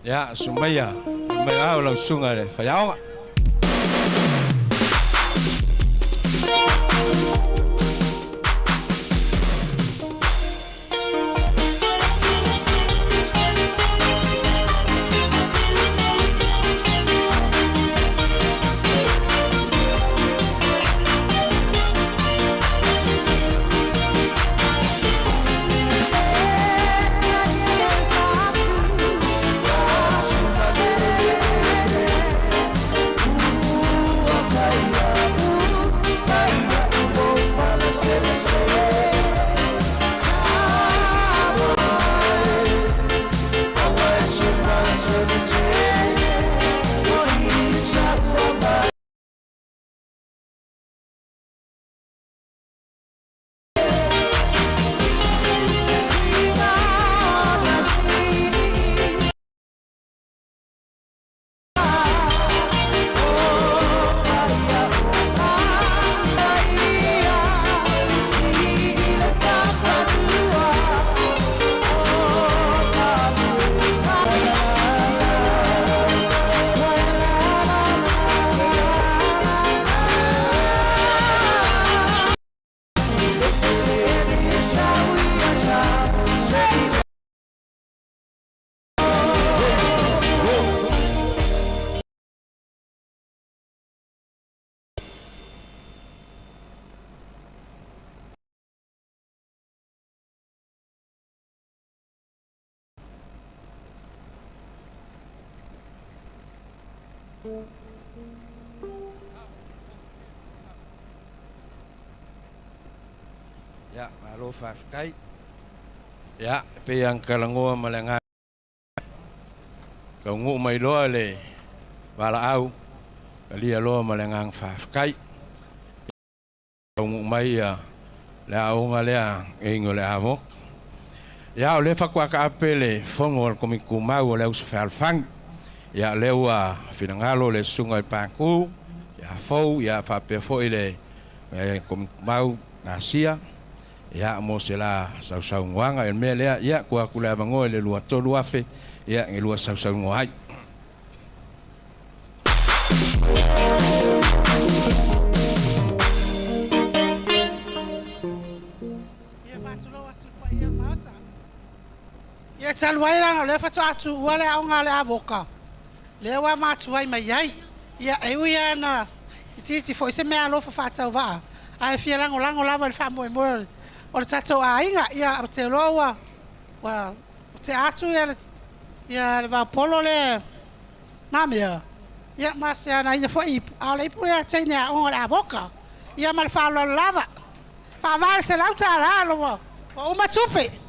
Ia sumaya. Mai au lau sunga le whaiaonga. Ya, malo whafkai. Ya, pe yang kalangoa malanga. Kau ngu mai loa le wala au. Kalia loa malangang whafkai. Kau ngu mai le aunga lea ingo le amok. Ya, o le whakua ka apele whongo al komiku mau o le usa whalfang. Ya, lewa finangalo le sungai pangku. Ya, fau, ya whapefo I le komiku mau nasia. Ya mo sela sau nguanga el melea ya ku aku la bango le lua tolu afe ya ngi lua sau nguai ya matulo atu pa ia mata ya talwai la le fa atu wala onga le avoka le wa matuai mai ai ya eu ya na titi foi se me alo fa tau va ai fia lango lava fa mo o le tatou ainga ia te roa wa te atu ia le vapolo le mamia ia mas ana ia foi ala I pure tenia on la boca ia mal fa lo lava fa val se la tara lo o ma chupe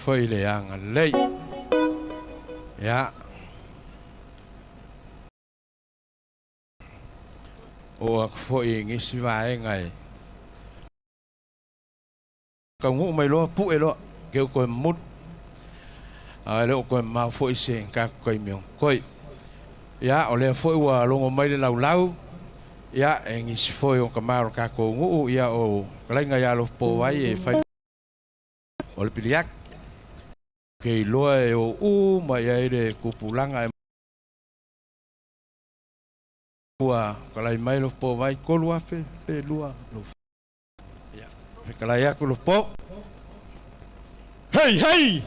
foi le anga lei. Ya. O foi ngisi vai ngai. Kau ngu mai lo pu elo ke ko mut. Lo ko ma foi se ka ko miong koi. Ya ole foi wa longo mai le lau. Ya ngisi foi o kamaro ka ko ngu ya o kalenga ya lo po vai e fai. Ole piliak. Ke loa e o mai ai le kupulanga Kua kalai mai lo po vai kolua fe lua lo. Ya. Fe kalai aku lo po. Hey hey.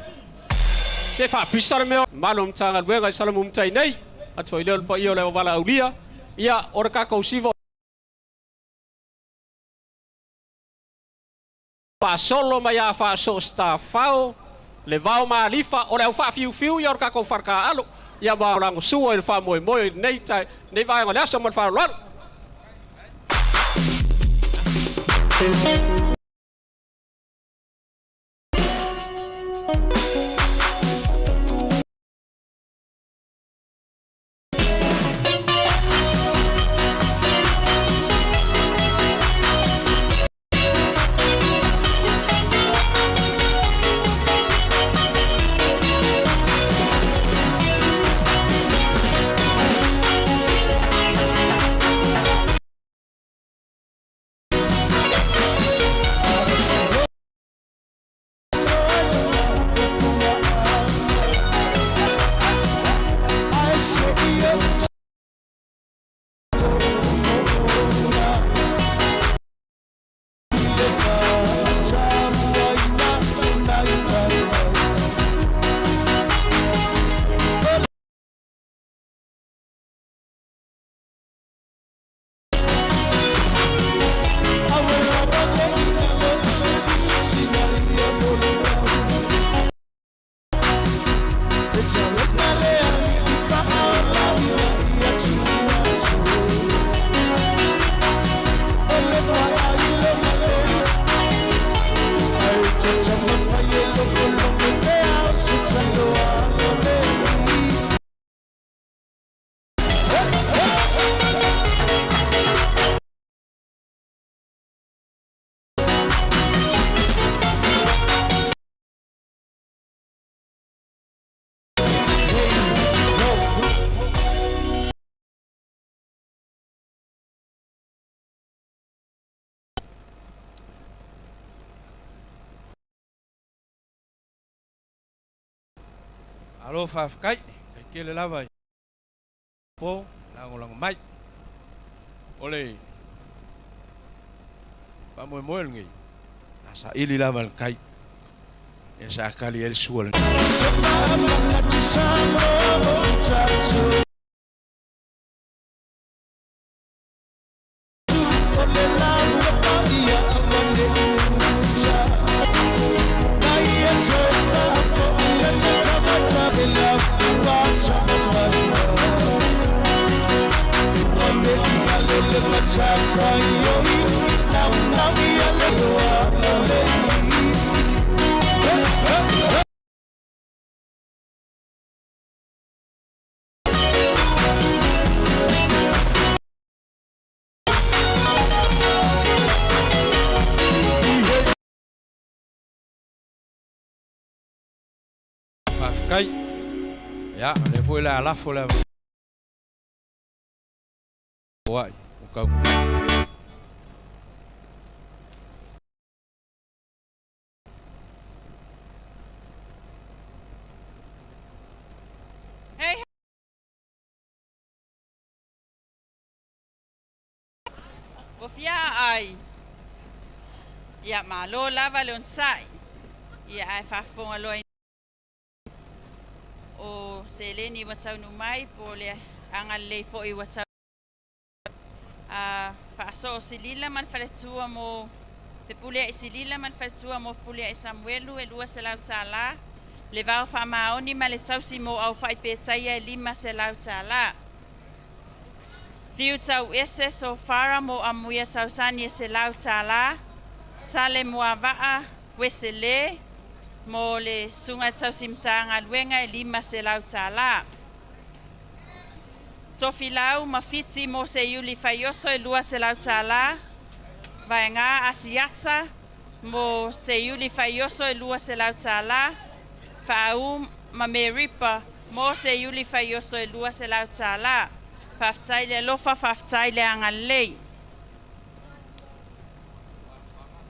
Te fa pisar me malum Matagaluega Salamumu-Tai nei. At foi le po io le wala aulia. Ia orka ko sivo. Pa solo mai a fa so sta fao. Le vao ma lifa o le fa fiu ia orka ko farka alo. Ia ba lango sua il fa moi nei tai nei vai ngale aso mal fa lo. Alo fa kai ke le lava. Po lango mai. Ole. Pa mo ngi. Asa ili lava kai. Esa kali el suol. Kai. Ya, le fue la fola. Guay, ukau. Hey. Bofia ai. Ya malo lava le onsai. Ya ai fa fonga lo o seleni watau no mai po le anga le fo I watau fa so silila man faletua mo pe pule silila man faletua mo pule Samuelu e lua se lau tala le va fa maoni ma le tausi mo au fa pe taia lima se lau tala fiu tau ese so fara mo amuia tausani se lau tala sale mo avaa wesele mo le sunga Tausala e 5 se lau tala. Tofilau mafiti mo se iuli faioso e 2 se lau tala. Vaenga asiatsa mo se iuli faioso e 2 se lau tala. Fa'au mameripa mo se iuli faioso e 2 se lau tala. Faftai le lofa faftai le angalei.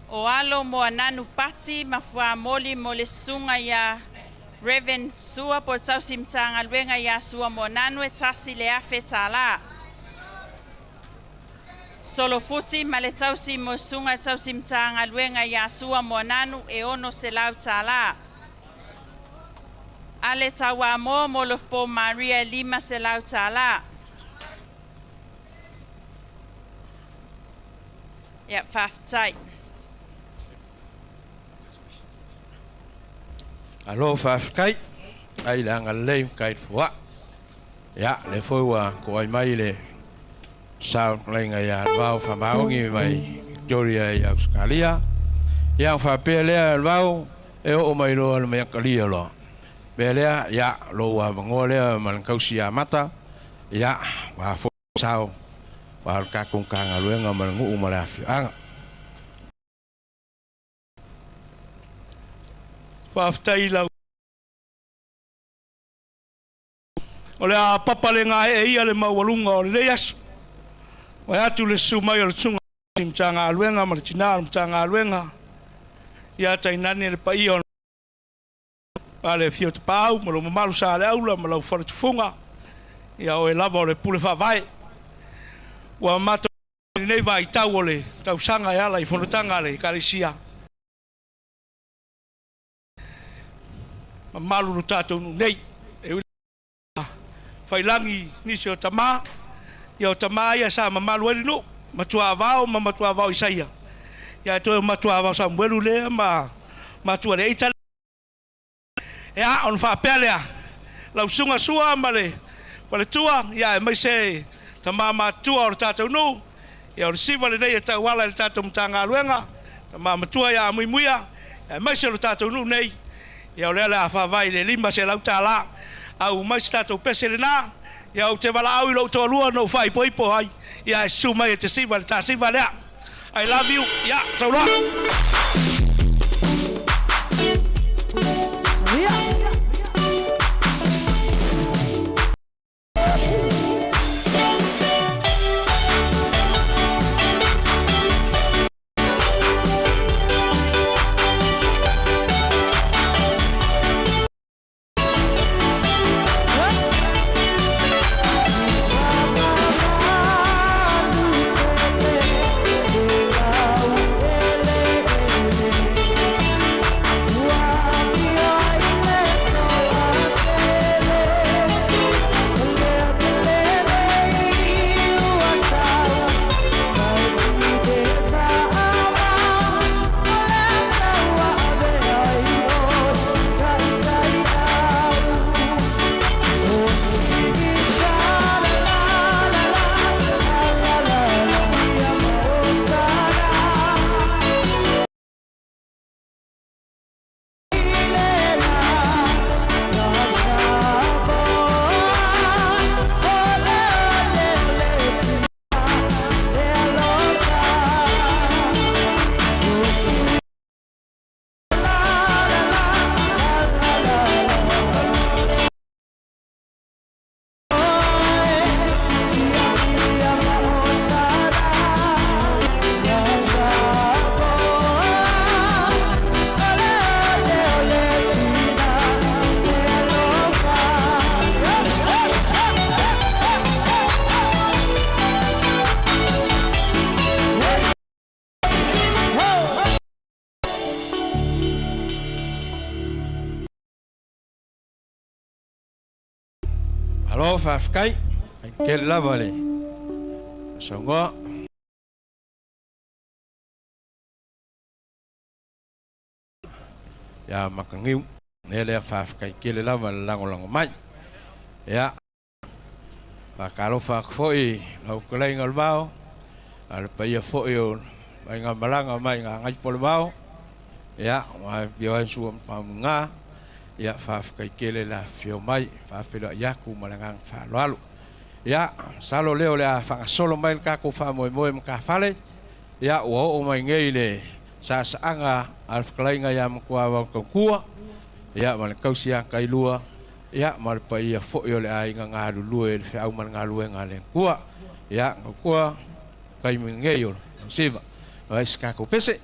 O alo mo ananu pati mafua moli mo le sunga ya Reven sua por Tausala ya sua mo nanu e tasi le afe tala. Solo futi ma le tausi mo sunga Tausala ya sua mo nanu e ono se lau tala. Ale tawa mo lo po Maria 5 se lau tala. Ya faftai. Alo fafkai ai la ngalei kai fua ya le foi wa ko ai mai le sao lenga ya vau fa mau ngi mai Victoria ya Australia ya fa pele vau e o mai lo me kalia lo pele ya lo wa ngole man kausia mata ya wa fo sao wa ka kung ka ngaluenga man ngu malafi anga Whaftai lau. O le a papalenga e ia le maualunga o le reias. Wai atu le sumai o le sunga mtanga aluenga, ma le tina mtanga aluenga. Ia tainani le pai o le fio te pau, ma lo mamalu sa le aula, ma lo whare tufunga. Ia o e lava o le pule whawai. Wa mato nei vai tau o le tausanga e ala i whanatanga le karisia. Malu tatou nei e failangi nisi o tama ia o tama ia sa mamalu ele no matua vao isaia ia to matua vao sa mwelu le matua le ita e a on fa pelea lau sunga sua male pale tua ia mai se tama matua o tatou no ia o siva le nei ta wala le tatou mtanga luenga tama matua ia muimuia ia mai se lo tatou no nei ia ole la fa vai le 5 se lau tala au mai stato peselena ia o te vala au lo to lua no fai poipo ai ia suma e te siva ta siva le I love you ia so lo Alo fafkai ke la vale songo ya makangiu nele fafkai ke la vale lango mai ya pa kalo fa foi lau kelai ngal bao al pa ia foi o ai ngamalanga mai ngai pol bao Ya, wa biwa suam pamunga. Ya, fa kai kele la fio mai, fa filo yaku malangang fa lalu. Ya, salo leo le fa solo mai ka ko fa moi moi ka fale. Ya, o mai ngei le sa anga al klainga ya mkwa wa kua. Ya, mal kausia kai lua. Ya, mal pa ia fo yo le ai nga lulu e fe au mal nga lu nga le kua. Ya, kua kai ngei yo. Siva. Vai ska ko pese.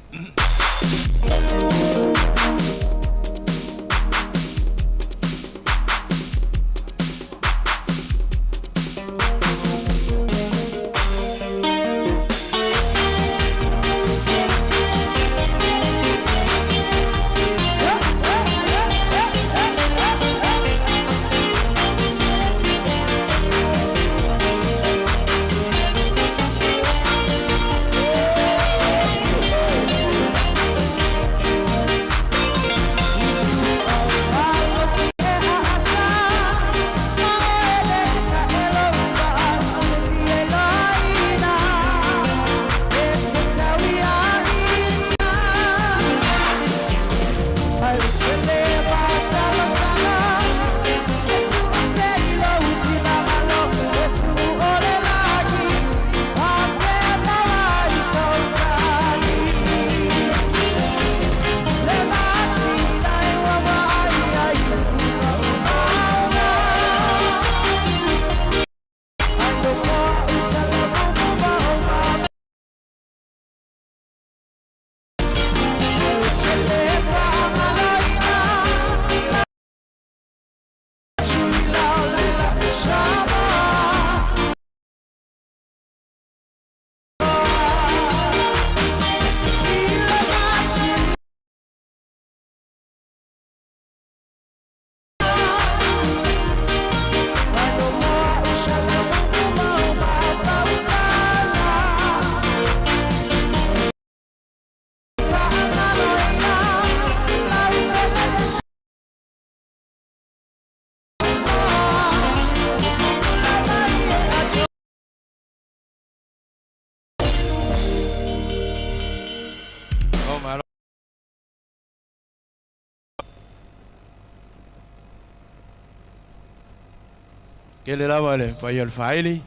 Kele lava le pai al faili.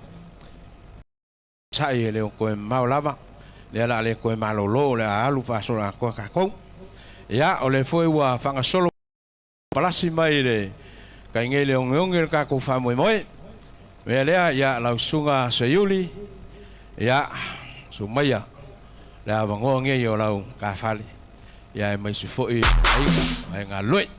Sai le ko mau lava. Le la le ko malolo le alu fa so la ko ka ko. Ya o le foi wa fanga solo palasi mai le ka ngele ngongel ka ko fa moi moi. Me le ya la sunga sayuli. Ya sumaya. La bango nge yo la ka fali. Ya mai si foi ai nga loi.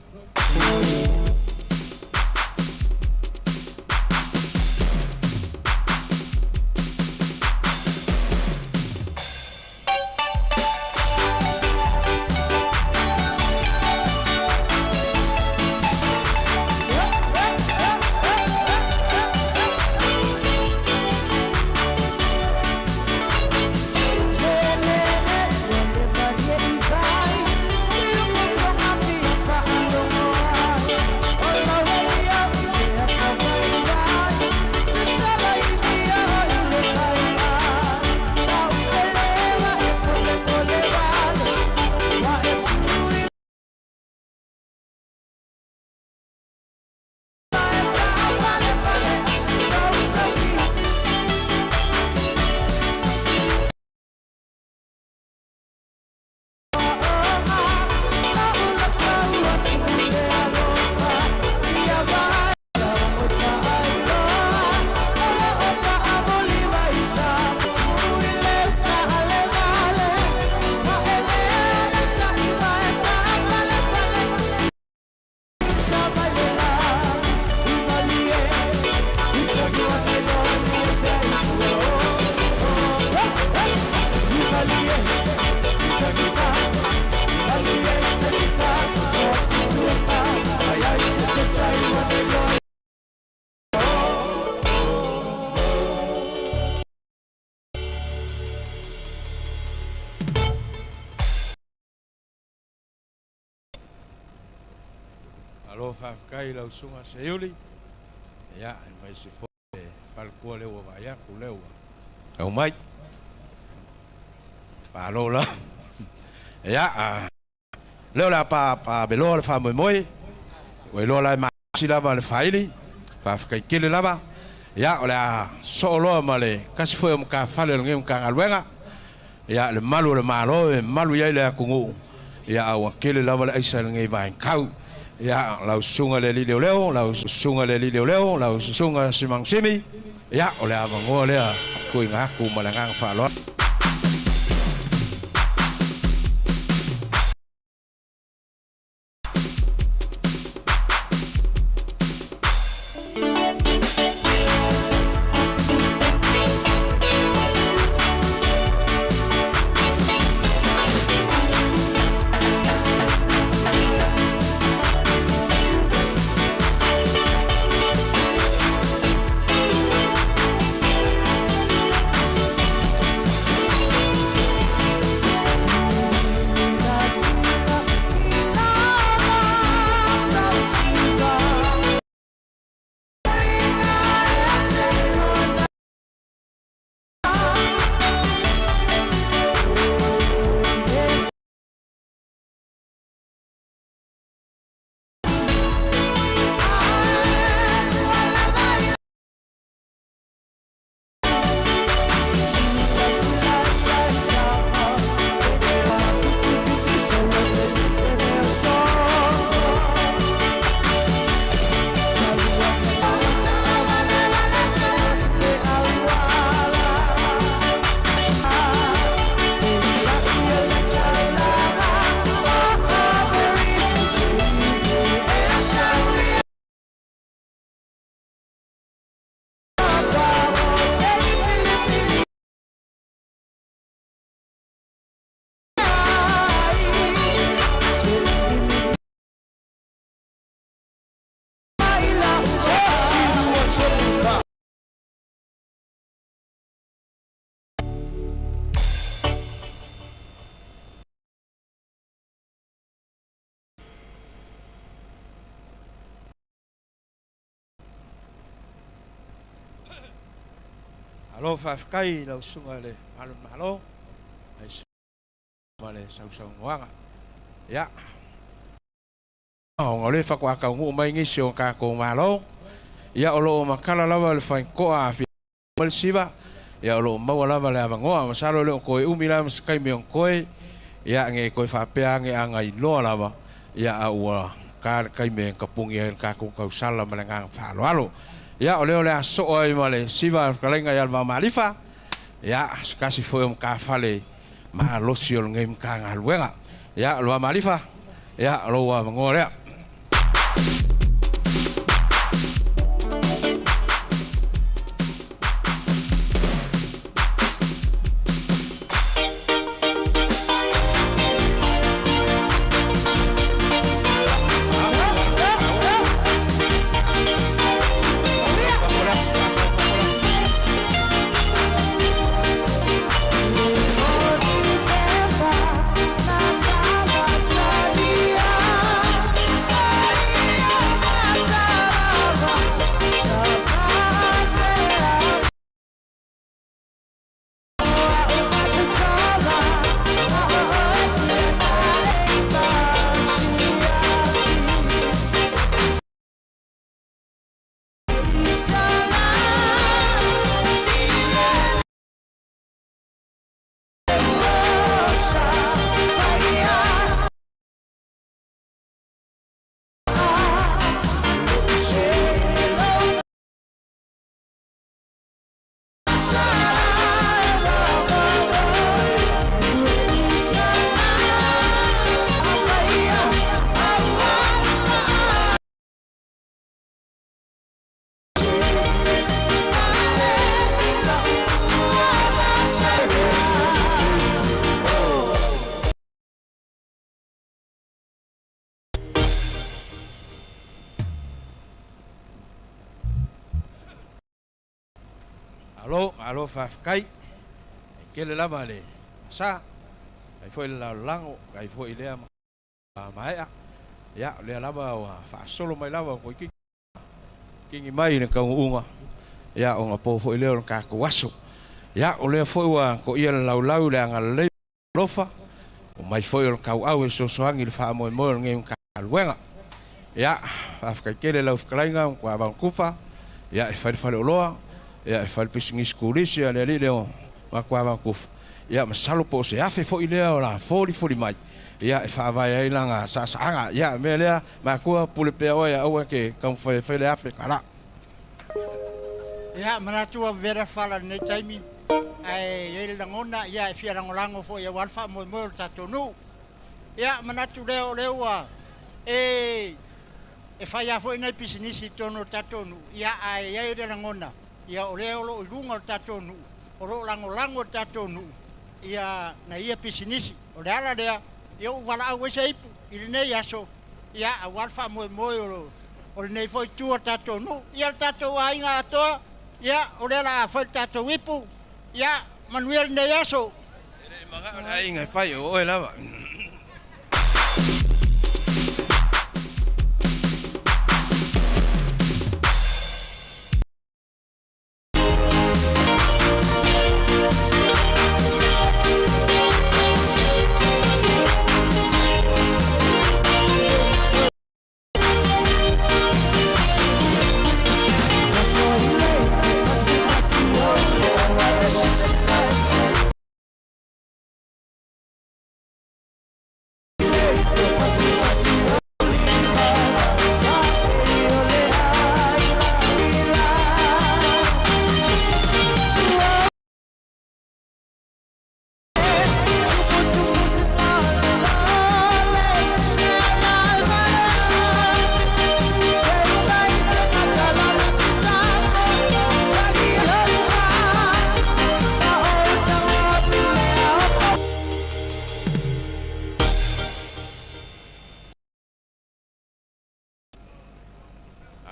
Alo fa kai la sunga sayuli. Ya mai si fo pal ko le wa ya ku le wa. Au mai. Pa lo la. Ya leo la pa belo le fa moi we lo la ma si lava le faili pa kai kile lava ya ola so lo male kasi foi ka fale ngem ka alwenga ya le malo e malu ya le kungu ya awa kile lava le isa ngai vai kau ya la sunga le leo la sunga le leo la sunga simang simi ya ola avango le ku nga ku malanga fa lo Alo fa kai la sunga le malo ai vale sau wanga ya ngole fa kwa ka ngu mai ngi sio ka ko malo ya olo makala lava le fa ko a fi mal siva ya olo ma wala vale avango masalo le ko umila skai mi ko ya nge ko fa pe nge angai lo lava ya awa ka kai me ka pungi ka ko sala malenga fa lo ya ole aso oi male siva kalenga ya malifa ya kasi foi ka fale ma losio ngem ka ngalwenga ya lo malifa ya lo wa ngore alo fa kai ke le lava le sa ai foi la lango ai foi le mai ya le lava wa fa solo mai lava ko ki mai ne ka unga ya onga po foi le ka ko waso ya o le foi wa ko ia lau le anga le lofa O mai foi o kau au e sosoangi le wha moe moe o ngei Matagaluega. Ia, whafkaikele lau whakalainga o kua Vancouver. Ia, e whare oloa. Ia, e whare pisingi skulisi a le leo ma kua Vancouver. Ia, masalo po se afe fo i lea o la foli mai. Ia, e whaavai ai langa saanga. Ia, mea lea, ma kua pule pea oe au ke kaum whai le afe kara. Ia, manatua vera whala nei taimi. Ai ele ngona ia e fia rangolango fo ia walfa mo mo tato no ia manatu leo e fai a fo nei pisinisi tono tato no ia ai ele ngona ia o leo lo lunga tato no o lo lango tato no ia na ia pisinisi o le ala ia o wala au se ipu ile nei aso ia a walfa mo o nei foi tu tato no ia tato ai nga to ia o le la foi tato ipu ya Manuel Neyaso. Mga ai ngai pai o e lava.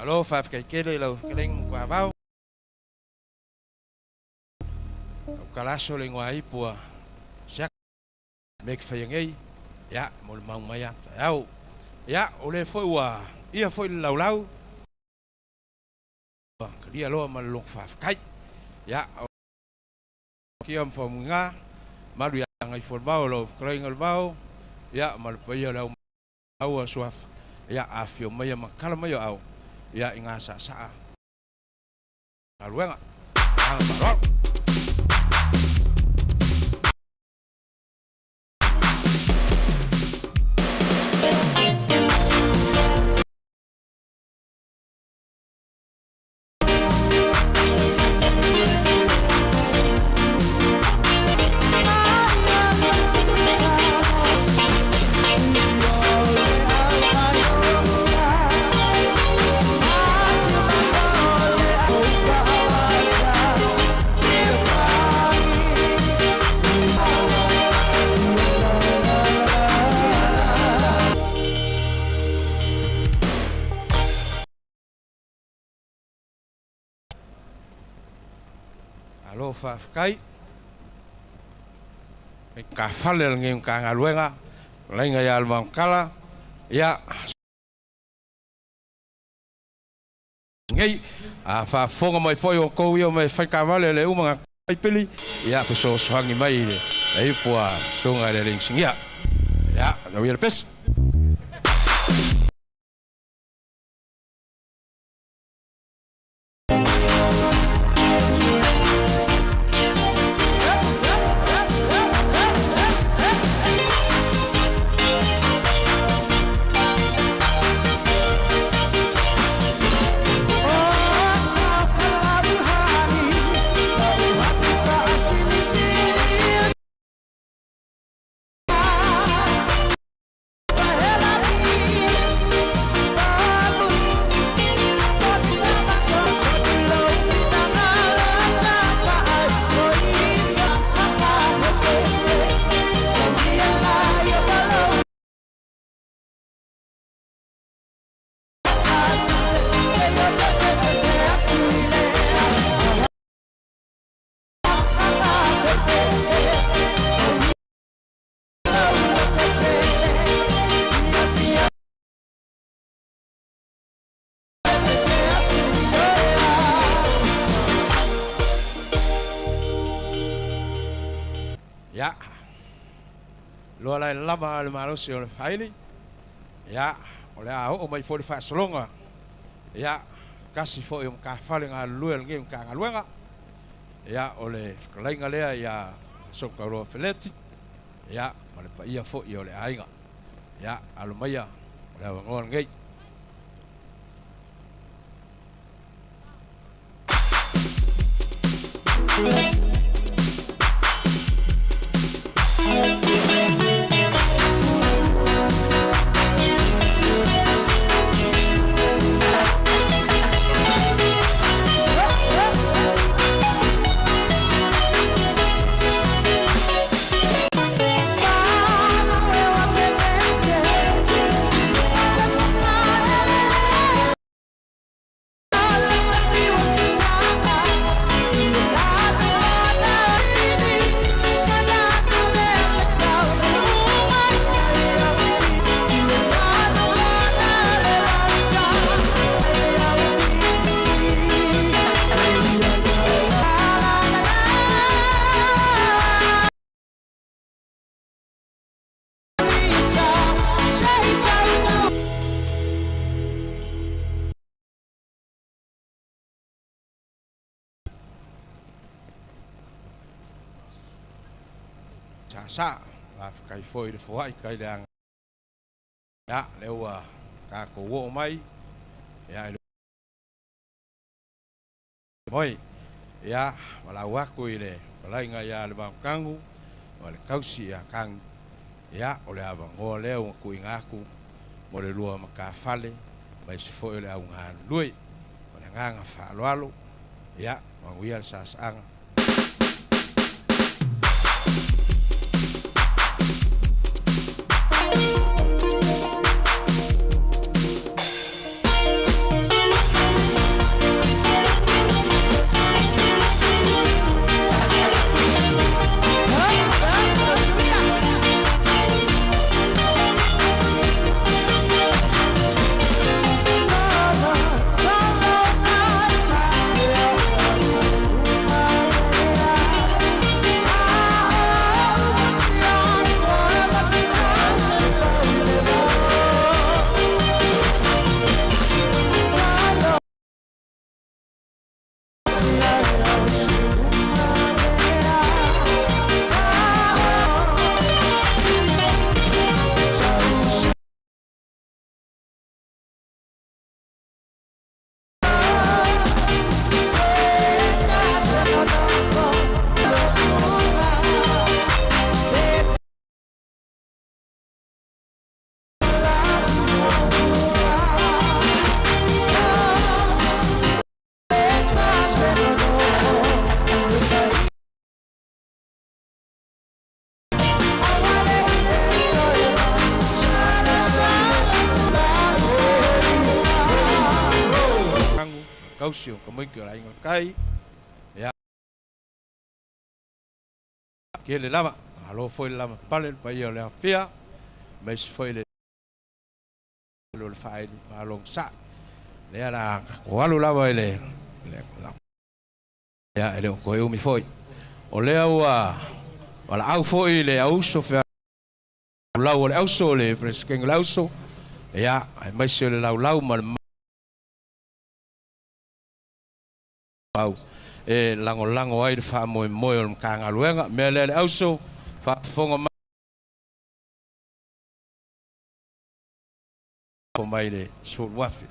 Alo, whafkaikele lau keleng kua vau. Au kalaso le ngua ipua. Siak. Mek whaiangei. Ia, mo le maung mai ata. Au. Ia, o le foi ua. Ia foi le laulau. Kalia loa ma le long whafkai. Ia, au. Kia mwhamunga. Maru ia ngai fol vau lo. Kaleng al vau. Ia, ma le paia lau. Au a suaf. Ia, a fio mai makala mai au. Ya inga sa Aluenga. Alo whafkai. E ka whale ngei ka Matagaluega. Lainga ia alma kala. Ia. Ngei. A whafonga mai foi o kou ia mai whaika wale le umanga kaipili. Ia pe so swangi mai le. Ei pua tunga le ringsingia. Ia. Nau ia le pes. Loa lai lama le marosi o le faili. Ia, o le o mai fo le whaasolonga. Ia, kasi fo i ka whale ngā lue le ngim ka ngā luenga. Ia, o le whakalainga lea ia soka roa wheleti. Ia, ma le pa ia fo i o le ainga. Ia, alo maia, o le awangoa ngei. Sa la kai foi de foi kai dang ya lewa ka ko wo mai ya moi ya wala wa ko ile wala nga ya le bang kangu wala kausi ya kang ya ole ava ngo le o ku inga ku mo le lua maka fale mai se foi le au nga lui wala nga fa lo ya ma wi al sa sang kausio kamoi ke lai kai ya ke le lama alo foi lama pale pa ia le afia mas foi le lo fai malong sa le ala ko alu lava ele ya ele ko eu mi foi o le wa wala au foi le au so fa la o le au so le presken la so ya mas le lau mal au e lango ai fa mo o kanga luenga me le auso fa fonga ko mai le so wafi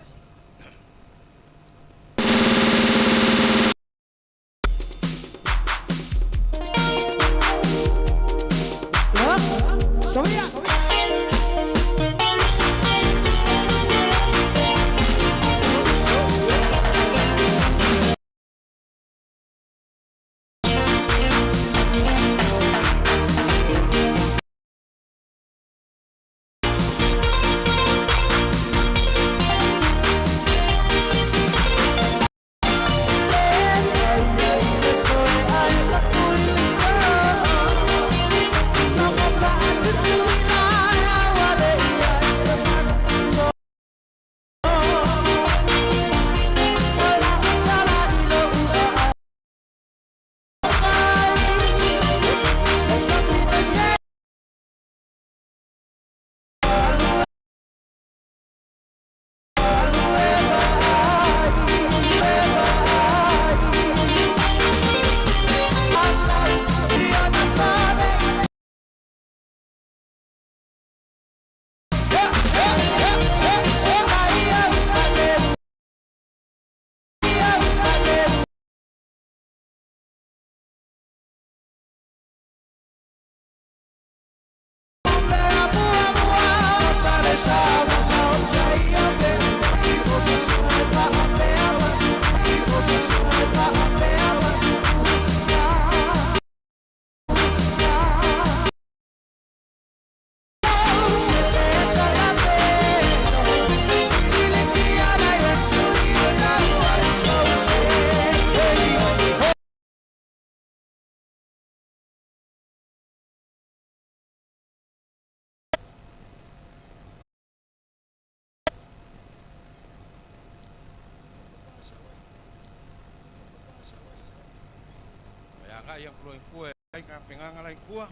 kaya kulo kue ai ka penganga lai kua.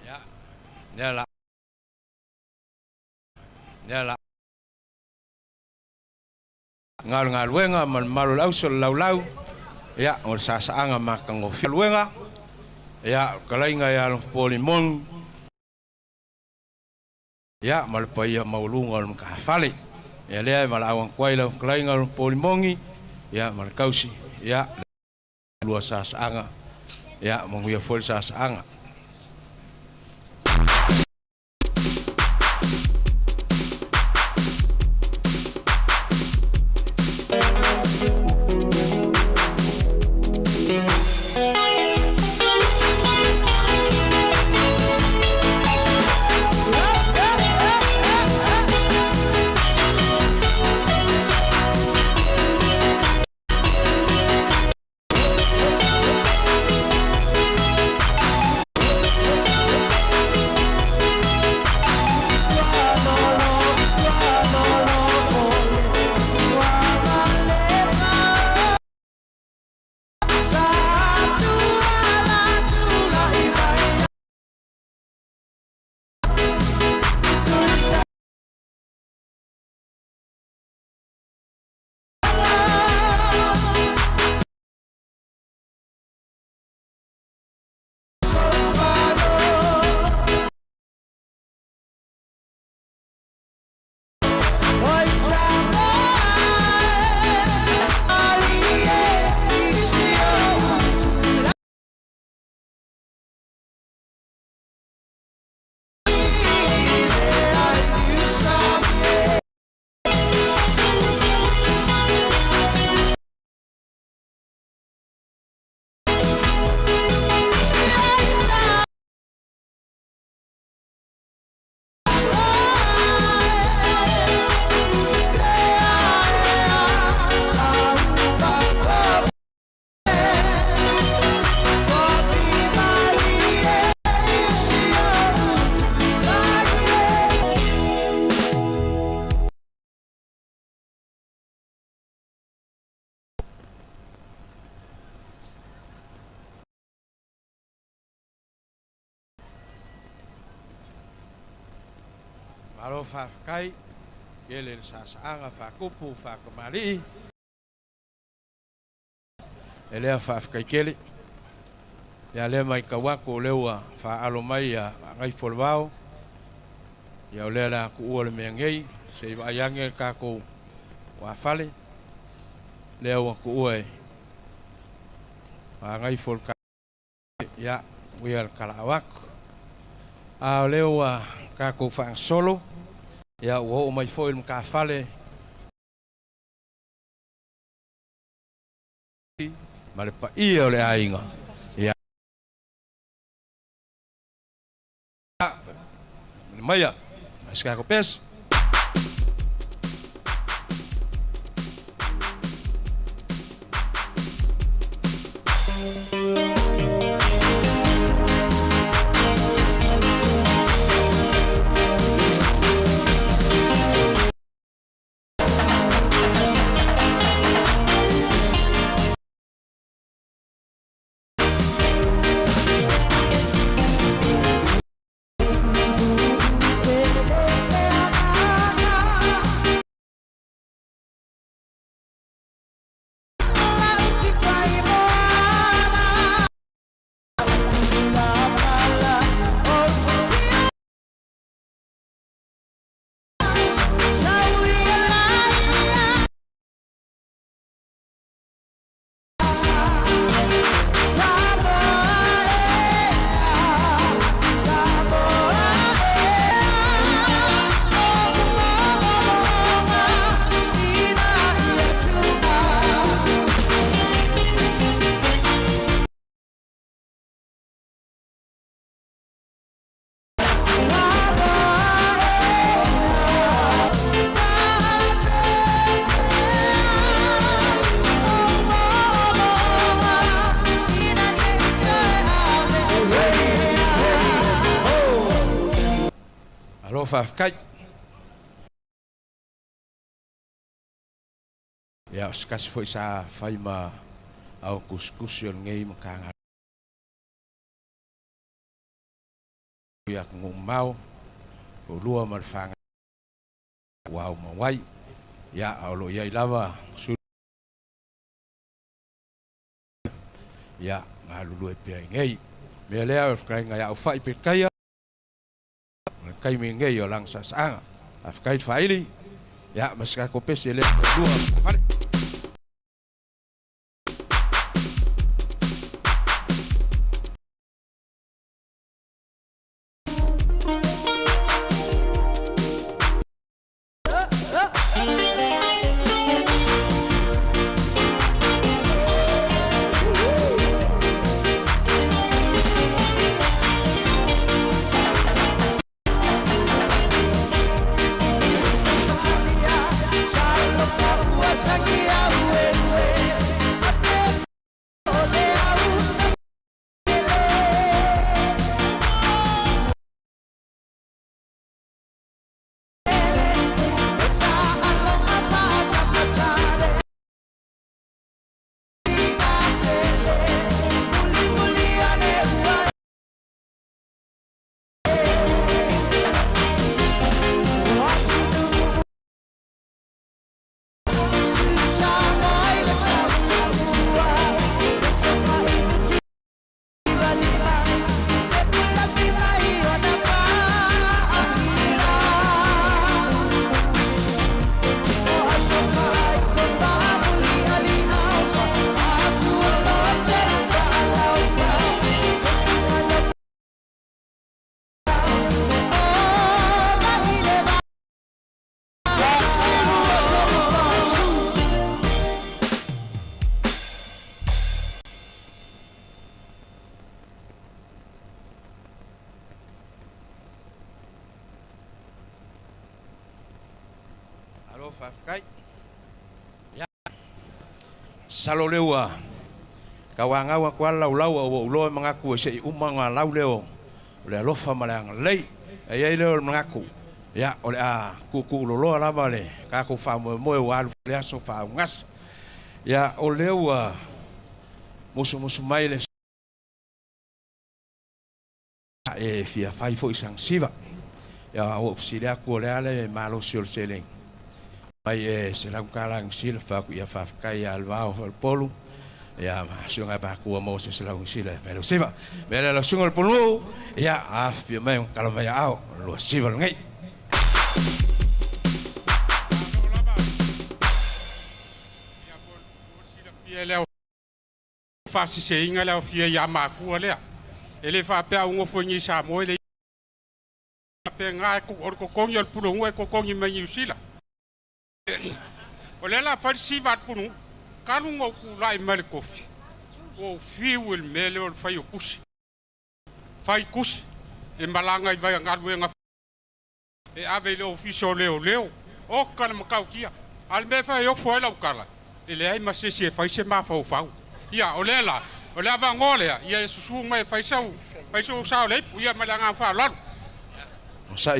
Ya. Ya la. Ya la. Ngal wenga malu lau sol lau. Ya, o sasaanga makango luenga. Ya, kalainga ya lo polimon. Ya, malpaya maulunga lo kafale. Ya lea malawang kwaila kalainga lo polimongi. Ya, malkausi. Ya, lua sasaanga. Ya, menguya fol sasaanga. Malo fakai, ele sasaanga fakupu fakamali. Ele fakai kele. Ya le mai kawako lewa fa alomai ya ngai folvao. Ya ole la ku ole mengei, se ayange kako wa fale. Lewa ku ue. Ngai folka ya wial kalawak. Lewa kako fang solo. Ya wo mai foi ka fale. Male pa ia ole ainga. Ya. Maya, mas kako pes. Fakai. Ya, sekasi foi sa fai ma au kuskus yon ngei makanga. ya ngumau ulua marfanga wow mawai ya alo ya lava ya ngalulu pe ngai me lea kai ngai au fai pe kai kai me ngai o lang sa sang af kai faili ya maska ko pese le dua kai ya salo lewa kawanga wa kwa lau o ulo mangaku se umanga lau leo le lofa malang lei ai leo mangaku ya ole a kuku lo la vale ka ko fa mo wa le aso fa ngas ya o lewa musu mai le e fia fai fo isang siva ya o fsilia ko le ale malo sul seleng mai se la kalang sil fa ku ya fa kai alvao el polo ya sunga pa ku mo se la sila pero siva pero lo sunga el polo ya afia mai kalau mai au lo siva ngai ya le fa si se inga le fia ya ma ku le ele fa pe un ofoni sa mo ele pe nga ko ko yol pulu ngwe ko ko nyi manyi sila ole la fa si va pulu kanu ngo ku lai mal kofi o fi wil mele o fa yokusi fa yokusi e malanga i vai ngalwe nga e ave le officio leo o kana makau kia al me fa yo fo la ukala ele ai ma se fa se ma fa ya ole la ole va ngole ya susu mai fa sau le ya malanga fa la sai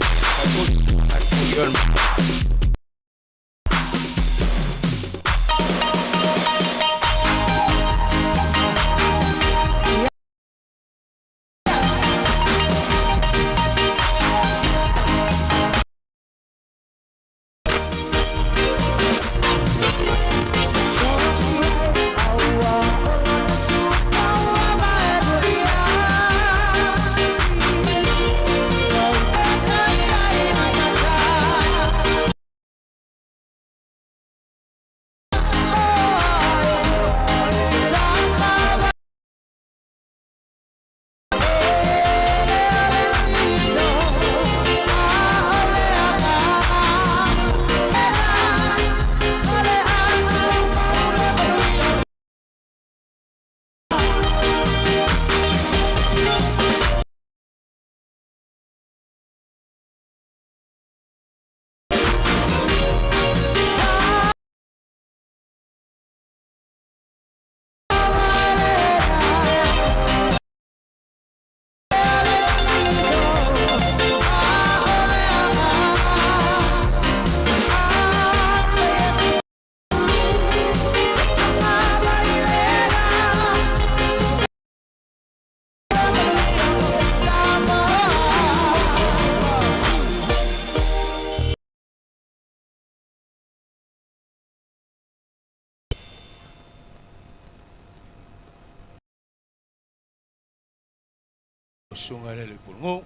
sunga le pulngo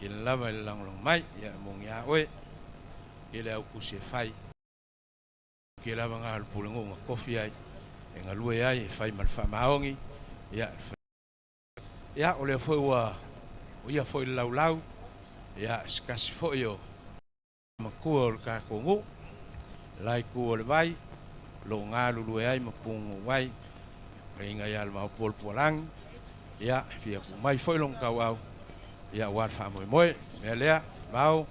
kin lava lang long mai ya mong ya oe ile au kusi fai ke lava nga pulngo nga kofi ai nga lue ai fai mal fa maongi ya ole foi wa ia foi lau ya skasi foi yo makuol ka kongu lai kuol vai lo nga lue ai mapung wai ringa ya ma pol polang ya fia ku mai foi long kau au ya war fa moi melea bau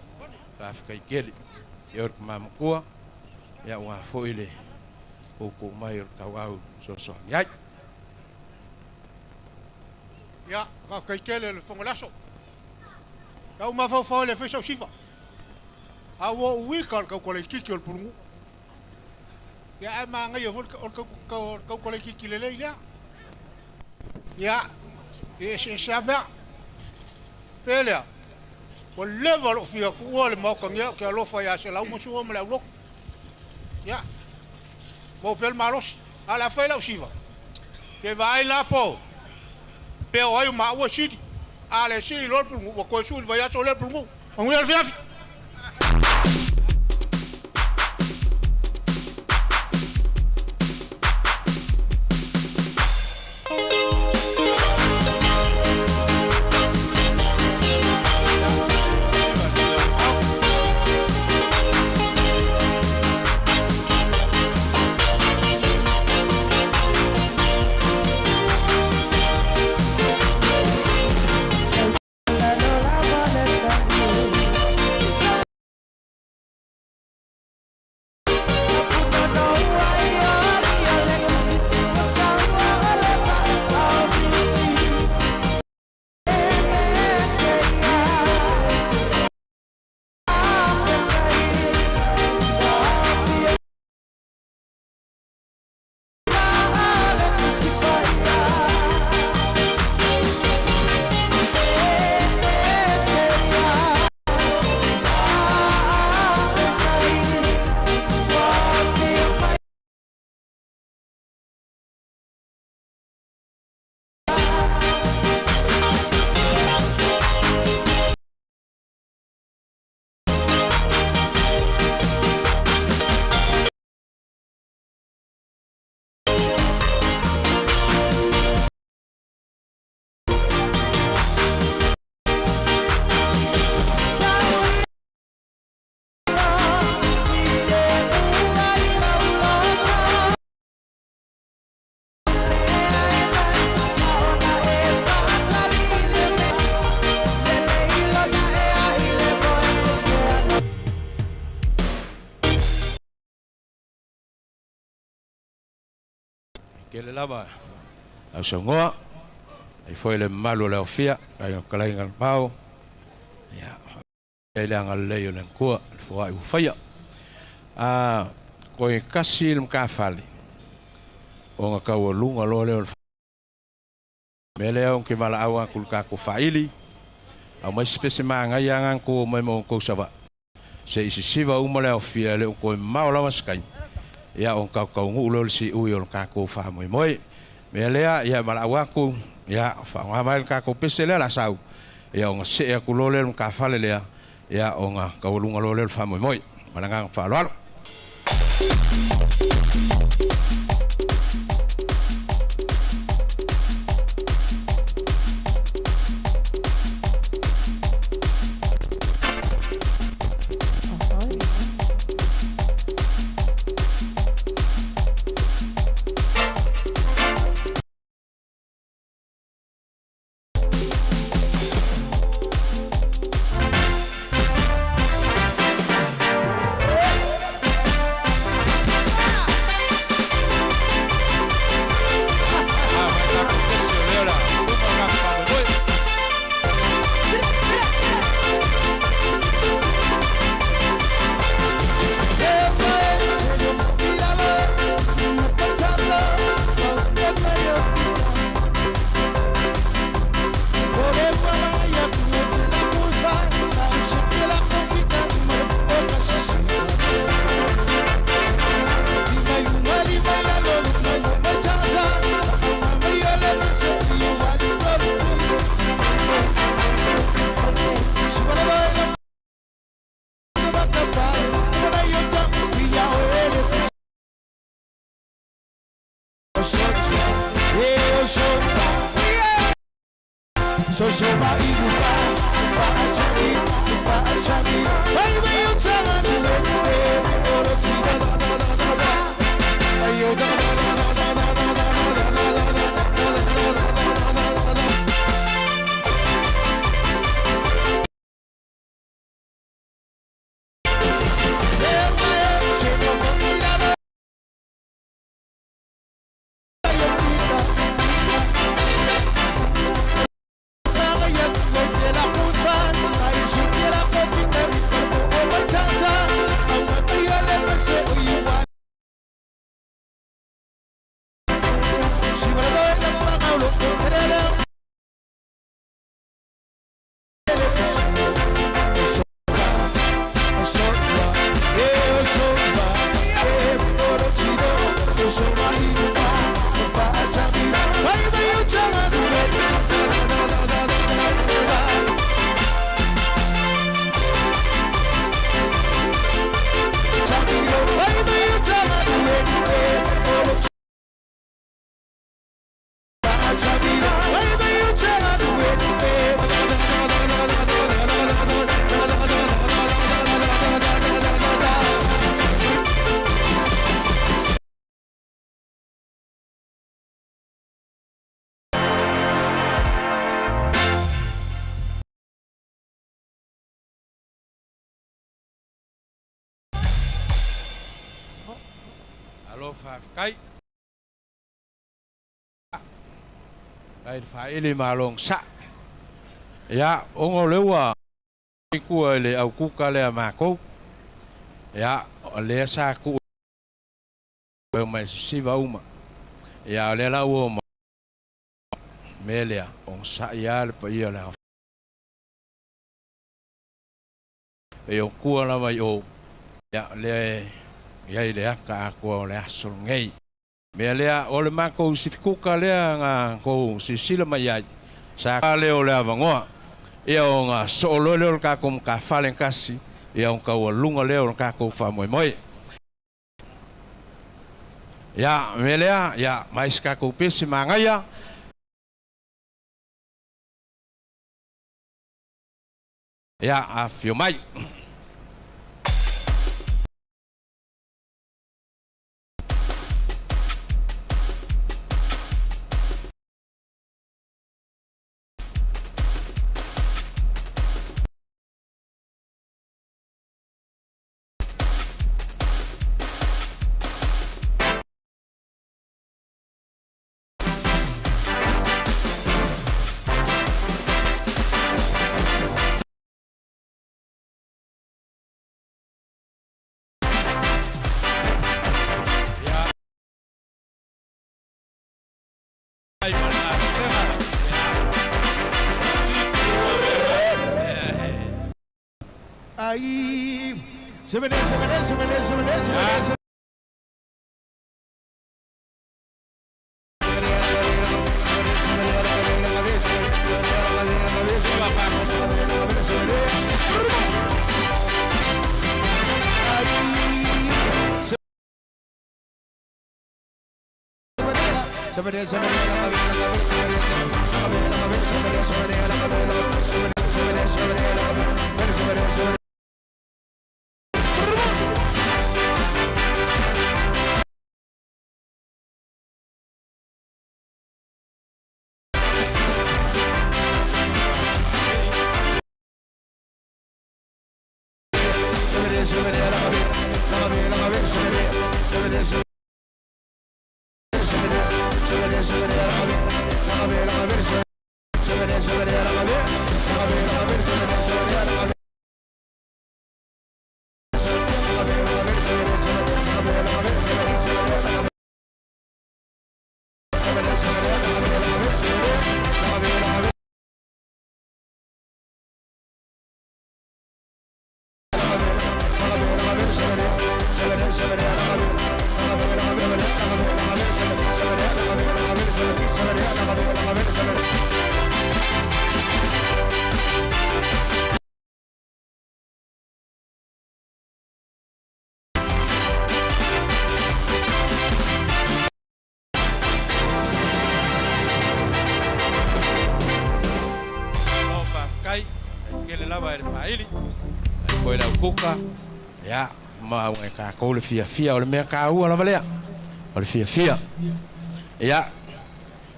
ka kai keli yor mam ku ya wa foi le ku mai kau au so ya ya ka kai kele le fongolaso ka uma fo le fesa sifa a wo wikal ka ko le kiki ol pulngu ya ma nga yo ka ko le kiki le ya ya e sabe pelea o level of ya ku ole mo kan ya ke lo fa ya se la mo su mo la lo ya mo pel malos a la fe la siva que vai lá po pero hay ma wo shidi ale shidi lo pulngu ko su va ya so le pulngu on ya fi Kele lava au songoa ai foi le malo le ofia ai kalai ngal pau ya ele ngal le le ko fo ai faia ko e kasi le ka fali o nga ka o lunga lo le mele on ke mala awa kul ka ko faili au mai spese manga yang ko mai mo ko sava se isi siva o mala ofia le ko maula maskai ya on ka ngulol si uyon ka ko fa moi melea ya malawaku ya fa ngamal ka ko pesele la sau ya on se ya kulole ka fa le ya on ka ulunga lole fa moi mananga fa lo Kai faile malong sa ya ongo lewa ku le au ku ka le ma ko ya le sa ku mai si va uma ya le la wo melia on sa ya le pa ya la e o ku la mai o ya le ya ile ka ko le asul ngai me lea o le mako si fikuka lea nga ko si sila mai ai sa le o le avangoa e o nga solo le o ka kom ka falen kasi e o ka o lunga le o ka ko fa moi moi ya me lea ya mais ka ko pesi mangaya ya a fio mai Aí, se merece. Kele lava ele faili. Koe lau kuka. Ya, ma ngai ka ko le fia o le mea ka ua lava lea. O le fia. Ya.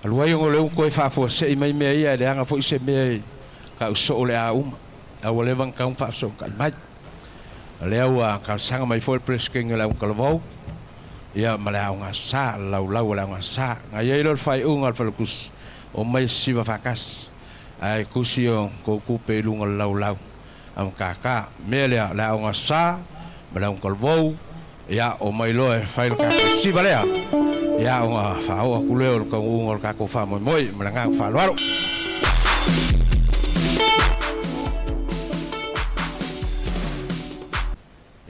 Alua yo le koe fa fo se mai mea ia le anga fo se mea ka uso le a uma. A wale van ka un fa so ka mai. Le ua ka sanga mai fo pres king la un kalvau. Ya mala nga sa lau la nga sa. Ngai lo fai un al falkus. O mai siva fakas. Ai kusio ko ku pelunga lau. Am kaka mele la nga sa mala un kalvau. Ya o mai lo fai ka siva lea. Ya nga fa o ku leo ka un ka ko fa moi mala nga fa lo.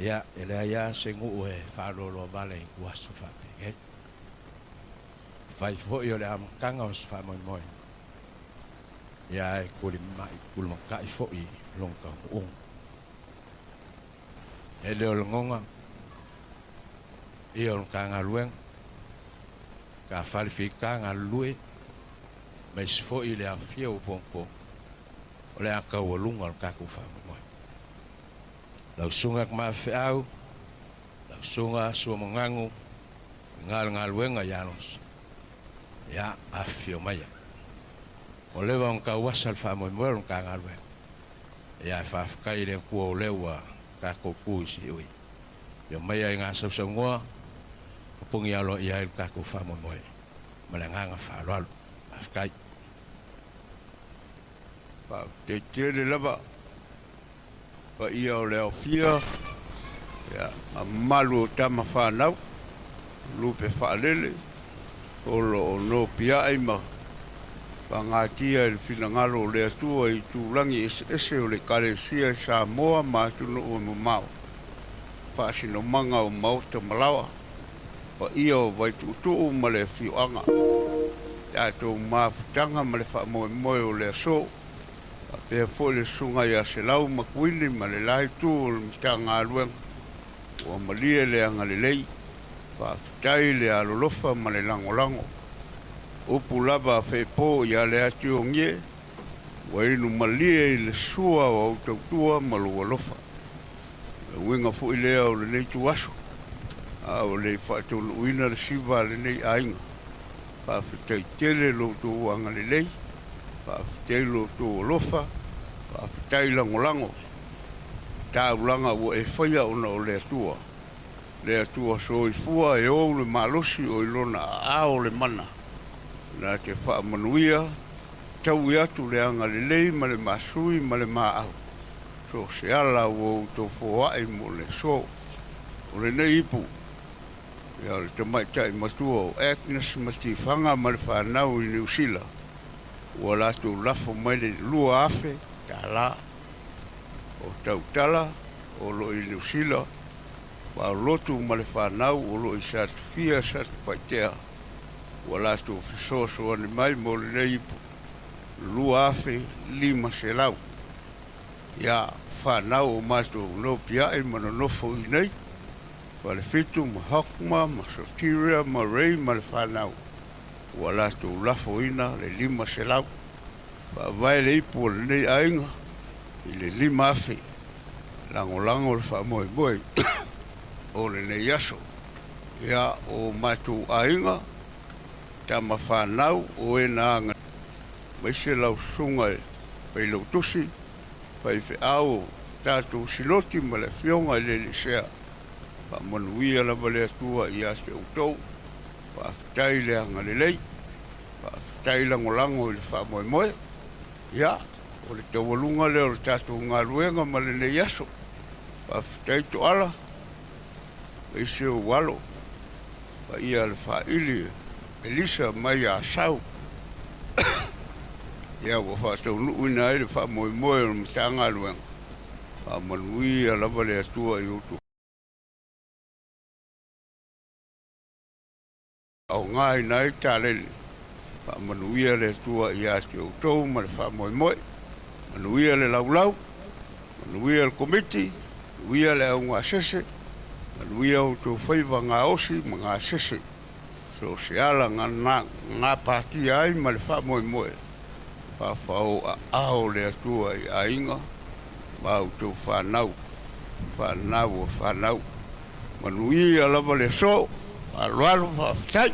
Ya, ele ya sengu fa lo vale wasu fa pe. Fai fo yo le am kanga os fa moi. Ya ko li mai kul ma kai fo I long ka ong. Ele ol ngonga. E ol kanga lueng. Ka fal fi kanga lue. Mas fo I le afia o ponko. Ole aka o lunga ka ku fa moi. Lau sunga ma feau, lau sunga sua mangangu, ngal wenga yanos. Ya afio maya. O lewa un ka wasal fa mo mo ka ngal wen. Ya fa ka ile ku o lewa ka ko ku si ui. Yo maya nga sa ngwa. Pung ya lo ya ka ku fa mo mo. Malanga fa lo afkai. Pa te tele lava. Pa ia o leo fia, ya, a malu tama whanau, lupe whaalele, olo o no pia ima, pa ngā tia il whina ngalo lea tua I tūrangi ese o le kare sia sa moa mātunu o mumau, pa sino manga o mauta malawa, pa ia o vai tutu ma le whioanga, ya tō māwhutanga ma le wha moe o lea so, pe fo le sunga ya se lau makuini ma le lai tu o le mitanga alueng o malie le anga le lei pa fitai le alolofa ma le langolango upu lava fe po ya le ati o ngie wa inu malie I le sua o autautua ma lua lofa winga fu I lea o le nei tu aso a o le whaatolo uina le siva le nei ainga pa fitai tele lo tu anga le lei pa telo to lofa pa taila ngolango ta ulanga o e faia ona o le tua so I fua e o le malosi o ilona a o le mana na te fa manuia tau ia tu le anga le lei ma le masui ma le maau so se ala o to fo ai mo le so o le nei ipu ya le tamai tai matua o Agnes Matifanga ma le whanau I New Zealand wala tu lafo mai le lua afe tala o tautala o lo I New Zealand wa lotu ma le whanau o lo I satifia satipaitea wala tu fisoso ane mai mo le neipu lua afe lima se lau ya whanau o mato no pia e manonofo I nei wa le fitu ma hakuma ma sotiria ma rei ma le whanau wala tu lafo ina le lima se lau pa vai le ipu le nei ainga I le lima afe lango le wha moe o le nei aso ia o matu ainga tama whanau o e naanga mai se lau sunga e pai lau tusi pai fe au tatu siloti ma le fionga le lisea pa manuia la vale atua I ase utou pa tai le anga le lei pa tai langolango I le wha moe ia o le tawalunga le o le tatu ngā ruenga ma le nei aso pa tai to ala e se o walo pa ia le wha ili Elisa mai a sau ia wa wha tau nuu ina e le wha moe o le mitanga ruenga pa manuia la vale atua I utu au ngai nai talele pa manuia le tua I ate o tau ma le wha moe manuia le laulau manuia le komiti manuia le au ngā sese manuia o tau whaiva ngā osi ma ngā sese so se ala ngā pātia ai ma le wha moe pa whao a ao le atua I ainga mau tu whanau whanau whanau manui ala vale so alualu whaftai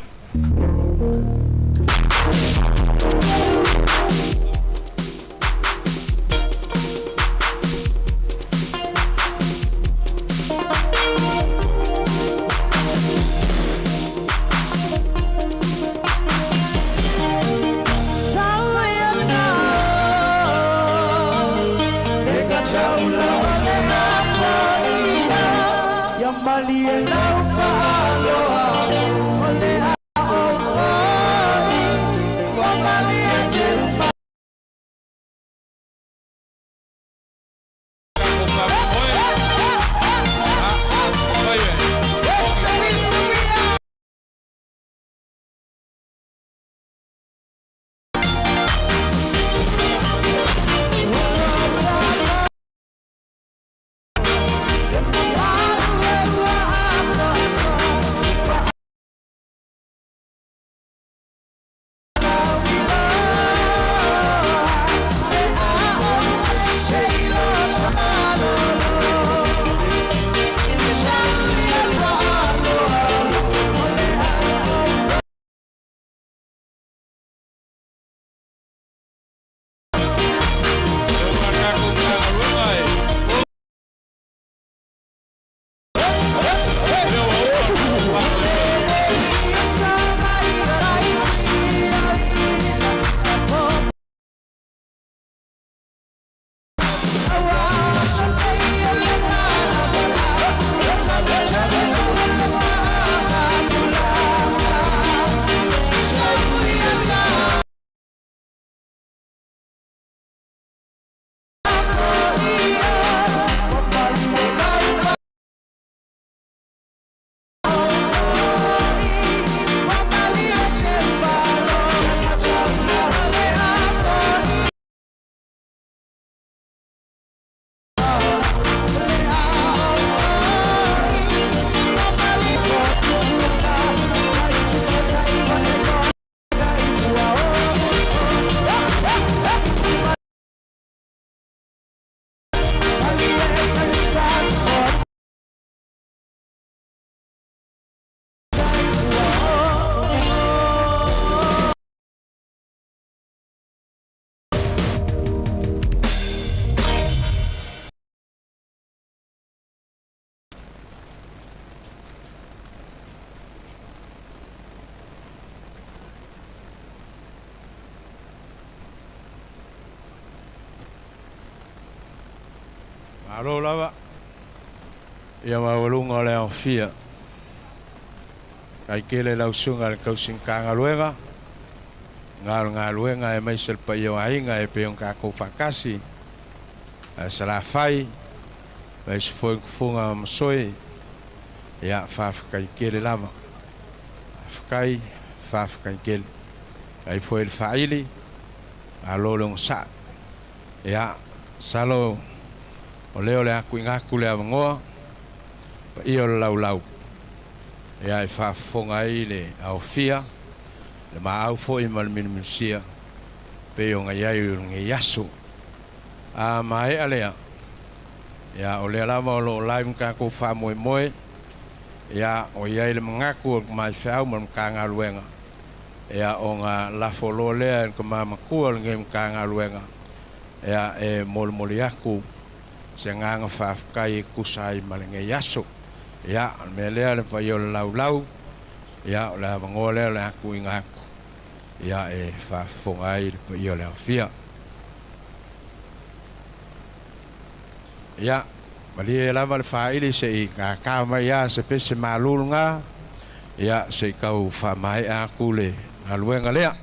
Alo lava ia maulunga le fia kai kele lau sunga le kausin kanga luenga ngā luenga e mai selpa ia ainga e peong kako fakasi sala fai vai se foi funga masoi ia kai kele lava kai kele ai foi le faili alo long sa ia salo o leo le aku ingaku le avangoa pa ia o lau ia e whaafonga i le au fia le maa au fo i malminimisia pe o ngai ai o ngai yaso a mai alea ia o le lama o lo lai mga ko wha moe ia o iai le mangaku o mai whiau ma mga ngā luenga ia o ngā lafo lo lea en ka mamakua ngai mga ngā luenga ia e moli aku se nganga whaafukai kusai malinge yaso ia me lea le whai o lau ia o le avangoa lea le aku ingaku ia e whaafongai le whai o le awhia ia mali e lava le whaili se i ngā kāma ia se pese malulunga ia se kau whamai aku le ngā luenga lea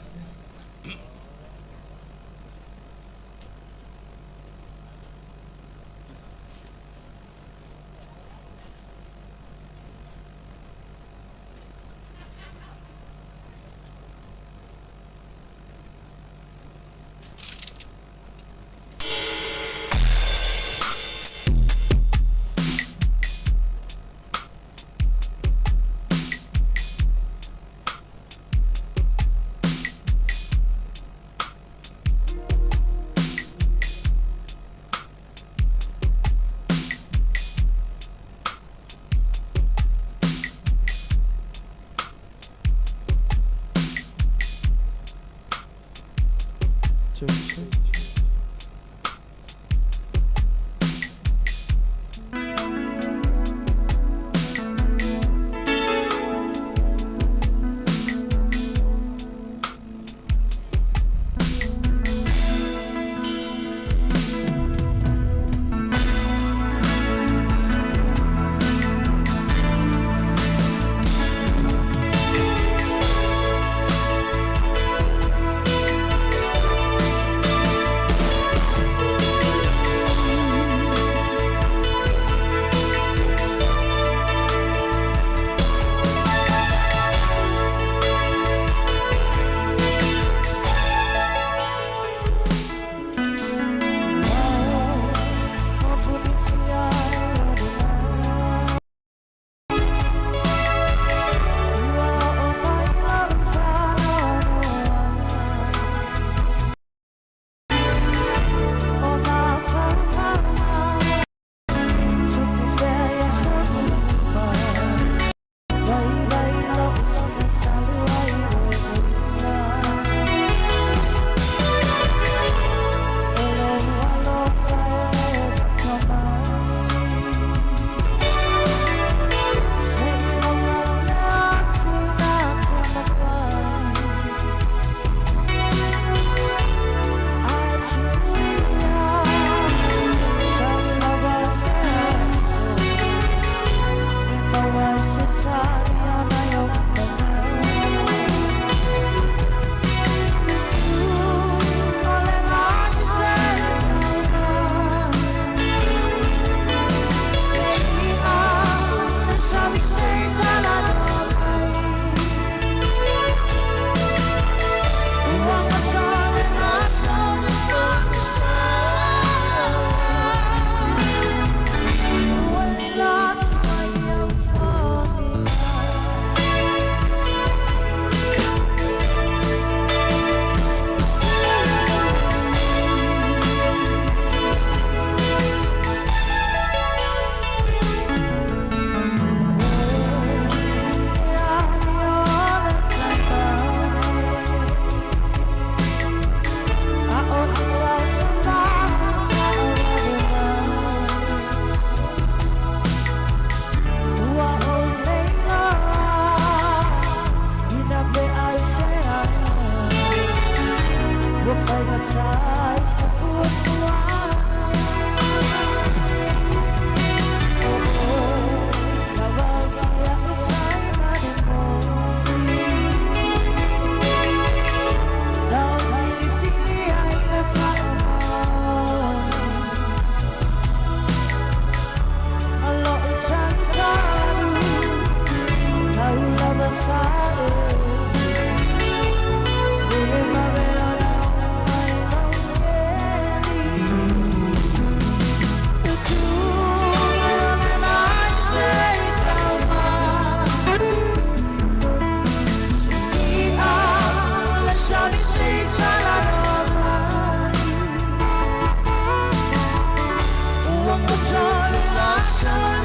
Shalom.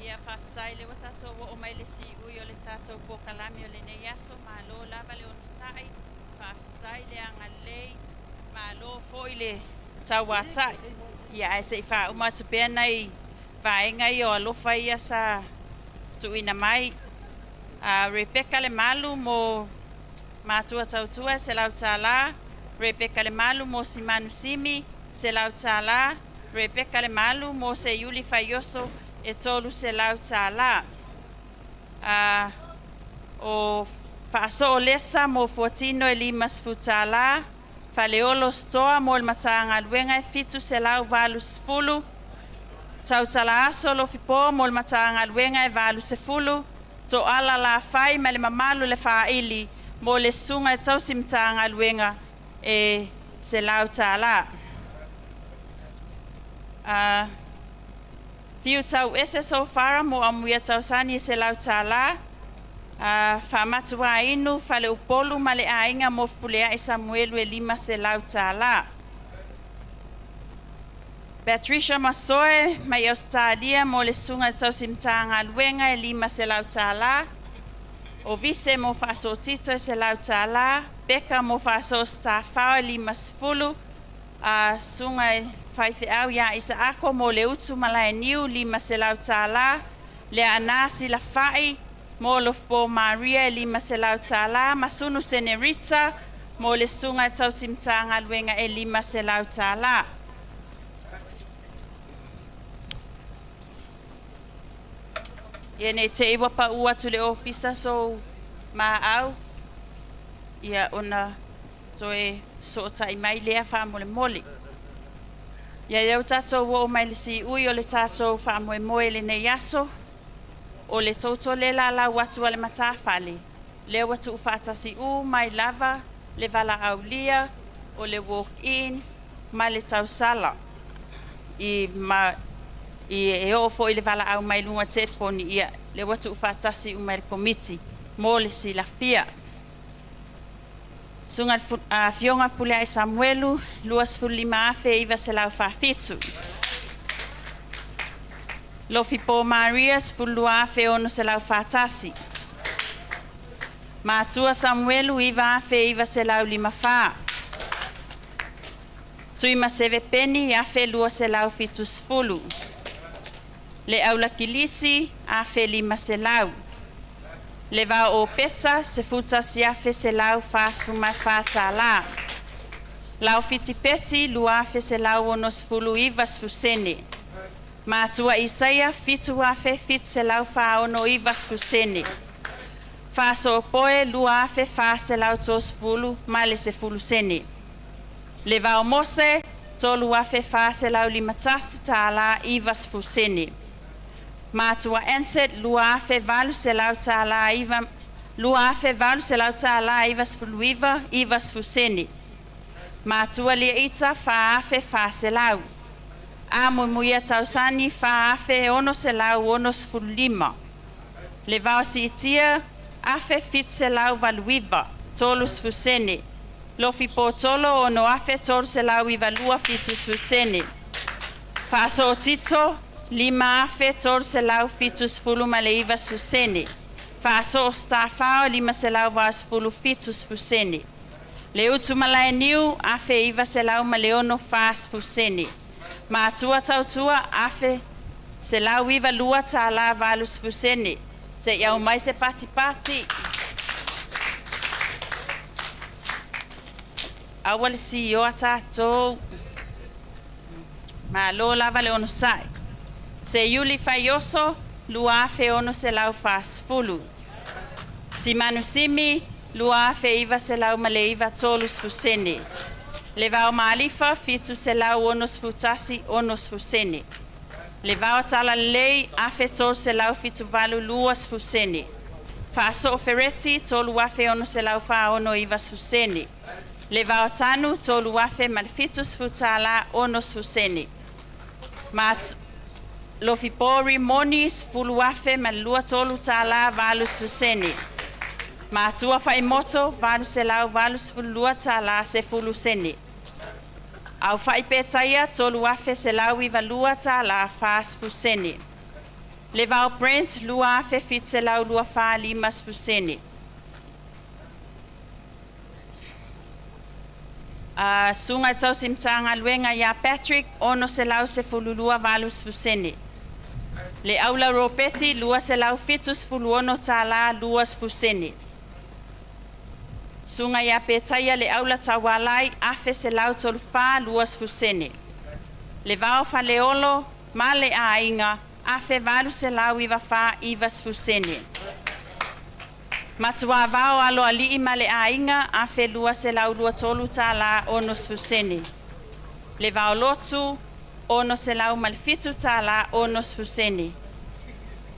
Ia whaftai le watato wa o mai le si ui o le tatou po kalami o le nei aso ma lo lava le ono sai whaftai le anga lei ma lo fo i le tau watai ia e se i wha umatu pēr nei vaenga i o alofa ia sa tu ina mai Rebecca le malu mo matua tautua se lau tala Rebecca le malu mo si manusimi se lau tala Rebecca le malu mo se yuli fayoso e tolu se lau tala o whaaso o lesa mo fuatino e limas futala whaleolo stoa mo il Matagaluega e fitu se lau valu sefulu tautala aso lo fipo mo il Matagaluega e valu sefulu to ala la fai ma le mamalu le whaili mo le sunga e tausi Matagaluega e se lau tala Fiu tau ese so fara mo amuia tau sani se lau tala whamatua inu whale upolu ma le ainga mo fpulea e Samuelu e lima se lau tala Patricia Masoe mai Australia mo le sunga tau Matagaluega e lima se lau tala o vise mo whaso tito e se lau tala Beka mo whaso stafao e lima sefulu sunga e whaife au ia isa ako mo le utu malai niu lima se lau tala le anasi la whai mo lofpo Maria e lima se lau tala masunu senerita mo le sunga tau Matagaluega e lima se lau tala Iene te iwa pa ua tu le ofisa so ma au ia ona toe so tai mai lea wha mole mole Ia leo tatou o mai le si ui o le tatou wha moe moe le nei aso o le toto le la la watu ale matawhale leo watu uwhatasi u mai lava le vala aulia o le walk in mai le tausala i e ofo i le vala au mai lunga telefoni ia le watu uwhatasi u mai le komiti mo le si la fia Sunga fionga pulea e Samuelu, luas fulima afe iwa se lau whawhitu. Lofi po Marias fulua afe ono se lau whatasi. Matua Samuelu iwa afe iwa se lau lima wha. Tuima seve peni afe lua se lau fitus fulu. Le aula kilisi afe lima se lau. Le va o peta se futa si afe se lau fas fumai fata la. Lau fiti peti lua afe se lau onos fulu ivas fusene. Matua Isaia fitu afe fit se lau fa ono ivas fusene. Faso opoe lua afe fa se lau tos fulu male se fulu sene. Le va o mose tolu afe fa se lau limatasi ta la ivas fusene. Matua enset lua afe valu se lau tala iva lua afe valu se lau tala ivas fuluiva ivas fusene. Matua lia ita fa afe fa se lau. Amo muia tausani fa afe ono se lau onos fulima. Le vao si itia afe fit se lau valuiva tolus fusene. Lofi po tolo ono afe tolu se lau iva lua fitus fusene. Fa so tito lima afe tolu se lau fitus fulu ma le ivas fusene. Fa so stafao lima se lau vas fulu fitus fusene. Le utu malai niu afe iva se lau ma le ono fas fusene. Ma tua tautua afe se lau iva lua ta la valus fusene. Se iau mai se pati pati. Awal si yo atato. Ma lo lava le ono sai. Se yuli faioso, lua fe ono se lau fas fulu. Si manusimi, lua fe iva se lau male iva tolus fusene. Le vao maalifa fitu se lau onos futasi onos fusene. Le vao tala lei afe tol se lau fitu valu luas fusene. Fa so fereti tolu afe ono se lau fa ono ivas fusene. Le vao tanu tolu afe malfitus futala onos fusene. Mat lofipori monis fulu afe malua tolu tala valus fusene. Matua fai moto valu se lau valus fulua tala se fulu sene. Au fai petaya tolu afe se lau iva lua tala fas fusene. Le vau Brent lua afe fit se lau lua fa limas fusene. Sunga tau simtanga luenga ya Patrick ono se lau se fulu lua valus fusene. Le aula ropeti lua se lau fitus fulu ono tala luas fusene. Sunga ya petaya le aula tawalai afe se lau tolfa luas fusene. Le vao fa leolo male a inga afe valu se lau iva fa ivas fusene. Matua vao alo ali male a inga afe lua se lau lua tolu tala onos fusene. Le vao lotu ono se lau malfitu tala onos fusene.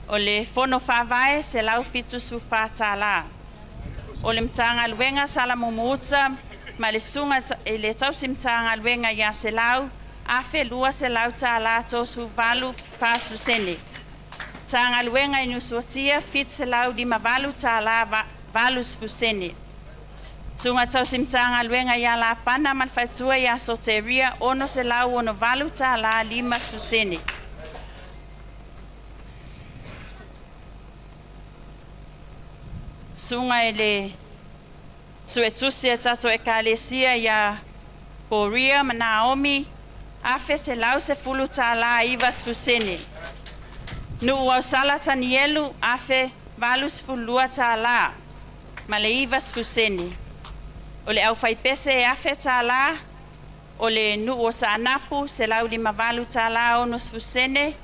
O le fono fa vae se lau fitu su fa tala. O le Matagaluega Salamumu-Tai ma le sunga le tausi Matagaluega ya se lau afe lua se lau tala tosu valu fasu sene. Matagaluega i nusuatia fit se lau lima valu tala valus fusene. Sunga tausi Matagaluega ya la pana malfaitua ya soteria ono se lau ono valu tala limas fusene. Sunga ele suetusi e tato ekalesia ya Korea ma Naomi afe se lau se fulu tala ivas fusene. Nu au sala tanielu afe valus fulua tala ma le ivas fusene. O le au faipese e afe tala o le nu o sa anapu se lau lima valu tala onus fusene.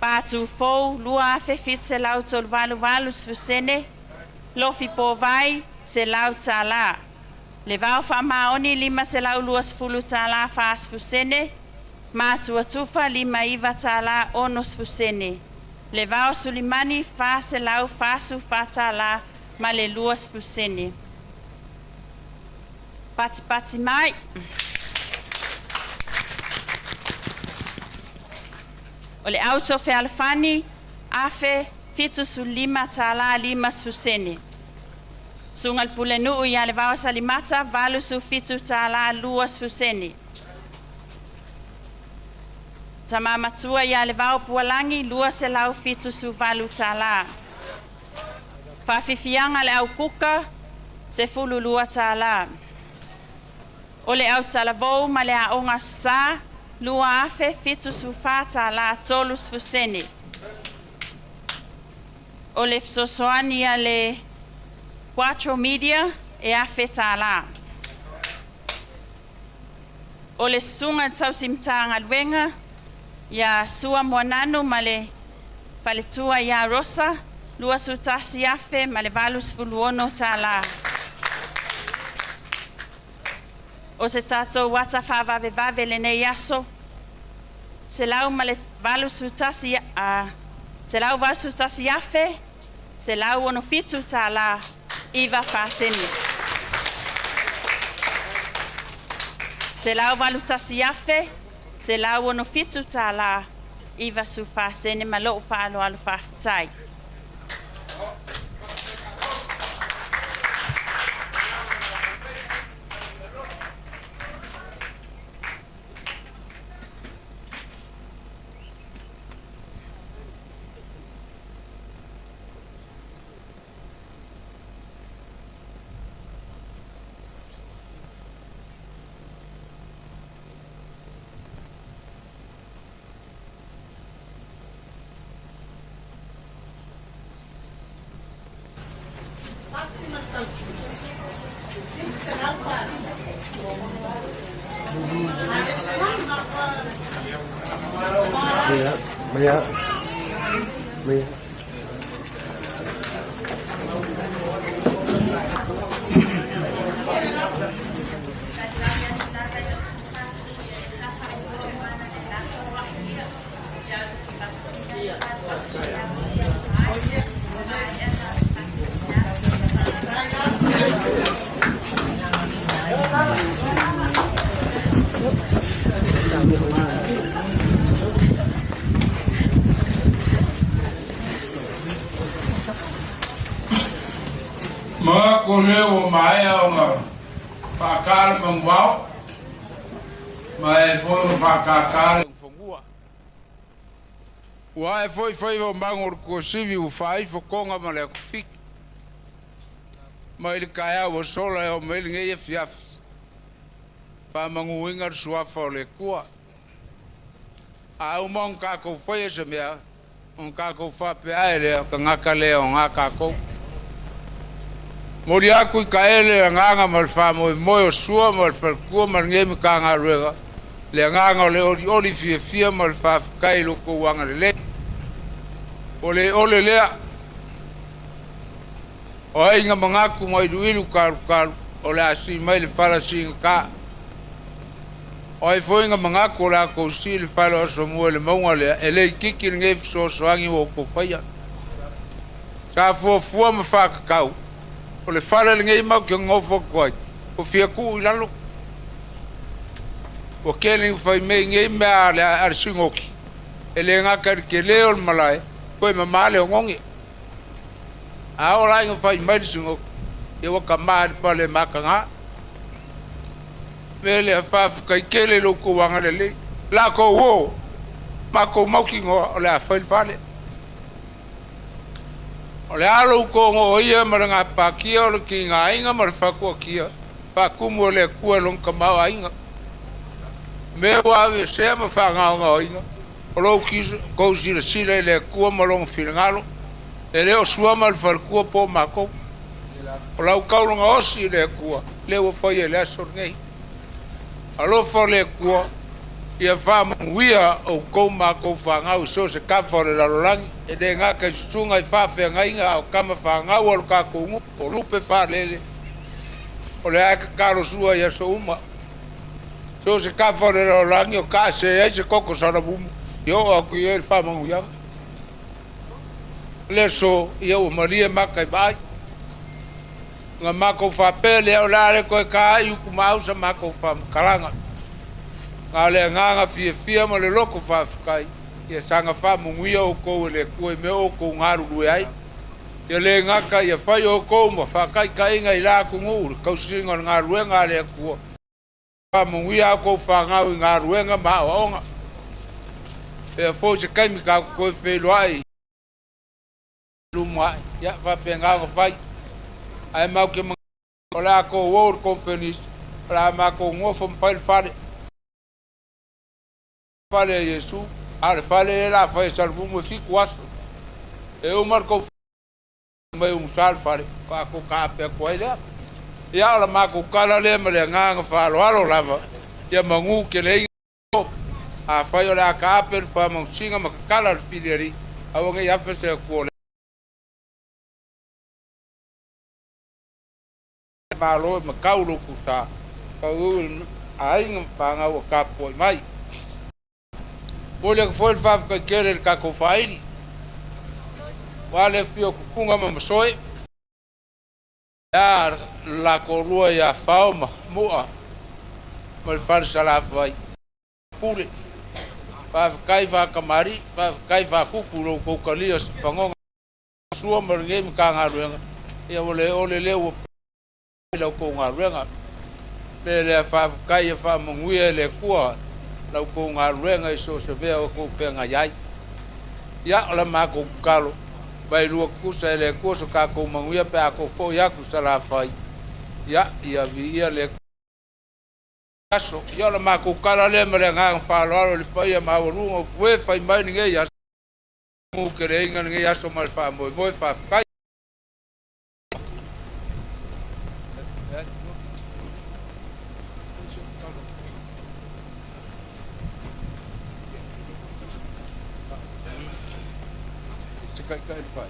Patu fou lua afe fit se lau tol valu valus fusene. Lofi po vai se lau tala. Le vau fa maoni lima se lau luas fulu tala fas fusene. Matua tufa lima iva tala onos fusene. Le vau sulimani fa se lau fasu fa tala ma le luas fusene. Pati pati mai. O le auto fe alfani afe fitu su lima tala limas fusene. Sungal pulenu ya le vau salimata valu su fitu tala luas fusene. Tama matua ya le vau pualangi luas se lau fitu su valu tala. Fafifianga le au kuka se fulu lua tala. O le au talavou ma le aonga sa lua afe fitu su fa tala tolus fusene. O le fsosoani a le 4 media e afe tala. O le sunga tausi Matagaluega ya sua moananu ma le faletua ya rosa lua su tasi afe ma le valus fuluono tala. O se tatou wata whavave le nei aso se lau ma le valus su tasi se lau vasu tasi afe se lau ono fitu tala iva faseni. Se lau valu tasi afe se lau ono fitu tala iva su faseni ma lo fa alo alo fafitai. Mga kuleo maya o nga whakara mangwao mai foi whakakara whangua ua e foi o mangor ko sivi u fai whakonga ma lea kufik mai le kaya o sola e o meli ngei e fiaf whamangu ingar suafa o le kua a uma un kako foi e se mea un kako whapea e lea ka ngaka lea o ngaka kou Mori aku I kaele nganga mal famo moyo sua mal falkua mal ngemi kanga ruega le nganga le oli fia mal fa kai lo ko wanga le ole le o inga mangaku mai duilu kar ole asi mai le fala singa o foi inga mangaku la ko si le fala so mo le monga le ele kiki ngef so angi o ko faya sa fo ma fa kau o le fala le ngai mau ki ngofo koi o fia ku I lalo o kele fai me ngai mea le ar singoki ele ngaka ke leo malai koi mamale o ngongi a ora inga fai mai singoki e wa kamar fale makanga vele fa kai kele lo ko wanga le la ko wo mako mauki ngo o le fale o le alo ko ngo ia maranga pakia o ki nga inga mar faku kia fa kumu le kua long kamau inga me wa ve se ma fa nga inga o lo ki ko si le kua malong filngalo e le o sua mal fal kua po mako o la ka nga o si le kua le o fa ye le sornei alo fa le kua ia fa wia o ko mako fa nga o so se ka fa le lolangi e de nga ka sunga I fa fe nga inga o kama fa nga o ka ko o lupe fa lele o le aka karo sua ia so uma so se ka fa le lolangi o ka se koko salamumu yo a ku ia fa mangu ia le so ia o maria maka bai nga mako fa pele o la le ko ka I ku mausa mako fa kalanga ngale nganga fia mo le loko fa kai ia sanga fa munguia o ko le ko me o ko ngaru lu ai ia le ngaka ia fa o ko mo fa kai nga ila ku ngur ko singa ngaru ngale ku fa munguia ko fa ngaru nga ma onga e fo se kai mi ka ko fe lo ai lu ma ia fa penga ko fa ai mau ke ola ko world conference la ma ko ngofo mpal fa fale Yesu al fale la fa salmumu fi kwaso e o marco mai sal fale pa ko ka pe ko ida ya la ma ko kala le me nga fa lo lava ya mangu ke le a fa yo la ka per fa mo singa ma kala fileri a o ya fa se ko ma lo ma kaulo ku sa ka u ai ngam pa nga o ka po mai Olha que foi o favo que quer cá com faili. Vale pio kunga mamsoi. Ya la colua ya fauma mua. Mal far sala vai. Pule. Pa kai va kamari, pa kai va kukulo ko kalias pangonga. Sua mergem kanga ruenga. Ya ole lewo. Lo ko nga ruenga. Le fa kai fa munguia le kua. Lau ko ngā ruenga so se vea o ko penga iai. Ia la ma ko kalo. Bai lua kusa ele kusa ka ko manguia pe a ko fo ia kusa la fai. Ia vi ia le kaso. Ia la ma ko kala le mere ngā whāloaro le pai a mawarunga. Fue fai mai ni ngei aso. Mu kere inga ni ngei aso mal wha moi whawhkai. kai fai.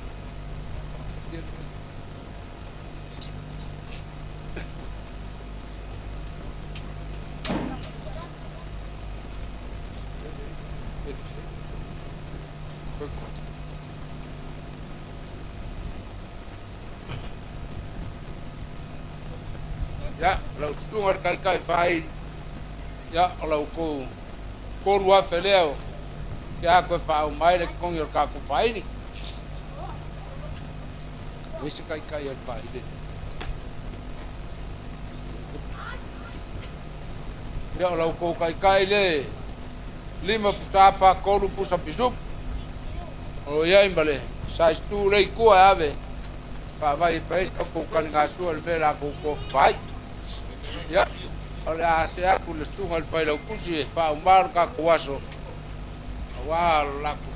Ya, lau tunga kai fai. Ya, lau ko rua feleo. Ya ko fa o mai le kong yo ka ko fai ni. Wisi kai el fai de. Ya, lau ko kai le. Lima pusapa ko ru pusa pisu. O ya imbale, sa stu le ku ave. Pa vai fes ko kan ga su el vela ko fai. Ya, olha se aku le tunga el pai lau kusi pa umar ka kuaso. Wah, laku.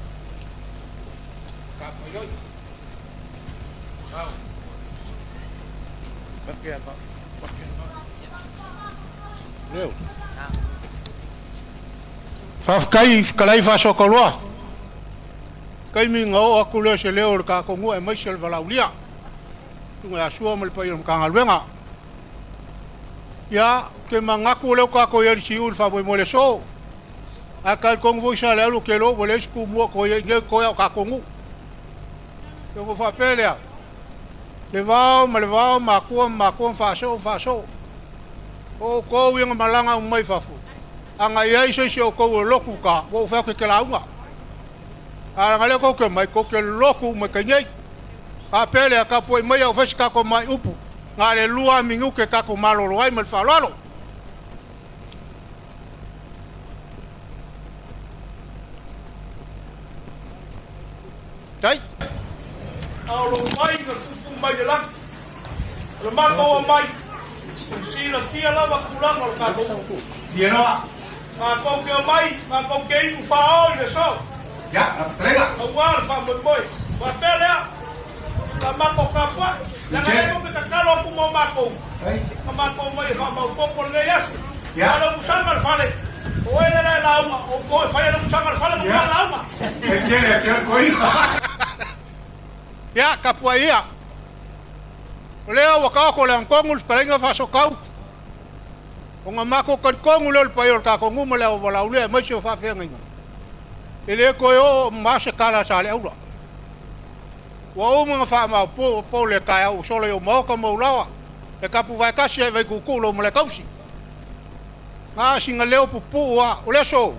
Kapo yo. Kau. Pakai apa? Leo. Kai kalai fa sokoloa. Kai mi ngau aku le se leo ka ko ngu e mai sel valaulia. Tunga asua mal pai ka ngalwenga. Ya, ke mangaku le ka ko yer siul fa mo le so. Akal kong vo sa le ke lo bo le sku mo ko ye ko ya ka ko ngu. Yo ko fa pelea. Levao ma ko fa so. O ko wi malanga mai fa fu. Anga ye se ko loku ka, wo fa ke la unga. Anga le ko ke mai ko ke loku me ke nyai. A pelea ka po mai o fa ka ko mai upu. Ngale lua mingu ke ka ko malo lo ai mal fa lo. Đấy. Ao lo mai ka ku mai de lang. Lo ma ko mai. Si la tia la va ku la ka ko. Dia no. Ma ko ke mai, ma ko ke ku fa o le so. Ya, entrega. Awal fa mo boy. Ba pelea. La ma ko ka pa. La ka ko ke ka lo ku mo ma ko. Ai. Ma ko mai fa ma ko ko le ya. Ya lo usama fa le. O era la uma, o ko fa le usama fa le la uma. Que quiere que el coija. Ya kapuaia. Leo waka ko le angkongul kalenga fa so kau. O nga mako ka kongul le pa yor ka ko ngumo le wala ule mai so fa fe ngai. Ele ko yo ma se kala sa le ula. Wa o mga fa ma po le ka o so le yo mo ka mo lawa. E kapu vai ka se vai ku ku lo mo le kausi. Nga singa leo pupu wa o le so.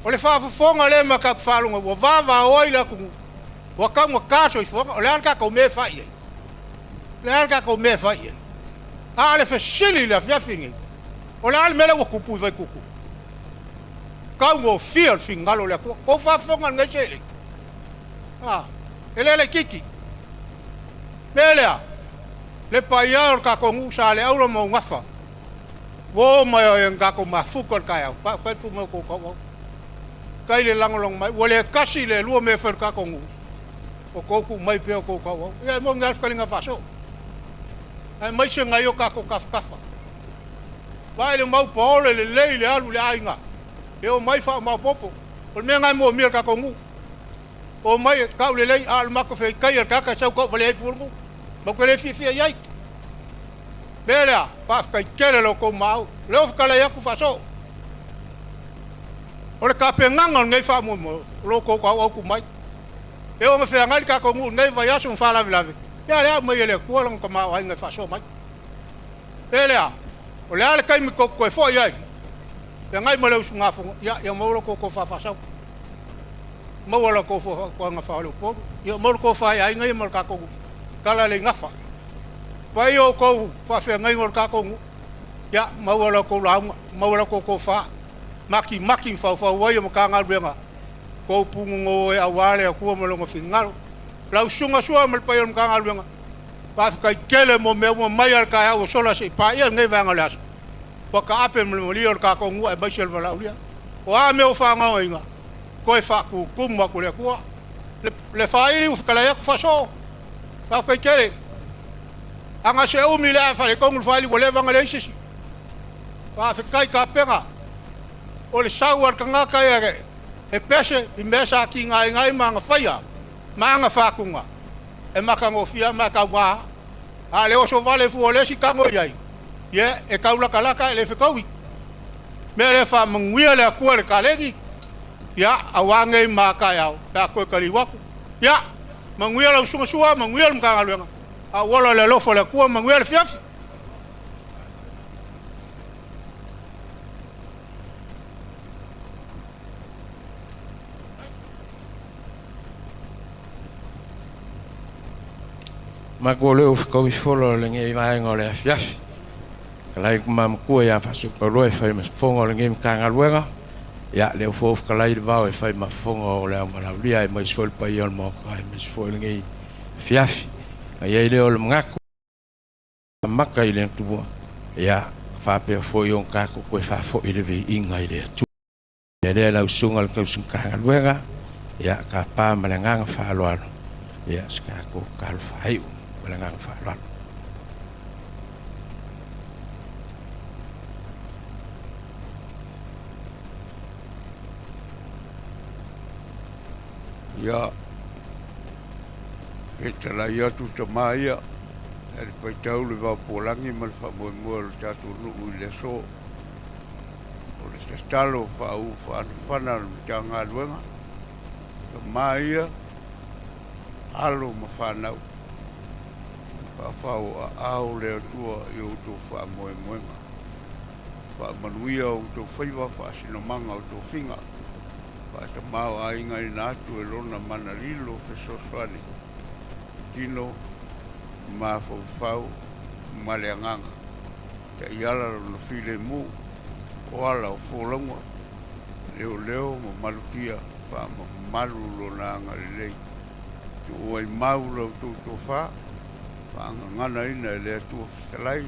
O le fa fonga le ma ka fa lunga wa va oi la ku. Wakang wakaso ifo ole ka ko me fa ye le ka ko me fa ye ale fe shili la fia fingi ole al mele wo kupu vai kuku ka mo feel fingalo le ko fa fonga ngechele ele kiki le payar ka ko ngusa le aulo mo ngafa wo ma yo nga ko mafuko ka ya pa ku mo ko kai le langolong mai wo le kasi le lu me fer ka ko ngu o koku mai pe o koku e mo ngal skalinga faso ai mai se ngai o ka ko kafa vai le mau po le alu le ainga e o mai fa mau popo o me ngai mo mir ka ko ngu o mai ka le al ma ko fe kai ka sa ko vale furgu mo ko le fi ai bela pa ka kele lo ko mau le of kala ya ku faso o le ka pe ngangon ngai fa mo lo ko ku mai e o me fe ngai ka ko ngu nei vai aso fa la lave ya le mo ele ko lo ko ma wa ngai fa so mai ele o le ale kai mi ko fo ya ya ngai mo le usunga fo ya mo lo ko fa so mo lo ko fo ko nga fa lo po yo mo ko fa ya ngai mo ka ko kala le ngafa pa yo ko fa fe ngai ngor ka ko ya mo lo ko la mo lo ko fa maki fa wa yo mo ka ngal benga ko pungo e awale ku mo lo ngafingalo la usunga sua mal pa yon ka ngalwenga pa ka kele mo me mo mayar ka ya o sola se pa ya ngai vanga las pa ka ape mo li ka ko ngu e ba sel vala ulia o a me o fa nga inga ko e fa ku ma ku le ku le fa i u ka la ya fa so pa ka kele anga se o mi la fa le ko ngu fa li wole vanga le sisi pa fa kai ka penga o le sawar ka nga ka ya e pese i mesa ki ngai manga faia manga fakunga e makangofia makawa a le oso vale fu ole si kango yai ye e kaula kalaka le fekawi me le fa manguia le akua le kalegi ya awange maka yao ta ko kaliwaku ya manguia la sunga manguia mkanga luenga a wala le lofo le akua manguia le fiafi ma ko le of ko folo le ngai vai ngole fiafi kalai mam ko ya fa su ko lo fa me fongo le ngai kanga luenga ya le fo kalai de va fa ma fongo le ma la lia mai sol pa yo mo kai me fo le ngai fiafi ai le ol ngako maka ile tu ya fa pe fo yo ka ko fa fo ile vi inga ile tu ya le la usunga le sun kanga luenga ya ka pa malanga fa lo ya ska ko kal fa ai malanga fa lo ya eta la ya tu tamaya el pai tau le va polangi mal fa mo ta tu nu le so o le stalo fa u fa na tanga luenga tamaya alo ma fa na fa au le tua yo tu fa mo fa manuia o tu faiva fa sino manga o tu finga pa te mau ainga i nātu e lona mana rilo fe soswani tino ma fau ma le anganga te iala no file mu o ala o fōlonga leo ma malukia pa ma malu lona anga lei tu oi mau lau tu fa pa ngana ina le tu fitalai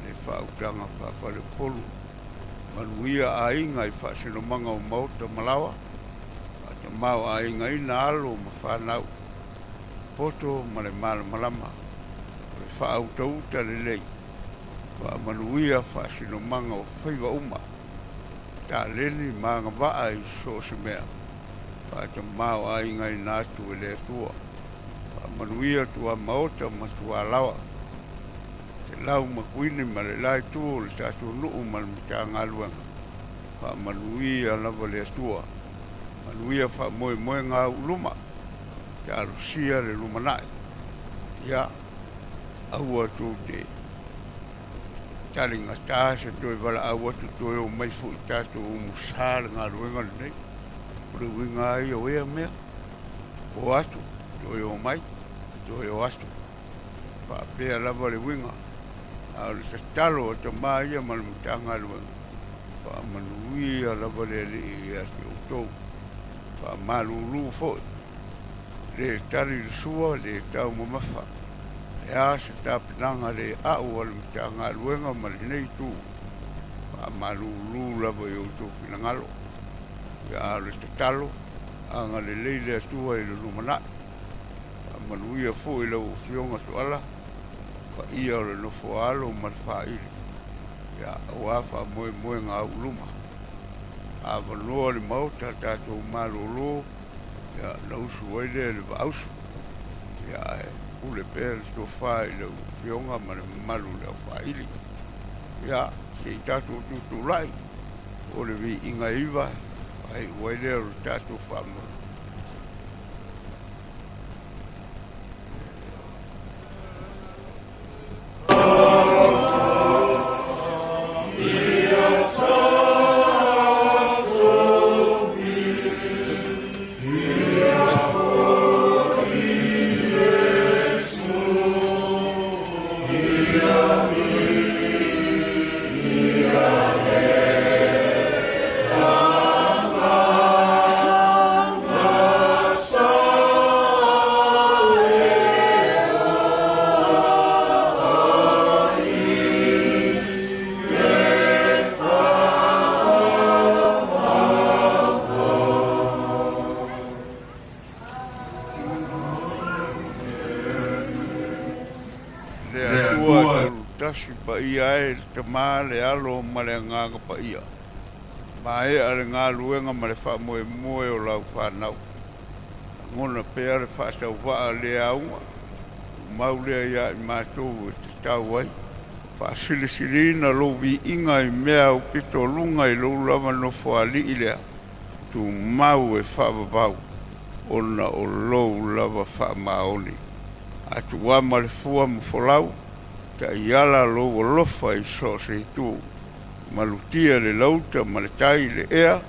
le fa utanga pa fale polu manuia ainga i whasino manga o mauta malawa ata mau ainga i na alo ma whanau poto ma le malama le whautauta le lei wa manuia whasino manga o whaiva uma ta leni manga waa i so se mea ata mau ainga i nātu e le tua wa manuia tua mauta ma tua lawa lau makuini ma le lai tu le tatu nuu ma le mitanga luenga fa manuia lava le atua manuia fa moe ngā uluma te arusia le lumanai ia aua tu te taringa tā se toi wala aua tu toi o mai fu i tatu o musāle ngā luenga le nei ure winga ai o ea mea o atu toi o mai toi o atu fa pēa lava le winga al talo to maia mal mutanga lu pa manuia la vale ya to pa malu fo le tali suo le tau mafa ya se tap nanga le a wal mutanga lu mal nei tu pa malu la vo yo to finangalo ya le talo anga le tu e lu mana manuia fo e lo fionga to ala fa ia le no foalo ma faili ya wa fa mo nga uluma a valo le mauta ta to malolo ya no suele le baus ya ule per to fa le fionga ma malu le faili ya se ta tu lai o le vi inga iva ai wele ta to fa mo ia e te male alo male nganga pa ia Mai ale ngā luenga ma le wha moe moe o lau whanau. Ngona pēr e wha tau waa le aunga. Mau lea ia I mātou e te tau ai. Wha sili silina lo vi inga I mea o pito lunga I lo lava no whaali I lea. Tu mau e wha babau. Ona o lo lava wha maoni. Atu wama le fua mfolau. Ka iala lo o lofa I so se tu. Malutia le lauta ma le tai le ea.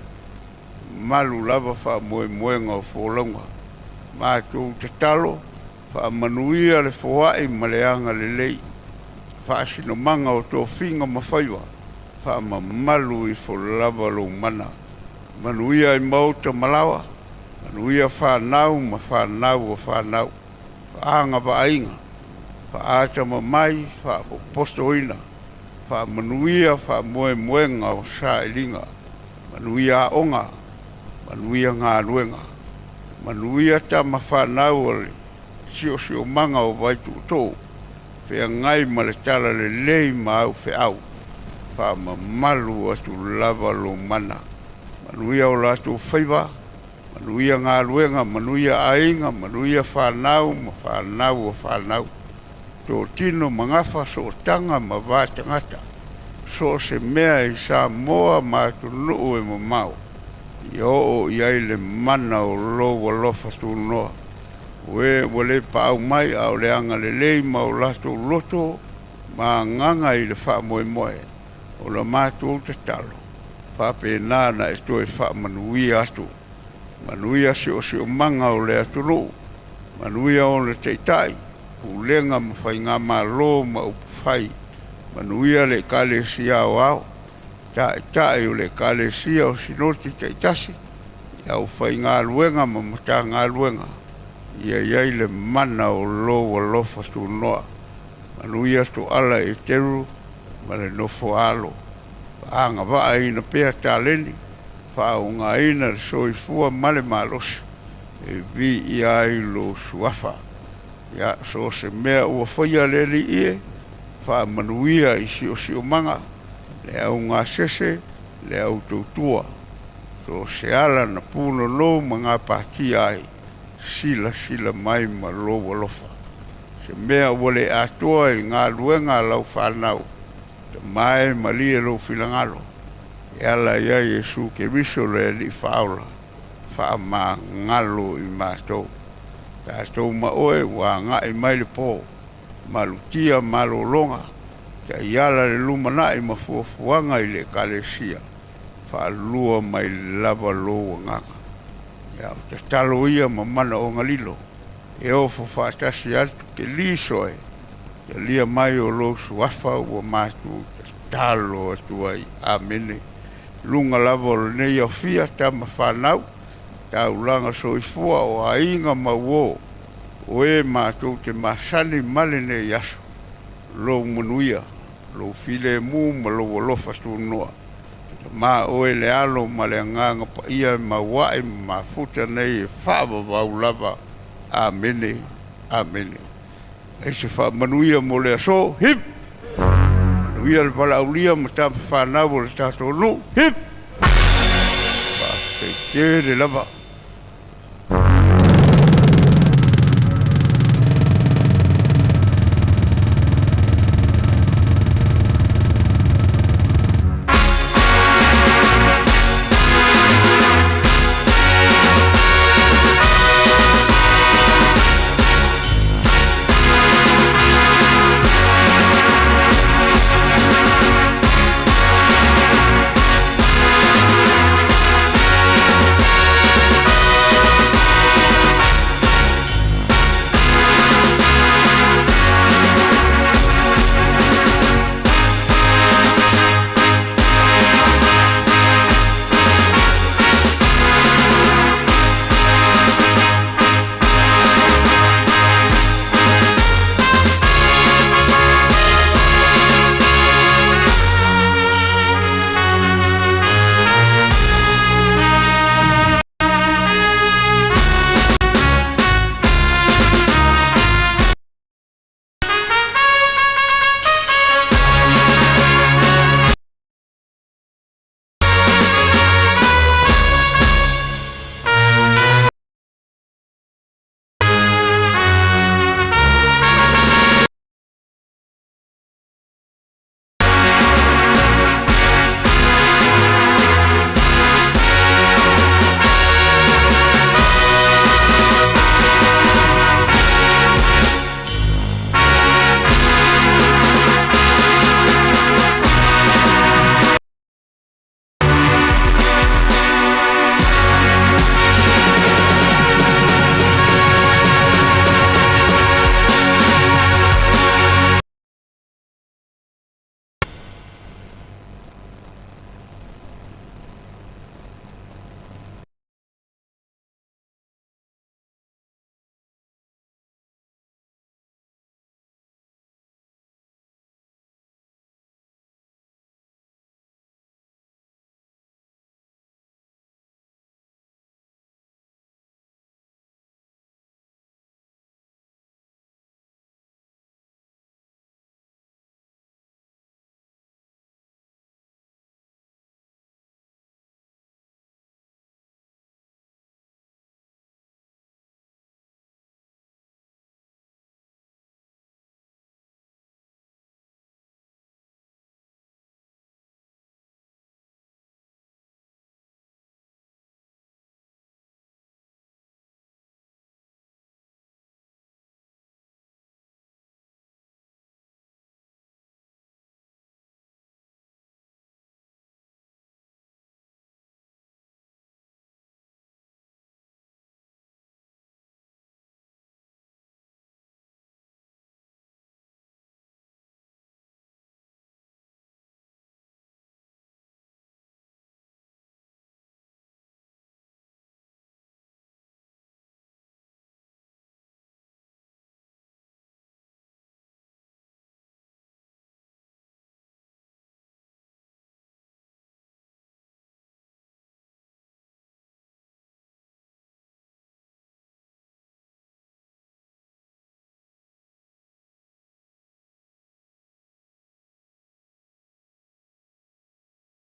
Malu lava wha moe moenga o wholonga. Mātou te talo. Wha manuia le whaai ma le anga le lei. Wha asino manga o tō whinga mawhaiwa. Wha ma malu I wholava lo mana. Manuia I mauta malawa. Manuia whanau ma whanau o whanau. Whaanga waainga. Wha ata ma mai, wha postoina. Wha manuia wha moe moenga o saelinga. Manuia onga. Manuia ngā luenga. Manuia ta ma whanau ole. Sio manga o waitu tō. Whea ngai ma le tala le lei ma au whe au. Wha ma malu atu lava lo mana. Manuia o lato whaiva. Manuia ngā luenga, manuia ainga, manuia whanau ma whanau o whanau. Tō tino mangafa so tanga ma vātangata. So se mea I sa moa ma tu nuu e mo mau. I o iai le mana o lo walofa tu noa. We wale pa au mai au le anga le lei ma o lato loto ma nganga I le wha moe moe. O la mātou te talo. Wha pe nāna e toi wha manuia atu. Manuia sio manga o le aturu. Manuia o le teitai. Ulenga ma whai ngā malo ma upwhai. Manuia le kale sia o au. Tae o le kale sia o sinoti teitasi. Iau whai ngā luenga ma mata ngā luenga. Ia iai le mana o lo wa lofa tu noa. Manuia tu ala e teru ma le nofo alo. Anga waa ina pea taleni. Whao ngā ina le soifua male malos. E vi iai lo suafa. Ia so se mea ua whaia le li ie. Wha manuia I sio manga. Le au ngā sese, le au tautua. So se ala na puno lo ma ngā pāti ai. Sila mai ma lo walofa. Se mea ua le atoa I ngā luenga lau whanau. Te mai ma lia lo filangalo. E ala ia Yesu ke miso le li whaola. Wha ma ngalo I mātou. Tātou ma oe wa ngā I mai le pō. Malutia malolonga. Te iala le lumana I mafuafuanga I le kalesia. Wha lua mai lava lo nganga. Ia te talo ia ma mana o ngalilo. E ofo whaatasi atu ke liso e. Te lia mai o lo suafa ua mātu te talo atu ai. Amene. Lunga lava o nei au fia tama whanau. Tau langa soifua o ainga mawo. O e mātou te masani male ne yaso. Lo manuia. Lo file mu ma lo walofa tu noa. Ma oe le alo ma le nganga pa ia ma wae ma futa nei whaava wau lava. Amene. Amene. E se wha manuia mo le aso. Hip! Manuia le wala aulia ma tama whanau le tato no. Hip! Te le lava.